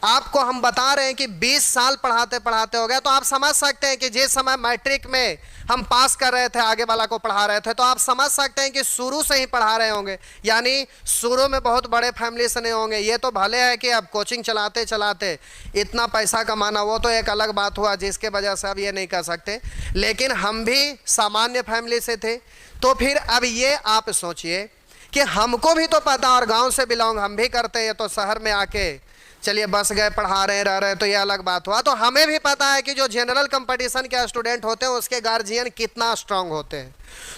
आपको हम बता रहे हैं कि 20 साल पढ़ाते पढ़ाते हो गया, तो आप समझ सकते हैं कि जिस समय मैट्रिक में हम पास कर रहे थे आगे वाला को पढ़ा रहे थे, तो आप समझ सकते हैं कि शुरू से ही पढ़ा रहे होंगे, यानी शुरू में बहुत बड़े फैमिली से नहीं होंगे। ये तो भले है कि अब कोचिंग चलाते चलाते इतना पैसा कमाना वो तो एक अलग बात हुआ जिसके वजह से अब ये नहीं कर सकते, लेकिन हम भी सामान्य फैमिली से थे। तो फिर अब ये आप सोचिए कि हमको भी तो पता, और गाँव से बिलोंग हम भी करते हैं, तो शहर में आके चलिए बस गए पढ़ा रहे रह रहे तो ये अलग बात हुआ। तो हमें भी पता है कि जो जनरल कंपटीशन के स्टूडेंट होते हैं उसके गार्जियन कितना स्ट्रांग होते हैं।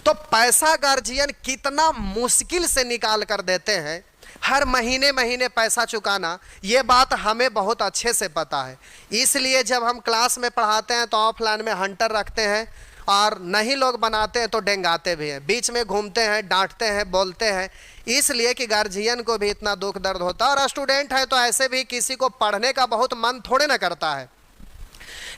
तो पैसा गार्जियन कितना मुश्किल से निकाल कर देते हैं, हर महीने महीने पैसा चुकाना, ये बात हमें बहुत अच्छे से पता है। इसलिए जब हम क्लास में पढ़ाते हैं तो ऑफलाइन में हंटर रखते हैं, और नहीं लोग बनाते हैं तो डेंगाते भी हैं, बीच में घूमते हैं, डांटते हैं, बोलते हैं, इसलिए कि गार्जियन को भी इतना दुख दर्द होता है। और स्टूडेंट है तो ऐसे भी किसी को पढ़ने का बहुत मन थोड़े ना करता है,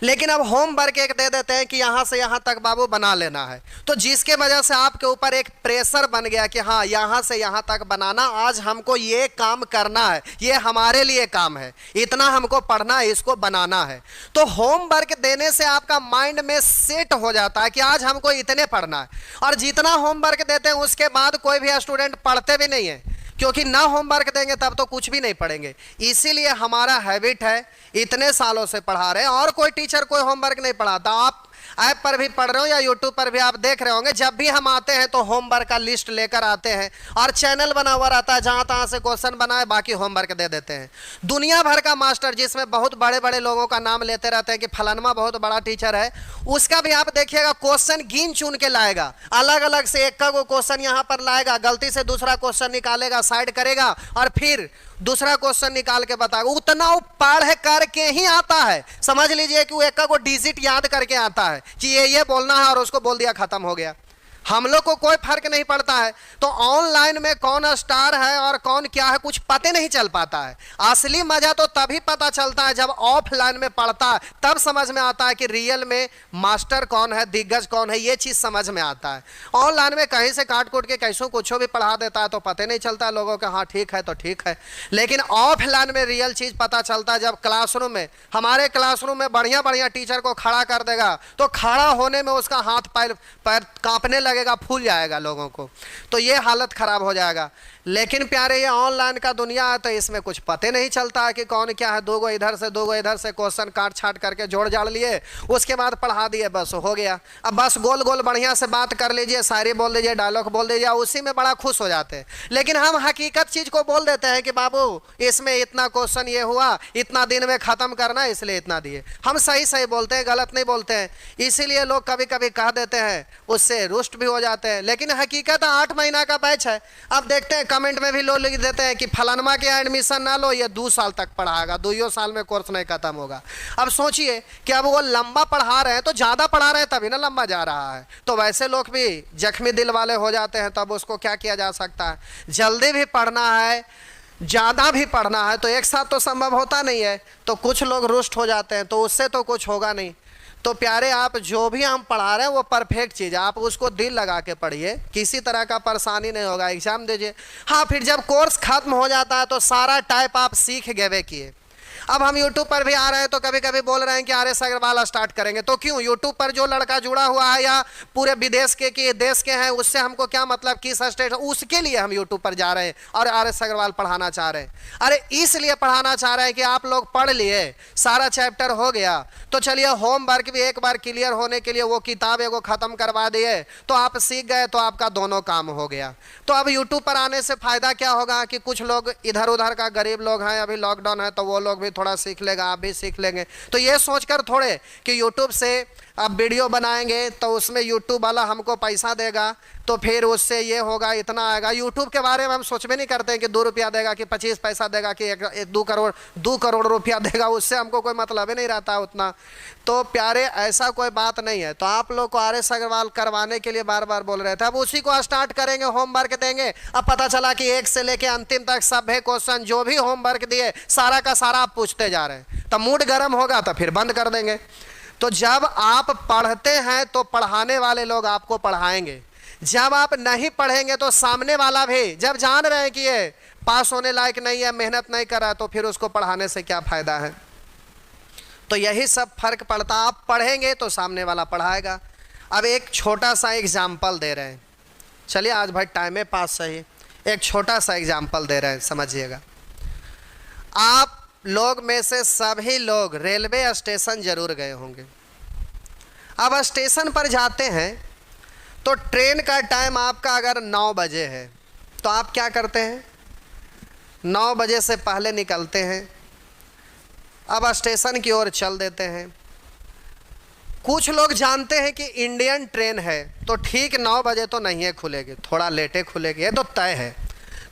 लेकिन अब होमवर्क एक दे देते हैं कि यहाँ से यहाँ तक बाबू बना लेना है, तो जिसके वजह से आपके ऊपर एक प्रेशर बन गया कि हाँ यहाँ से यहाँ तक बनाना, आज हमको ये काम करना है, ये हमारे लिए काम है, इतना हमको पढ़ना है, इसको बनाना है। तो होमवर्क देने से आपका माइंड में सेट हो जाता है कि आज हमको इतने पढ़ना है। और जितना होमवर्क देते हैं उसके बाद कोई भी स्टूडेंट पढ़ते भी नहीं है, क्योंकि ना होमवर्क देंगे तब तो कुछ भी नहीं पढ़ेंगे। इसीलिए हमारा हैबिट है, इतने सालों से पढ़ा रहे हैं और कोई टीचर कोई होमवर्क नहीं पढ़ाता। आप ऐप पर भी पढ़ रहे हो या यूट्यूब पर भी आप देख रहे होंगे, जब भी हम आते हैं तो होमवर्क का लिस्ट लेकर आते हैं और चैनल बना हुआ रहता है, जहाँ तहाँ से क्वेश्चन बनाए बाकी होमवर्क दे देते हैं। दुनिया भर का मास्टर जिसमें बहुत बड़े बड़े लोगों का नाम लेते रहते हैं कि फलानमा बहुत बड़ा टीचर है, उसका भी आप देखिएगा क्वेश्चन गिन चुन के लाएगा, अलग अलग से एक का क्वेश्चन यहाँ पर लाएगा, गलती से दूसरा क्वेश्चन निकालेगा, साइड करेगा और फिर दूसरा क्वेश्चन निकाल के बताएगा। उतना वो पढ़ करके ही आता है, समझ लीजिए कि वो एक को डिजिट याद करके आता है कि ये बोलना है और उसको बोल दिया, खत्म हो गया। हम लोग को कोई फर्क नहीं पड़ता है। तो ऑनलाइन में कौन स्टार है और कौन क्या है कुछ पता नहीं चल पाता है। असली मजा तो तभी पता चलता है जब ऑफलाइन में पढ़ता है, तब समझ में आता है कि रियल में मास्टर कौन है, दिग्गज कौन है, ये चीज समझ में आता है। ऑनलाइन में कहीं से काट कूट के कैसों कुछ भी पढ़ा देता है तो पता नहीं चलता है लोगों का, हाँ ठीक है तो ठीक है। लेकिन ऑफलाइन में रियल चीज पता चलता है जब क्लासरूम में, हमारे क्लासरूम में बढ़िया बढ़िया टीचर को खड़ा कर देगा तो खड़ा होने में उसका हाथ पैर कांपने लगेगा, फूल जाएगा लोगों को, तो ये हालत खराब हो जाएगा। लेकिन प्यारे ये ऑनलाइन का दुनिया है तो इसमें कुछ पता नहीं चलता है कि कौन क्या है, दो गो इधर से क्वेश्चन काट छाट करके जोड़ जाड़ लिए, उसके बाद पढ़ा दिए, बस हो गया। अब बस गोल गोल बढ़िया से बात कर लीजिए, शायरी बोल दीजिए, डायलॉग बोल दीजिए, उसी में बड़ा खुश हो जाते हैं। लेकिन हम हकीकत चीज को बोल देते हैं कि बाबू इसमें इतना क्वेश्चन ये हुआ, इतना दिन में खत्म करना है इसलिए इतना दिए। हम सही सही बोलते हैं, गलत नहीं बोलते हैं, इसीलिए लोग कभी कभी कह देते हैं, उससे रुष्ट भी हो जाते हैं। लेकिन हकीकत 8 महीना का बैच है। अब देखते हैं कमेंट में भी लोग लिख देते हैं कि फलानमा के एडमिशन ना लो, ये 2 साल तक पढ़ाएगा, 2 साल में कोर्स नहीं खत्म होगा। अब सोचिए कि अब वो लंबा पढ़ा रहे हैं तो ज़्यादा पढ़ा रहे हैं तभी ना लंबा जा रहा है। तो वैसे लोग भी जख्मी दिल वाले हो जाते हैं, तब उसको क्या किया जा सकता है। जल्दी भी पढ़ना है, ज़्यादा भी पढ़ना है तो एक साथ तो संभव होता नहीं है, तो कुछ लोग रुष्ट हो जाते हैं, तो उससे तो कुछ होगा नहीं। तो प्यारे आप जो भी हम पढ़ा रहे हैं वो परफेक्ट चीज़ है, आप उसको दिल लगा के पढ़िए, किसी तरह का परेशानी नहीं होगा, एग्जाम दीजिए। हाँ, फिर जब कोर्स खत्म हो जाता है तो सारा टाइप आप सीख गए किए। अब हम YouTube पर भी आ रहे हैं तो कभी कभी बोल रहे हैं कि RS अग्रवाल स्टार्ट करेंगे, तो क्यों? YouTube पर जो लड़का जुड़ा हुआ है या पूरे विदेश के कि देश के हैं, उससे हमको क्या मतलब, किस स्टेट, उसके लिए हम YouTube पर जा रहे हैं और RS अग्रवाल पढ़ाना चाह रहे हैं। अरे इसलिए पढ़ाना चाह रहे हैं कि आप लोग पढ़ लिए, सारा चैप्टर हो गया, तो चलिए होमवर्क भी एक बार क्लियर होने के लिए वो किताब एगो खत्म करवा दिए, तो आप सीख गए, तो आपका दोनों काम हो गया। तो अब YouTube पर आने से फायदा क्या होगा कि कुछ लोग इधर उधर का गरीब लोग हैं, अभी लॉकडाउन है, तो वो लोग भी थोड़ा सीख लेगा, आप भी सीख लेंगे। तो ये सोचकर थोड़े कि YouTube से अब वीडियो बनाएंगे तो उसमें YouTube वाला हमको पैसा देगा, तो फिर उससे ये होगा, इतना आएगा। YouTube के बारे में हम सोच भी नहीं करते हैं कि 2 रुपया देगा कि 25 पैसा देगा कि 2 करोड़ रुपया देगा, उससे हमको कोई मतलब ही नहीं रहता है उतना। तो प्यारे ऐसा कोई बात नहीं है। तो आप लोग को RS अग्रवाल करवाने के लिए बार बार बोल रहे थे, अब उसी को स्टार्ट करेंगे, होमवर्क देंगे। अब पता चला कि 1 से लेके अंतिम तक सभी क्वेश्चन जो भी होमवर्क दिए सारा का सारा आप पूछते जा रहे हैं, तो मूड गर्म होगा तो फिर बंद कर देंगे। तो जब आप पढ़ते हैं तो पढ़ाने वाले लोग आपको पढ़ाएंगे, जब आप नहीं पढ़ेंगे तो सामने वाला भी, जब जान रहे हैं कि ये पास होने लायक नहीं है, मेहनत नहीं कर रहा है, तो फिर उसको पढ़ाने से क्या फायदा है। तो यही सब फर्क पड़ता, आप पढ़ेंगे तो सामने वाला पढ़ाएगा। अब एक छोटा सा एग्जाम्पल दे रहे हैं, चलिए आज भाई टाइम है पास सही, एक छोटा सा एग्जाम्पल दे रहे हैं, समझिएगा। आप लोग में से सभी लोग रेलवे स्टेशन जरूर गए होंगे। अब स्टेशन पर जाते हैं तो ट्रेन का टाइम आपका अगर 9 बजे है, तो आप क्या करते हैं? 9 बजे से पहले निकलते हैं, अब स्टेशन की ओर चल देते हैं। कुछ लोग जानते हैं कि इंडियन ट्रेन है तो ठीक 9 बजे तो नहीं है खुलेगी, थोड़ा लेटे खुलेगी, ये तो तय है।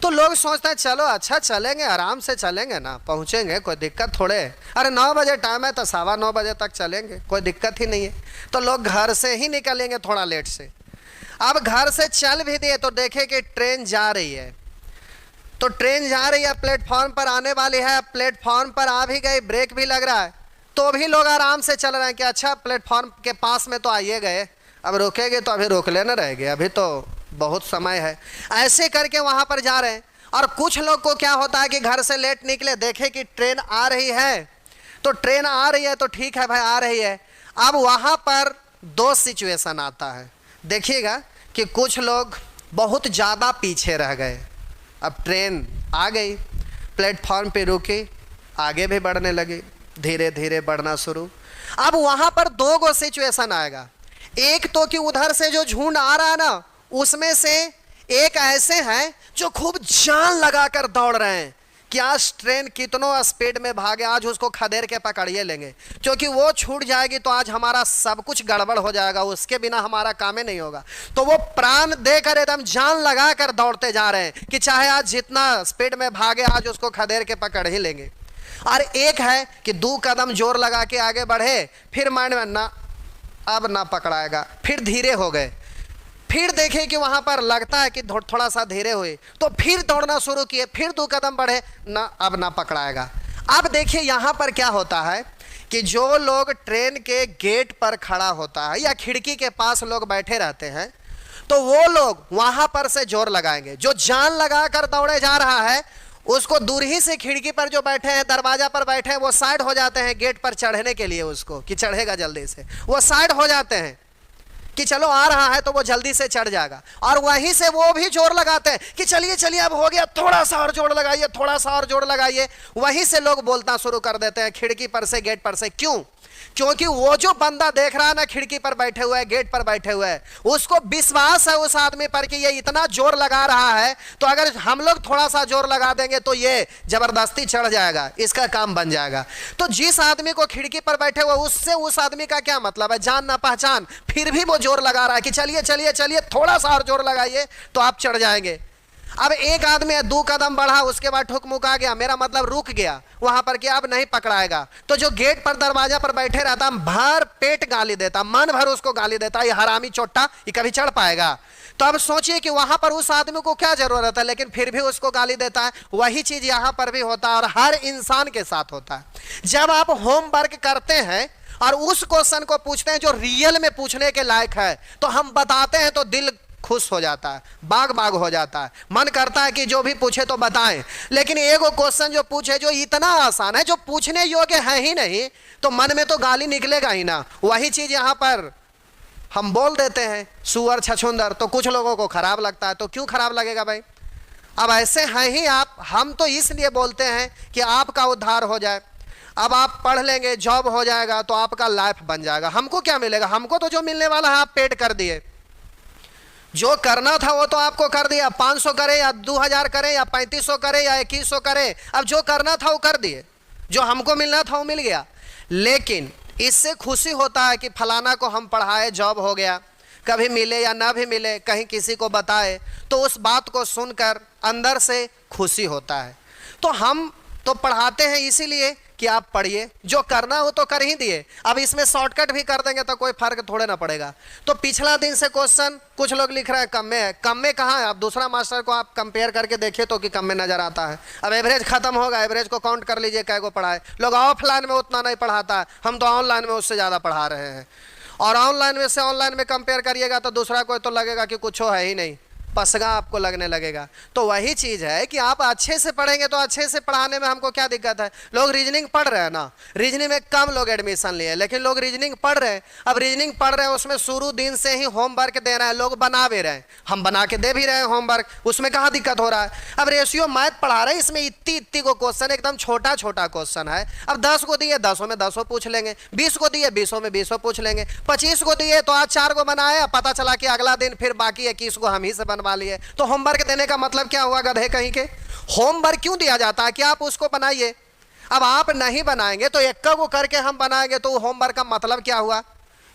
तो लोग सोचते हैं चलो अच्छा चलेंगे, आराम से चलेंगे ना, पहुंचेंगे, कोई दिक्कत थोड़े है। अरे 9 बजे टाइम है तो 9:15 बजे तक चलेंगे, कोई दिक्कत ही नहीं है। तो लोग घर से ही निकलेंगे थोड़ा लेट से। अब घर से चल भी दिए तो देखे कि ट्रेन जा रही है, तो ट्रेन जा रही है, प्लेटफॉर्म पर आने वाली है, प्लेटफॉर्म पर आ भी गई, ब्रेक भी लग रहा है, तो भी लोग आराम से चल रहे हैं कि अच्छा प्लेटफॉर्म के पास में तो आइए गए, अब रुकेंगे तो अभी रोक लेना रहेंगे, अभी तो बहुत समय है, ऐसे करके वहां पर जा रहे हैं। और कुछ लोग को क्या होता है कि घर से लेट निकले, देखे कि ट्रेन आ रही है, तो ट्रेन आ रही है तो ठीक है भाई आ रही है। अब वहां पर 2 सिचुएशन आता है, देखिएगा कि कुछ लोग बहुत ज़्यादा पीछे रह गए, अब ट्रेन आ गई, प्लेटफॉर्म पे रुकी, आगे भी बढ़ने लगी, धीरे धीरे बढ़ना शुरू। अब वहां पर 2 सिचुएशन आएगा, एक तो कि उधर से जो झुंड आ रहा है ना, उसमें से एक ऐसे हैं जो खूब जान लगाकर दौड़ रहे हैं कि आज ट्रेन कितनों स्पीड में भागे, आज उसको खदेड़ के पकड़िए लेंगे, क्योंकि वो छूट जाएगी तो आज हमारा सब कुछ गड़बड़ हो जाएगा, उसके बिना हमारा काम ही नहीं होगा। तो वो प्राण देकर एकदम जान लगाकर दौड़ते जा रहे हैं कि चाहे आज जितना स्पीड में भागे, आज उसको खदेड़ के पकड़ ही लेंगे। और एक है कि 2 कदम जोर लगा के आगे बढ़े, फिर माइंड में ना अब ना पकड़ाएगा, फिर धीरे हो गए, फिर देखे कि वहां पर लगता है कि थोड़ा सा धीरे हुए, तो फिर दौड़ना शुरू किए, फिर 2 कदम बढ़े, ना अब ना पकड़ाएगा। अब देखिए यहां पर क्या होता है कि जो लोग ट्रेन के गेट पर खड़ा होता है या खिड़की के पास लोग बैठे रहते हैं, तो वो लोग वहां पर से जोर लगाएंगे। जो जान लगाकर दौड़े जा रहा है उसको दूर ही से खिड़की पर जो बैठे हैं, दरवाजा पर बैठे हैं, वो साइड हो जाते हैं गेट पर चढ़ने के लिए, उसको कि चढ़ेगा जल्दी से, वो साइड हो जाते हैं कि चलो आ रहा है तो वो जल्दी से चढ़ जाएगा। और वहीं से वो भी जोर लगाते हैं कि चलिए चलिए अब हो गया, थोड़ा सा और जोर लगाइए, थोड़ा सा और जोर लगाइए। वहीं से लोग बोलना शुरू कर देते हैं खिड़की पर से, गेट पर से। क्यों? क्योंकि वो जो बंदा देख रहा है ना खिड़की पर बैठे हुए है, गेट पर बैठे हुए है, उसको विश्वास है उस आदमी पर कि ये इतना जोर लगा रहा है, तो अगर हम लोग थोड़ा सा जोर लगा देंगे तो ये जबरदस्ती चढ़ जाएगा, इसका काम बन जाएगा। तो जिस आदमी को खिड़की पर बैठे हुए, उससे उस आदमी का क्या मतलब है, जान ना पहचान, फिर भी वो जोर लगा रहा है कि चलिए चलिए चलिए थोड़ा सा और जोर लगाइए तो आप चढ़ जाएंगे। अब एक आदमी 2 कदम बढ़ा, उसके बाद ठुकमुक आ गया, मेरा मतलब रुक गया वहां पर कि अब नहीं पकड़ाएगा, तो जो गेट पर दरवाजा पर बैठे रहता भर पेट गाली देता, मन भर उसको गाली देता, ये हरामी चोट्टा, ये कभी चढ़ पाएगा। तो अब सोचिए कि वहां पर उस आदमी को क्या जरूरत है, लेकिन फिर भी उसको गाली देता है। वही चीज यहां पर भी होता है और हर इंसान के साथ होता है। जब आप होमवर्क करते हैं और उस क्वेश्चन को पूछते हैं जो रियल में पूछने के लायक है, तो हम बताते हैं तो दिल खुश हो जाता है, बाग बाग हो जाता है, मन करता है कि जो भी पूछे तो बताएं। लेकिन एगो क्वेश्चन जो पूछे जो इतना आसान है, जो पूछने योग्य है ही नहीं, तो मन में तो गाली निकलेगा ही ना। वही चीज यहां पर हम बोल देते हैं सुअर छछूंदर, तो कुछ लोगों को खराब लगता है। तो क्यों खराब लगेगा भाई? अब ऐसे हैं ही आप, हम तो इसलिए बोलते हैं कि आपका उद्धार हो जाए। अब आप पढ़ लेंगे, जॉब हो जाएगा, तो आपका लाइफ बन जाएगा। हमको क्या मिलेगा? हमको तो जो मिलने वाला है आप पेड कर दिए। जो करना था वो तो आपको कर दिया, 500 करे या 2000 करे या 3500 करे या 2100 करे, अब जो करना था वो कर दिए, जो हमको मिलना था वो मिल गया। लेकिन इससे खुशी होता है कि फलाना को हम पढ़ाए, जॉब हो गया, कभी मिले या ना भी मिले, कहीं किसी को बताए, तो उस बात को सुनकर अंदर से खुशी होता है। तो हम तो पढ़ाते हैं इसीलिए कि आप पढ़िए, जो करना हो तो कर ही दिए। अब इसमें शॉर्टकट भी कर देंगे तो कोई फर्क थोड़े ना पड़ेगा। तो पिछला दिन से क्वेश्चन कुछ लोग लिख रहे हैं कम में है, कम में कहाँ है? आप दूसरा मास्टर को आप कंपेयर करके देखिए तो कि कम में नजर आता है। अब एवरेज खत्म होगा, एवरेज को काउंट कर लीजिए कै को पढ़ाए। लोग ऑफलाइन में उतना नहीं पढ़ाता है, हम तो ऑनलाइन में उससे ज़्यादा पढ़ा रहे हैं। और ऑनलाइन में से ऑनलाइन में कंपेयर करिएगा तो दूसरा कोई तो लगेगा कि कुछ है ही नहीं, पसगा आपको लगने लगेगा। तो वही चीज़ है कि आप अच्छे से पढ़ेंगे तो अच्छे से पढ़ाने में हमको क्या दिक्कत है? लोग रीजनिंग पढ़ रहे हैं ना, रीजनिंग में कम लोग एडमिशन लिए, लेकिन लोग रीजनिंग पढ़ रहे हैं। अब रीजनिंग पढ़ रहे हैं, उसमें शुरू दिन से ही होमवर्क दे रहे हैं, लोग बना भी रहे हैं, हम बना के दे भी रहे हैं होमवर्क, उसमें कहाँ दिक्कत हो रहा है? अब रेशियो मैथ पढ़ा रहे हैं, इसमें इतनी इतनी को क्वेश्चन, एकदम छोटा छोटा क्वेश्चन है। अब 10 को दिए 10 में 10 पूछ लेंगे, 20 को दिए 20 में 20 पूछ लेंगे, 25 को दिए तो आज 4 को बनाया, पता चला कि अगला दिन फिर बाकी 21 को हम ही से बनवा लिए। तो होमवर्क देने का मतलब क्या हुआ गधे कहीं के? होमवर्क क्यों दिया जाता है कि आप उसको बनाइए? अब आप नहीं बनाएंगे तो एक को करके हम बनाएंगे, तो होमवर्क का मतलब क्या हुआ?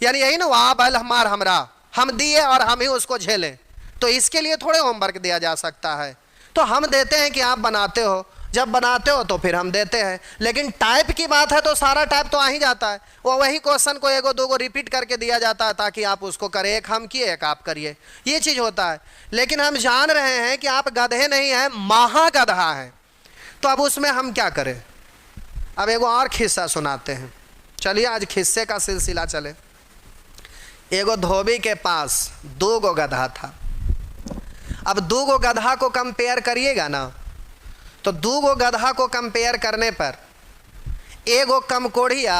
यानी यही ना, वहां बल हमार हमरा, हम दिए और हम ही उसको झेलें। तो इसके लिए थोड़े होमवर्क दिया जा सकता है। तो हम देते हैं कि आप बनाते हो, जब बनाते हो तो फिर हम देते हैं। लेकिन टाइप की बात है तो सारा टाइप तो आ ही जाता है, वो वही क्वेश्चन को एगो दो रिपीट करके दिया जाता है ताकि आप उसको करें, एक हम किए एक आप करिए, ये चीज़ होता है। लेकिन हम जान रहे हैं कि आप गधे नहीं हैं, महागधा हैं, तो अब उसमें हम क्या करें? अब एगो और खिस्सा सुनाते हैं, चलिए आज खिस्से का सिलसिला चले। एगो धोबी के पास 2 गो गधा था। अब 2 गो गधा को कंपेयर करिएगा ना, तो 2 गो गधा को कंपेयर करने पर एगो कमकोढ़िया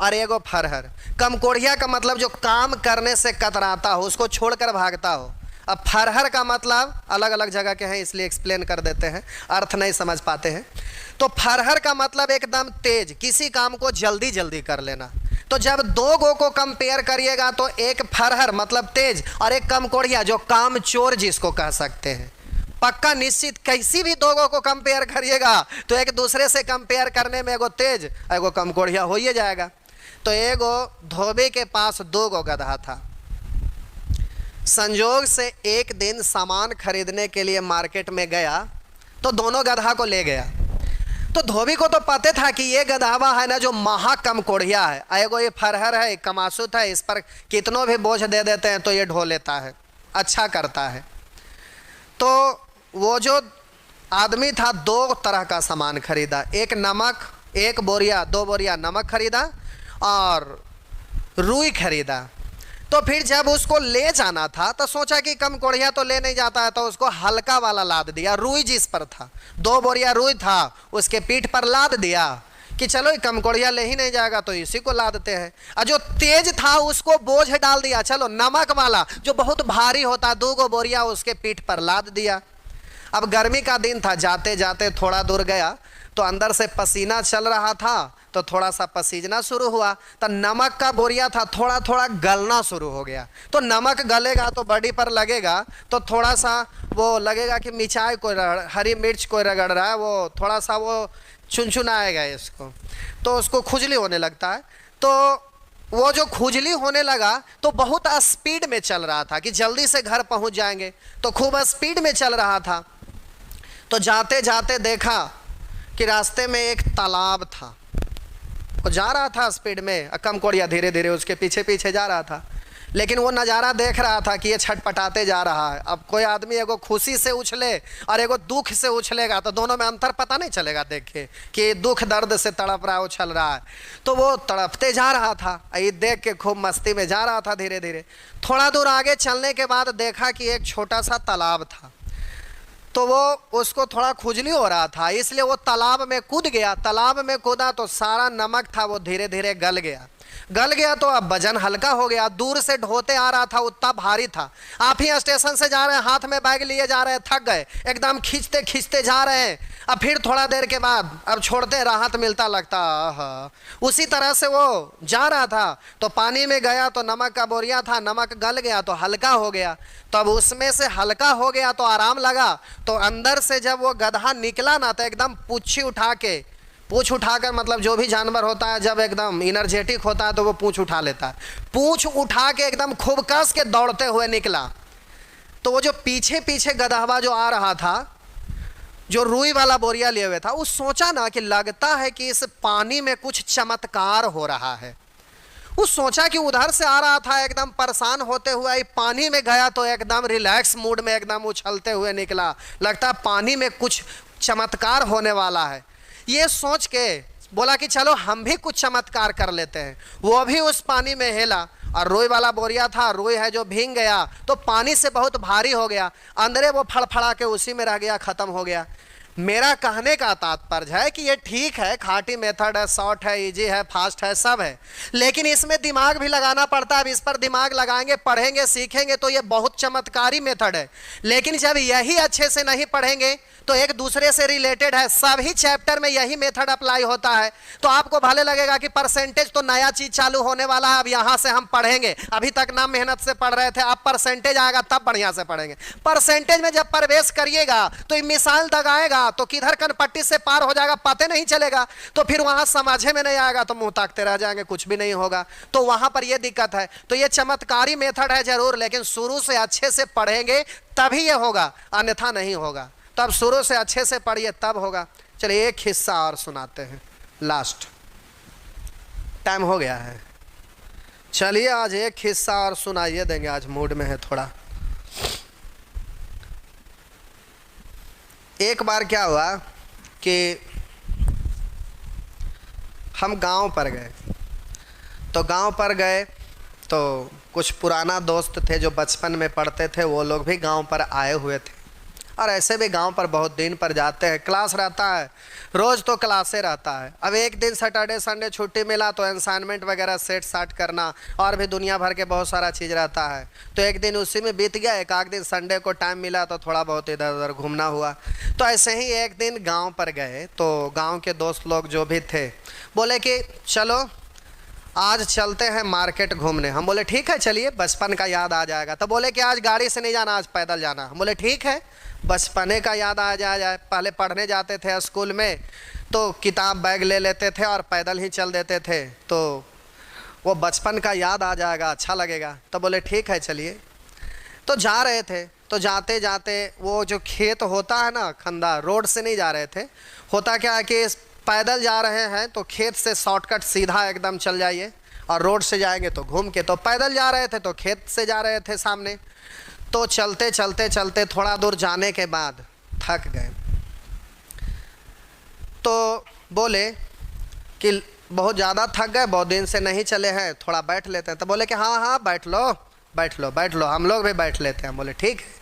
और एगो फरहर। कमकोढ़िया का मतलब जो काम करने से कतराता हो, उसको छोड़कर भागता हो। अब फरहर का मतलब अलग अलग जगह के हैं इसलिए एक्सप्लेन कर देते हैं, अर्थ नहीं समझ पाते हैं। तो फरहर का मतलब एकदम तेज, किसी काम को जल्दी जल्दी कर लेना। तो जब 2 गो को कंपेयर करिएगा तो एक फरहर मतलब तेज और एक कमकोढ़िया जो काम चोर जिसको कह सकते हैं। पक्का निश्चित किसी भी 2 गो को कंपेयर करिएगा तो एक दूसरे से कंपेयर करने में एगो तेज एगो कमकोढ़िया हो ही जाएगा। तो एगो धोबी के पास 2 गो गधा था। संजोग से एक दिन सामान खरीदने के लिए मार्केट में गया तो दोनों गधा को ले गया। तो धोबी को तो पता था कि ये गधावा है ना जो महा कमकोढ़िया है, एगो ये फरहर है, कमासुत है, इस पर कितनों भी बोझ दे देते हैं तो ये ढो लेता है, अच्छा करता है। तो वो जो आदमी था 2 तरह का सामान खरीदा, एक नमक, 1 बोरिया 2 बोरिया नमक खरीदा और रुई खरीदा। तो फिर जब उसको ले जाना था तो सोचा कि कमकोढ़िया तो ले नहीं जाता है, तो उसको हल्का वाला लाद दिया, रुई जिस पर था, 2 बोरिया रुई था, उसके पीठ पर लाद दिया कि चलो कमकोढ़िया ले ही नहीं जाएगा तो इसी को लादते हैं। और जो तेज था उसको बोझ डाल दिया, चलो नमक वाला जो बहुत भारी होता 2 गो बोरिया उसके पीठ पर लाद दिया। अब गर्मी का दिन था, जाते जाते थोड़ा दूर गया तो अंदर से पसीना चल रहा था, तो थोड़ा सा पसीजना शुरू हुआ। तो नमक का बोरिया था, थोड़ा थोड़ा गलना शुरू हो गया। तो नमक गलेगा तो बॉडी पर लगेगा तो थोड़ा सा वो लगेगा कि मिर्चाई कोई हरी मिर्च कोई रगड़ रहा है, वो थोड़ा सा वो चुनचुनाएगा इसको, तो उसको खुजली होने लगता है। तो वो जो खुजली होने लगा तो बहुत स्पीड में चल रहा था कि जल्दी से घर पहुंच जाएंगे, तो खूब स्पीड में चल रहा था। तो जाते जाते देखा कि रास्ते में एक तालाब था, वो जा रहा था स्पीड में, कमकोढ़िया धीरे धीरे उसके पीछे पीछे जा रहा था। लेकिन वो नज़ारा देख रहा था कि ये छटपटाते जा रहा है। अब कोई आदमी एगो खुशी से उछले और एगो दुख से उछलेगा तो दोनों में अंतर पता नहीं चलेगा, देखे कि दुख दर्द से तड़प रहा है, उछल रहा है। तो वो तड़पते जा रहा था, ये देख के खूब मस्ती में जा रहा था धीरे धीरे। थोड़ा दूर आगे चलने के बाद देखा कि एक छोटा सा तालाब था, तो वो उसको थोड़ा खुजली हो रहा था, इसलिए वो तालाब में कूद गया। तालाब में कूदा तो सारा नमक था वो धीरे धीरे गल गया। गल गया तो अब वजन हल्का हो गया। दूर से ढोते आ रहा था, उतना भारी था। आप ही स्टेशन से जा रहे हैं, हाथ में बैग लिए जा रहे हैं, थक गए, एकदम खींचते खींचते जा रहे हैं। अब फिर थोड़ा देर के बाद अब छोड़ते राहत मिलता, लगता आहा। उसी तरह से वो जा रहा था तो पानी में गया तो नमक का बोरिया था, नमक गल गया तो हल्का हो गया। तो अब उसमें से हल्का हो गया तो आराम लगा। तो अंदर से जब वो गधा निकला ना तो एकदम पूँछ उठाकर, मतलब जो भी जानवर होता है जब एकदम इनर्जेटिक होता है तो वो पूँछ उठा लेता है, पूँछ उठा के एकदम खूब कस के दौड़ते हुए निकला। तो वो जो पीछे पीछे गदहवा जो आ रहा था, जो रुई वाला बोरिया लिए हुए था, वो सोचा ना कि लगता है कि इस पानी में कुछ चमत्कार हो रहा है। वो सोचा कि उधर से आ रहा था एकदम परेशान होते हुए, पानी में गया तो एकदम रिलैक्स मूड में एकदम उछलते हुए निकला, लगता है पानी में कुछ चमत्कार होने वाला है। ये सोच के बोला कि चलो हम भी कुछ चमत्कार कर लेते हैं। वो भी उस पानी में हेला और रुई वाला बोरिया था, रुई है जो भीग गया तो पानी से बहुत भारी हो गया, अंदरे वो फड़फड़ा के उसी में रह गया, खत्म हो गया। मेरा कहने का तात्पर्य है कि ये ठीक है, खाटी मेथड है, शॉर्ट है, इजी है, फास्ट है, सब है, लेकिन इसमें दिमाग भी लगाना पड़ता है। अब इस पर दिमाग लगाएंगे, पढ़ेंगे, सीखेंगे तो ये बहुत चमत्कारी मेथड है। लेकिन जब यही अच्छे से नहीं पढ़ेंगे तो एक दूसरे से रिलेटेड है, सभी चैप्टर में यही मेथड अप्लाई होता है। तो आपको भले लगेगा कि परसेंटेज तो नया चीज चालू होने वाला है, अब यहाँ से हम पढ़ेंगे, अभी तक ना मेहनत से पढ़ रहे थे, अब परसेंटेज आएगा तब बढ़िया से पढ़ेंगे। परसेंटेज में जब प्रवेश करिएगा तो मिसाल दगाएगा तो किधर कनपट्टी से पार हो जाएगा पता नहीं चलेगा, तो फिर वहां समझे में नहीं आएगा तो मुंह ताकते रह जाएंगे, कुछ भी नहीं होगा। तो वहां पर यह दिक्कत है। तो ये चमत्कारी मेथड है जरूर, लेकिन शुरू से अच्छे से पढ़ेंगे तभी ये होगा, अन्यथा नहीं होगा। तब शुरू से अच्छे से पढ़िए तब होगा। चलिए एक हिस्सा और सुनाते हैं, लास्ट टाइम हो गया है। चलिए आज एक हिस्सा और सुनाइए देंगे, आज मूड में है थोड़ा। एक बार क्या हुआ कि हम गांव पर गए, तो गांव पर गए तो कुछ पुराना दोस्त थे जो बचपन में पढ़ते थे, वो लोग भी गांव पर आए हुए थे। और ऐसे भी गांव पर बहुत दिन पर जाते हैं, क्लास रहता है, रोज़ तो क्लासे रहता है। अब एक दिन सैटरडे संडे छुट्टी मिला तो असाइनमेंट वगैरह सेट साट करना और भी दुनिया भर के बहुत सारा चीज़ रहता है, तो एक दिन उसी में बीत गया। एक आध दिन संडे को टाइम मिला तो थोड़ा बहुत इधर उधर घूमना हुआ। तो ऐसे ही एक दिन गाँव पर गए तो गाँव के दोस्त लोग जो भी थे बोले कि चलो आज चलते हैं मार्केट घूमने। हम बोले ठीक है चलिए, बचपन का याद आ जाएगा। तो बोले कि आज गाड़ी से नहीं जाना, आज पैदल जाना। हम बोले ठीक है, बचपने का याद आ जाए। पहले पढ़ने जाते थे स्कूल में तो किताब बैग ले लेते थे और पैदल ही चल देते थे, तो वो बचपन का याद आ जाएगा, अच्छा लगेगा। तो बोले ठीक है चलिए। तो जा रहे थे, तो जाते जाते वो जो खेत होता है ना खंदा, रोड से नहीं जा रहे थे। होता क्या है कि पैदल जा रहे हैं तो खेत से शॉर्टकट सीधा एकदम चल जाइए, और रोड से जाएंगे तो घूम के। तो पैदल जा रहे थे तो खेत से जा रहे थे सामने। तो चलते चलते चलते थोड़ा दूर जाने के बाद थक गए, तो बोले कि बहुत ज़्यादा थक गए, बहुत दिन से नहीं चले हैं, थोड़ा बैठ लेते हैं। तो बोले कि हाँ हाँ बैठ लो बैठ लो बैठ लो, हम लोग भी बैठ लेते हैं। बोले ठीक है।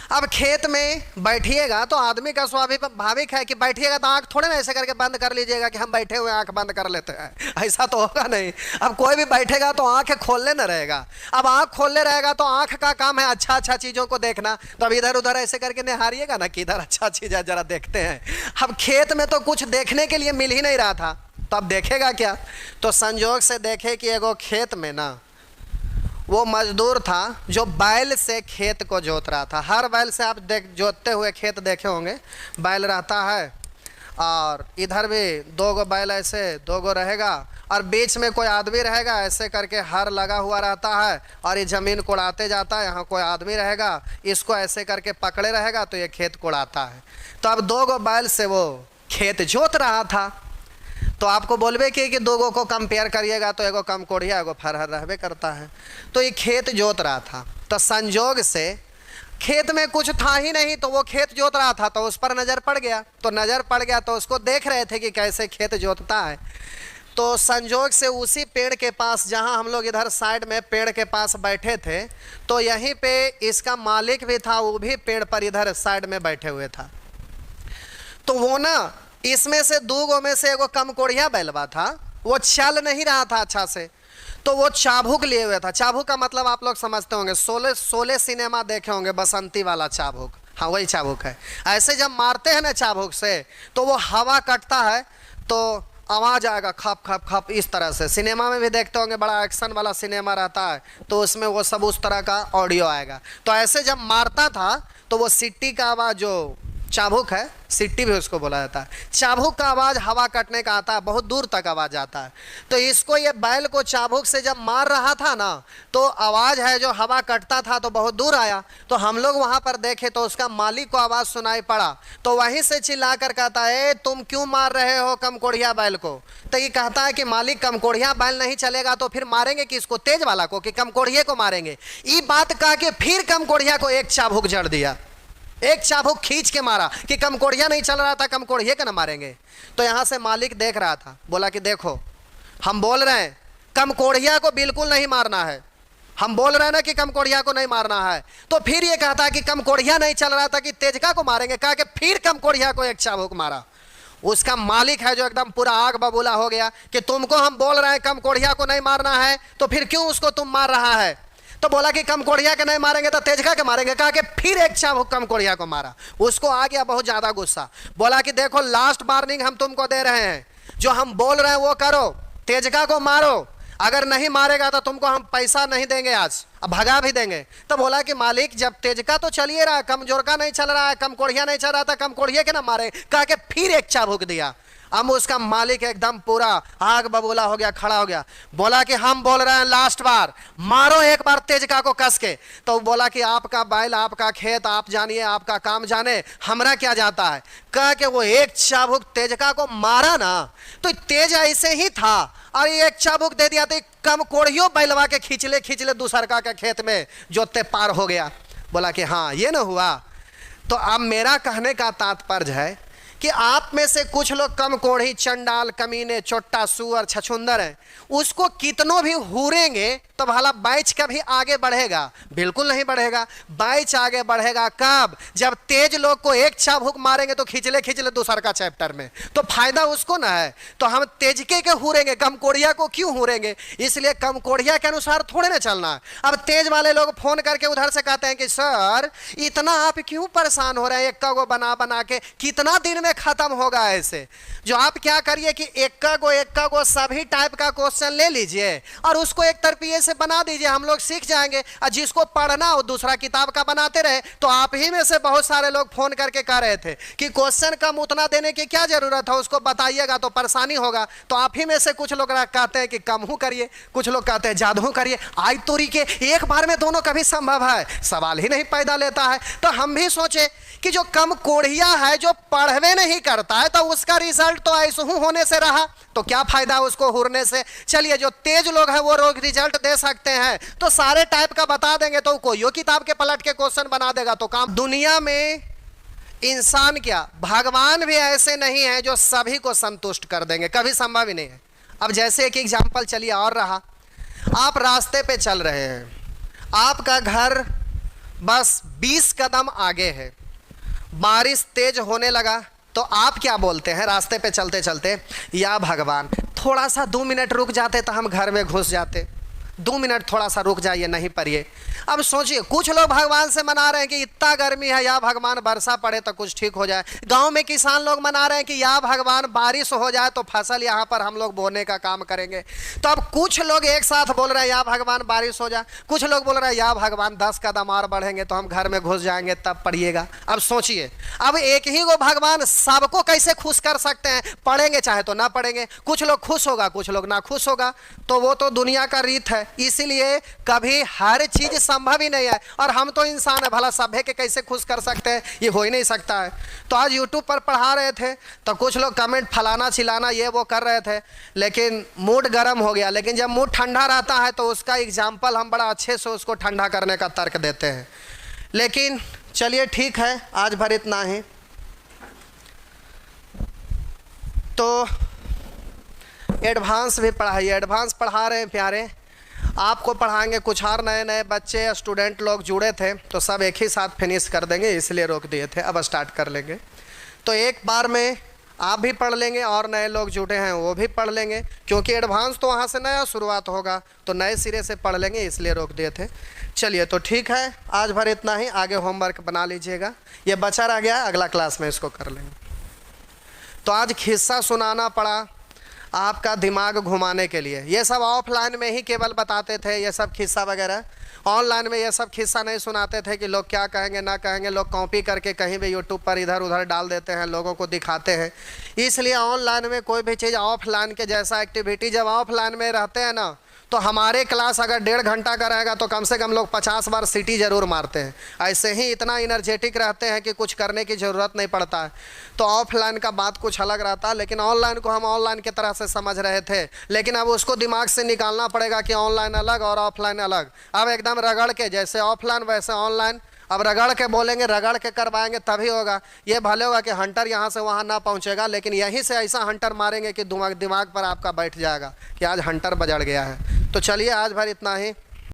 अब खेत में बैठिएगा तो आदमी का स्वाभाविक है कि बैठिएगा तो आंख थोड़े ना ऐसे करके बंद कर लीजिएगा कि हम बैठे हुए आंख बंद कर लेते हैं, ऐसा तो होगा नहीं। अब कोई भी बैठेगा तो आंखें खोलने न रहेगा। अब आंख खोलने रहेगा तो आंख का काम है अच्छा अच्छा चीज़ों को देखना, तो अब इधर उधर ऐसे करके निहारिएगा ना कि इधर अच्छा चीज़ है जरा देखते हैं। अब खेत में तो कुछ देखने के लिए मिल ही नहीं रहा था, तो अब देखेगा क्या। तो संजोग से देखे कि एगो खेत में ना वो मजदूर था जो बैल से खेत को जोत रहा था। हर बैल से आप जोतते हुए खेत देखे होंगे, बैल रहता है और इधर भी दो गो बैल ऐसे दो गो रहेगा और बीच में कोई आदमी रहेगा, ऐसे करके हर लगा हुआ रहता है और ये ज़मीन कोड़ाते जाता है। यहाँ कोई आदमी रहेगा, इसको ऐसे करके पकड़े रहेगा तो ये खेत कोड़ाता है। तो अब दो गो बैल से वो खेत जोत रहा था। तो आपको बोलबे कि दो गो को कंपेयर करिएगा तो एगो कम कोढ़िया एगो फरहर रहबे करता है। तो ये खेत जोत रहा था, तो संजोग से खेत में कुछ था ही नहीं, तो वो खेत जोत रहा था तो उस पर नज़र पड़ गया। तो नज़र पड़ गया तो उसको देख रहे थे कि कैसे खेत जोतता है। तो संजोग से उसी पेड़ के पास, जहाँ हम लोग इधर साइड में पेड़ के पास बैठे थे, तो यहीं पे इसका मालिक भी था, वो भी पेड़ पर इधर साइड में बैठे हुए था। तो वो ना इसमें से दो गो में से एगो कम कोढ़िया बैलवा था, वो चल नहीं रहा था अच्छा से, तो वो चाबुक लिए हुए था। चाबुक का मतलब आप लोग समझते होंगे, शोले सिनेमा देखे होंगे, बसंती वाला चाबुक, हाँ वही चाबुक है। ऐसे जब मारते हैं ना चाबुक से तो वो हवा कटता है तो आवाज़ आएगा खप खप खप, इस तरह से। सिनेमा में भी देखते होंगे, बड़ा एक्शन वाला सिनेमा रहता है तो उसमें वो सब उस तरह का ऑडियो आएगा। तो ऐसे जब मारता था तो वो सिट्टी का आवाज़, जो चाबुक है, सिट्टी भी उसको बोला जाता है, चाबुक का आवाज़ हवा कटने का आता है, बहुत दूर तक आवाज़ आता है। तो इसको, ये बैल को चाबुक से जब मार रहा था ना, तो आवाज़ है जो हवा कटता था तो बहुत दूर आया। तो हम लोग वहाँ पर देखे तो उसका मालिक को आवाज़ सुनाई पड़ा, तो वहीं से चिल्ला कर कहता है, तुम क्यों मार रहे हो कम कोढ़िया बैल को? तो ये कहता है कि मालिक, कम कोढ़िया बैल नहीं चलेगा तो फिर मारेंगे किसको? तेज वाला को, कि कम कोढ़िए को मारेंगे? ये बात कह के फिर कम कोढ़िया को एक चाबुक जड़ दिया, एक चाबुक खींच के मारा कि कम कोढ़िया नहीं चल रहा था, कम कोढ़िए का ना मारेंगे। तो यहाँ से मालिक देख रहा था, बोला कि देखो हम बोल रहे हैं कम कोढ़िया को बिल्कुल नहीं मारना है, हम बोल रहे हैं ना कि कम कोढ़िया को नहीं मारना है, तो फिर ये कहता है कि कम कोढ़िया नहीं चल रहा था कि तेजका को मारेंगे, कहा कि फिर कम कोढ़िया को एक चाबुक मारा। उसका मालिक है जो एकदम पूरा आग बबूला हो गया कि तुमको हम बोल रहे हैं कम कोढ़िया को नहीं मारना है, तो फिर क्यों उसको तुम मार रहा है? तो बोला कि कम कोढ़िया के नहीं मारेंगे तो तेजका के मारेंगे, कहा कि फिर एक चाबुक कम कोढ़िया को मारा। उसको आ गया बहुत ज्यादा गुस्सा, बोला कि देखो लास्ट वार्निंग हम तुमको दे रहे हैं, जो हम बोल रहे हैं वो करो, तेजका को मारो, अगर नहीं मारेगा तो तुमको हम पैसा नहीं देंगे, आज अब भगा भी देंगे। तो बोला कि मालिक, जब तेजका तो चलिए रहा, कमजोर का नहीं चल रहा है, कम कोढ़िया नहीं चल रहा था, कम कोढ़िया के ना मारे, कहा कि फिर एक चाबुक दिया। अब उसका मालिक एकदम पूरा आग बबूला हो गया, खड़ा हो गया, बोला कि हम बोल रहे हैं लास्ट बार, मारो एक बार तेजका को कस के। तो बोला कि आपका बैल, आपका खेत, आप जानिए, आपका काम जाने, हमरा क्या जाता है। कह के वो एक चाबुक तेजका को मारा ना, तो तेज ऐसे ही था और एक चाबुक दे दिया तो कम कोढ़ियों बैलवा के खींचले दूसरका के खेत में जोते पार हो गया। बोला कि हाँ ये ना हुआ। तो अब मेरा कहने का तात्पर्य है कि आप में से कुछ लोग कम कोढ़ी, चंडाल, कमीने, चोट्टा, सुअर, छछुंदर हैं, उसको कितनों भी हुरेंगे तो भला बैच कभी आगे बढ़ेगा? बिल्कुल नहीं बढ़ेगा। बैच आगे बढ़ेगा कब? जब तेज लोग को एक चाबुक मारेंगे तो खिंचले दूसर का चैप्टर में, तो फायदा उसको ना है। तो हम तेजके के हुरेंगे, कम कोढ़िया को क्यों हुरेंगे? इसलिए कम कोढ़िया के अनुसार थोड़े ना चलना है। अब तेज वाले लोग फोन करके उधर से कहते हैं कि सर इतना आप क्यों परेशान हो रहे हैं, एक्का गो बना बना के कितना दिन में खत्म होगा ऐसे? जो आप क्या करिए कि एक्का गो सभी टाइप का क्वेश्चन ले लीजिए और उसको एक तरफिए से बना दीजिए, हम लोग सीख जाएंगे। और जिसको पढ़ना हो दूसरा किताब का बनाते रहे। तो आप ही में से बहुत सारे लोग फोन करके कह रहे थे कि क्वेश्चन कम उतना देने की क्या जरूरत है, उसको बताइएगा तो परेशानी होगा। तो आप ही में से कुछ लोग कहते हैं कि कम हूं करिए, कुछ लोग कहते हैं ज्यादा करिए। आज तोरी के एक बार में दोनों कभी संभव है? सवाल ही नहीं पैदा लेता है। तो हम भी सोचे कि जो कम कोढ़िया है, जो पढ़वे नहीं करता है, तो उसका रिजल्ट तो ऐसे होने से रहा, तो क्या फायदा उसको हुरने से। चलिए जो तेज लोग हैं वो रोग रिजल्ट दे सकते हैं, तो सारे टाइप का बता देंगे तो कोई किताब के पलट के क्वेश्चन बना देगा तो काम। दुनिया में इंसान क्या, भगवान भी ऐसे नहीं है जो सभी को संतुष्ट कर देंगे, कभी संभव ही नहीं है। अब जैसे एक एग्जाम्पल चलिए और रहा, आप रास्ते पे चल रहे हैं, आपका घर बस 20 कदम आगे है, बारिश तेज होने लगा, तो आप क्या बोलते हैं रास्ते पे चलते चलते? या भगवान थोड़ा सा 2 मिनट रुक जाते तो हम घर में घुस जाते, 2 मिनट थोड़ा सा रुक जाइए, नहीं पड़िए। अब सोचिए, कुछ लोग भगवान से मना रहे हैं कि इतना गर्मी है, या भगवान वर्षा पड़े तो कुछ ठीक हो जाए। गांव में किसान लोग मना रहे हैं कि या भगवान बारिश हो जाए तो फसल यहाँ पर हम लोग बोने का काम करेंगे। तो अब कुछ लोग एक साथ बोल रहे हैं या भगवान बारिश हो जाए, कुछ लोग बोल रहे हैं या भगवान 10 कदम और बढ़ेंगे तो हम घर में घुस जाएंगे तब पढ़िएगा। अब सोचिए, अब एक ही को भगवान सबको कैसे खुश कर सकते हैं? पढ़ेंगे चाहे तो ना पढ़ेंगे, कुछ लोग खुश होगा, कुछ लोग ना खुश होगा, तो वो तो दुनिया का रीत है। इसीलिए कभी हर चीज संभव ही नहीं है। और हम तो इंसान है, भला सभ्य के कैसे खुश कर सकते हैं, ये हो ही नहीं सकता है। तो आज यूट्यूब पर पढ़ा रहे थे तो कुछ लोग कमेंट फलाना चिलाना ये वो कर रहे थे, लेकिन मूड गर्म हो गया। लेकिन जब मूड ठंडा रहता है तो उसका एग्जाम्पल हम बड़ा अच्छे से उसको ठंडा करने का तर्क देते हैं। लेकिन चलिए ठीक है, आज भर इतना ही। तो एडवांस भी पढ़ाइए, एडवांस पढ़ा रहे हैं प्यारे, आपको पढ़ाएंगे। कुछ और नए नए बच्चे स्टूडेंट लोग जुड़े थे तो सब एक ही साथ फिनिश कर देंगे, इसलिए रोक दिए थे, अब स्टार्ट कर लेंगे। तो एक बार में आप भी पढ़ लेंगे और नए लोग जुड़े हैं वो भी पढ़ लेंगे, क्योंकि एडवांस तो वहाँ से नया शुरुआत होगा तो नए सिरे से पढ़ लेंगे, इसलिए रोक दिए थे। चलिए तो ठीक है, आज भर इतना ही। आगे होमवर्क बना लीजिएगा, ये बचा रह गया, अगला क्लास में इसको कर लेंगे। तो आज किस्सा सुनाना पड़ा आपका दिमाग घुमाने के लिए। ये सब ऑफलाइन में ही केवल बताते थे, ये सब किस्सा वगैरह। ऑनलाइन में ये सब किस्सा नहीं सुनाते थे कि लोग क्या कहेंगे ना कहेंगे, लोग कॉपी करके कहीं भी यूट्यूब पर इधर उधर डाल देते हैं, लोगों को दिखाते हैं। इसलिए ऑनलाइन में कोई भी चीज़ ऑफलाइन के जैसा एक्टिविटी जब ऑफलाइन में रहते हैं ना, तो हमारे क्लास अगर 1.5 घंटा का रहेगा तो कम से कम लोग 50 बार सीटी ज़रूर मारते हैं। ऐसे ही इतना एनर्जेटिक रहते हैं कि कुछ करने की ज़रूरत नहीं पड़ता है। तो ऑफलाइन का बात कुछ अलग रहता है, लेकिन ऑनलाइन को हम ऑनलाइन की तरह से समझ रहे थे, लेकिन अब उसको दिमाग से निकालना पड़ेगा कि ऑनलाइन अलग और ऑफलाइन अलग। अब एकदम रगड़ के, जैसे ऑफलाइन वैसे ऑनलाइन, अब रगड़ के बोलेंगे, रगड़ के करवाएंगे तभी होगा। ये भले होगा कि हंटर यहाँ से वहाँ ना पहुँचेगा, लेकिन यहीं से ऐसा हंटर मारेंगे कि दिमाग पर आपका बैठ जाएगा कि आज हंटर बजड़ गया है। तो चलिए आज भर इतना ही।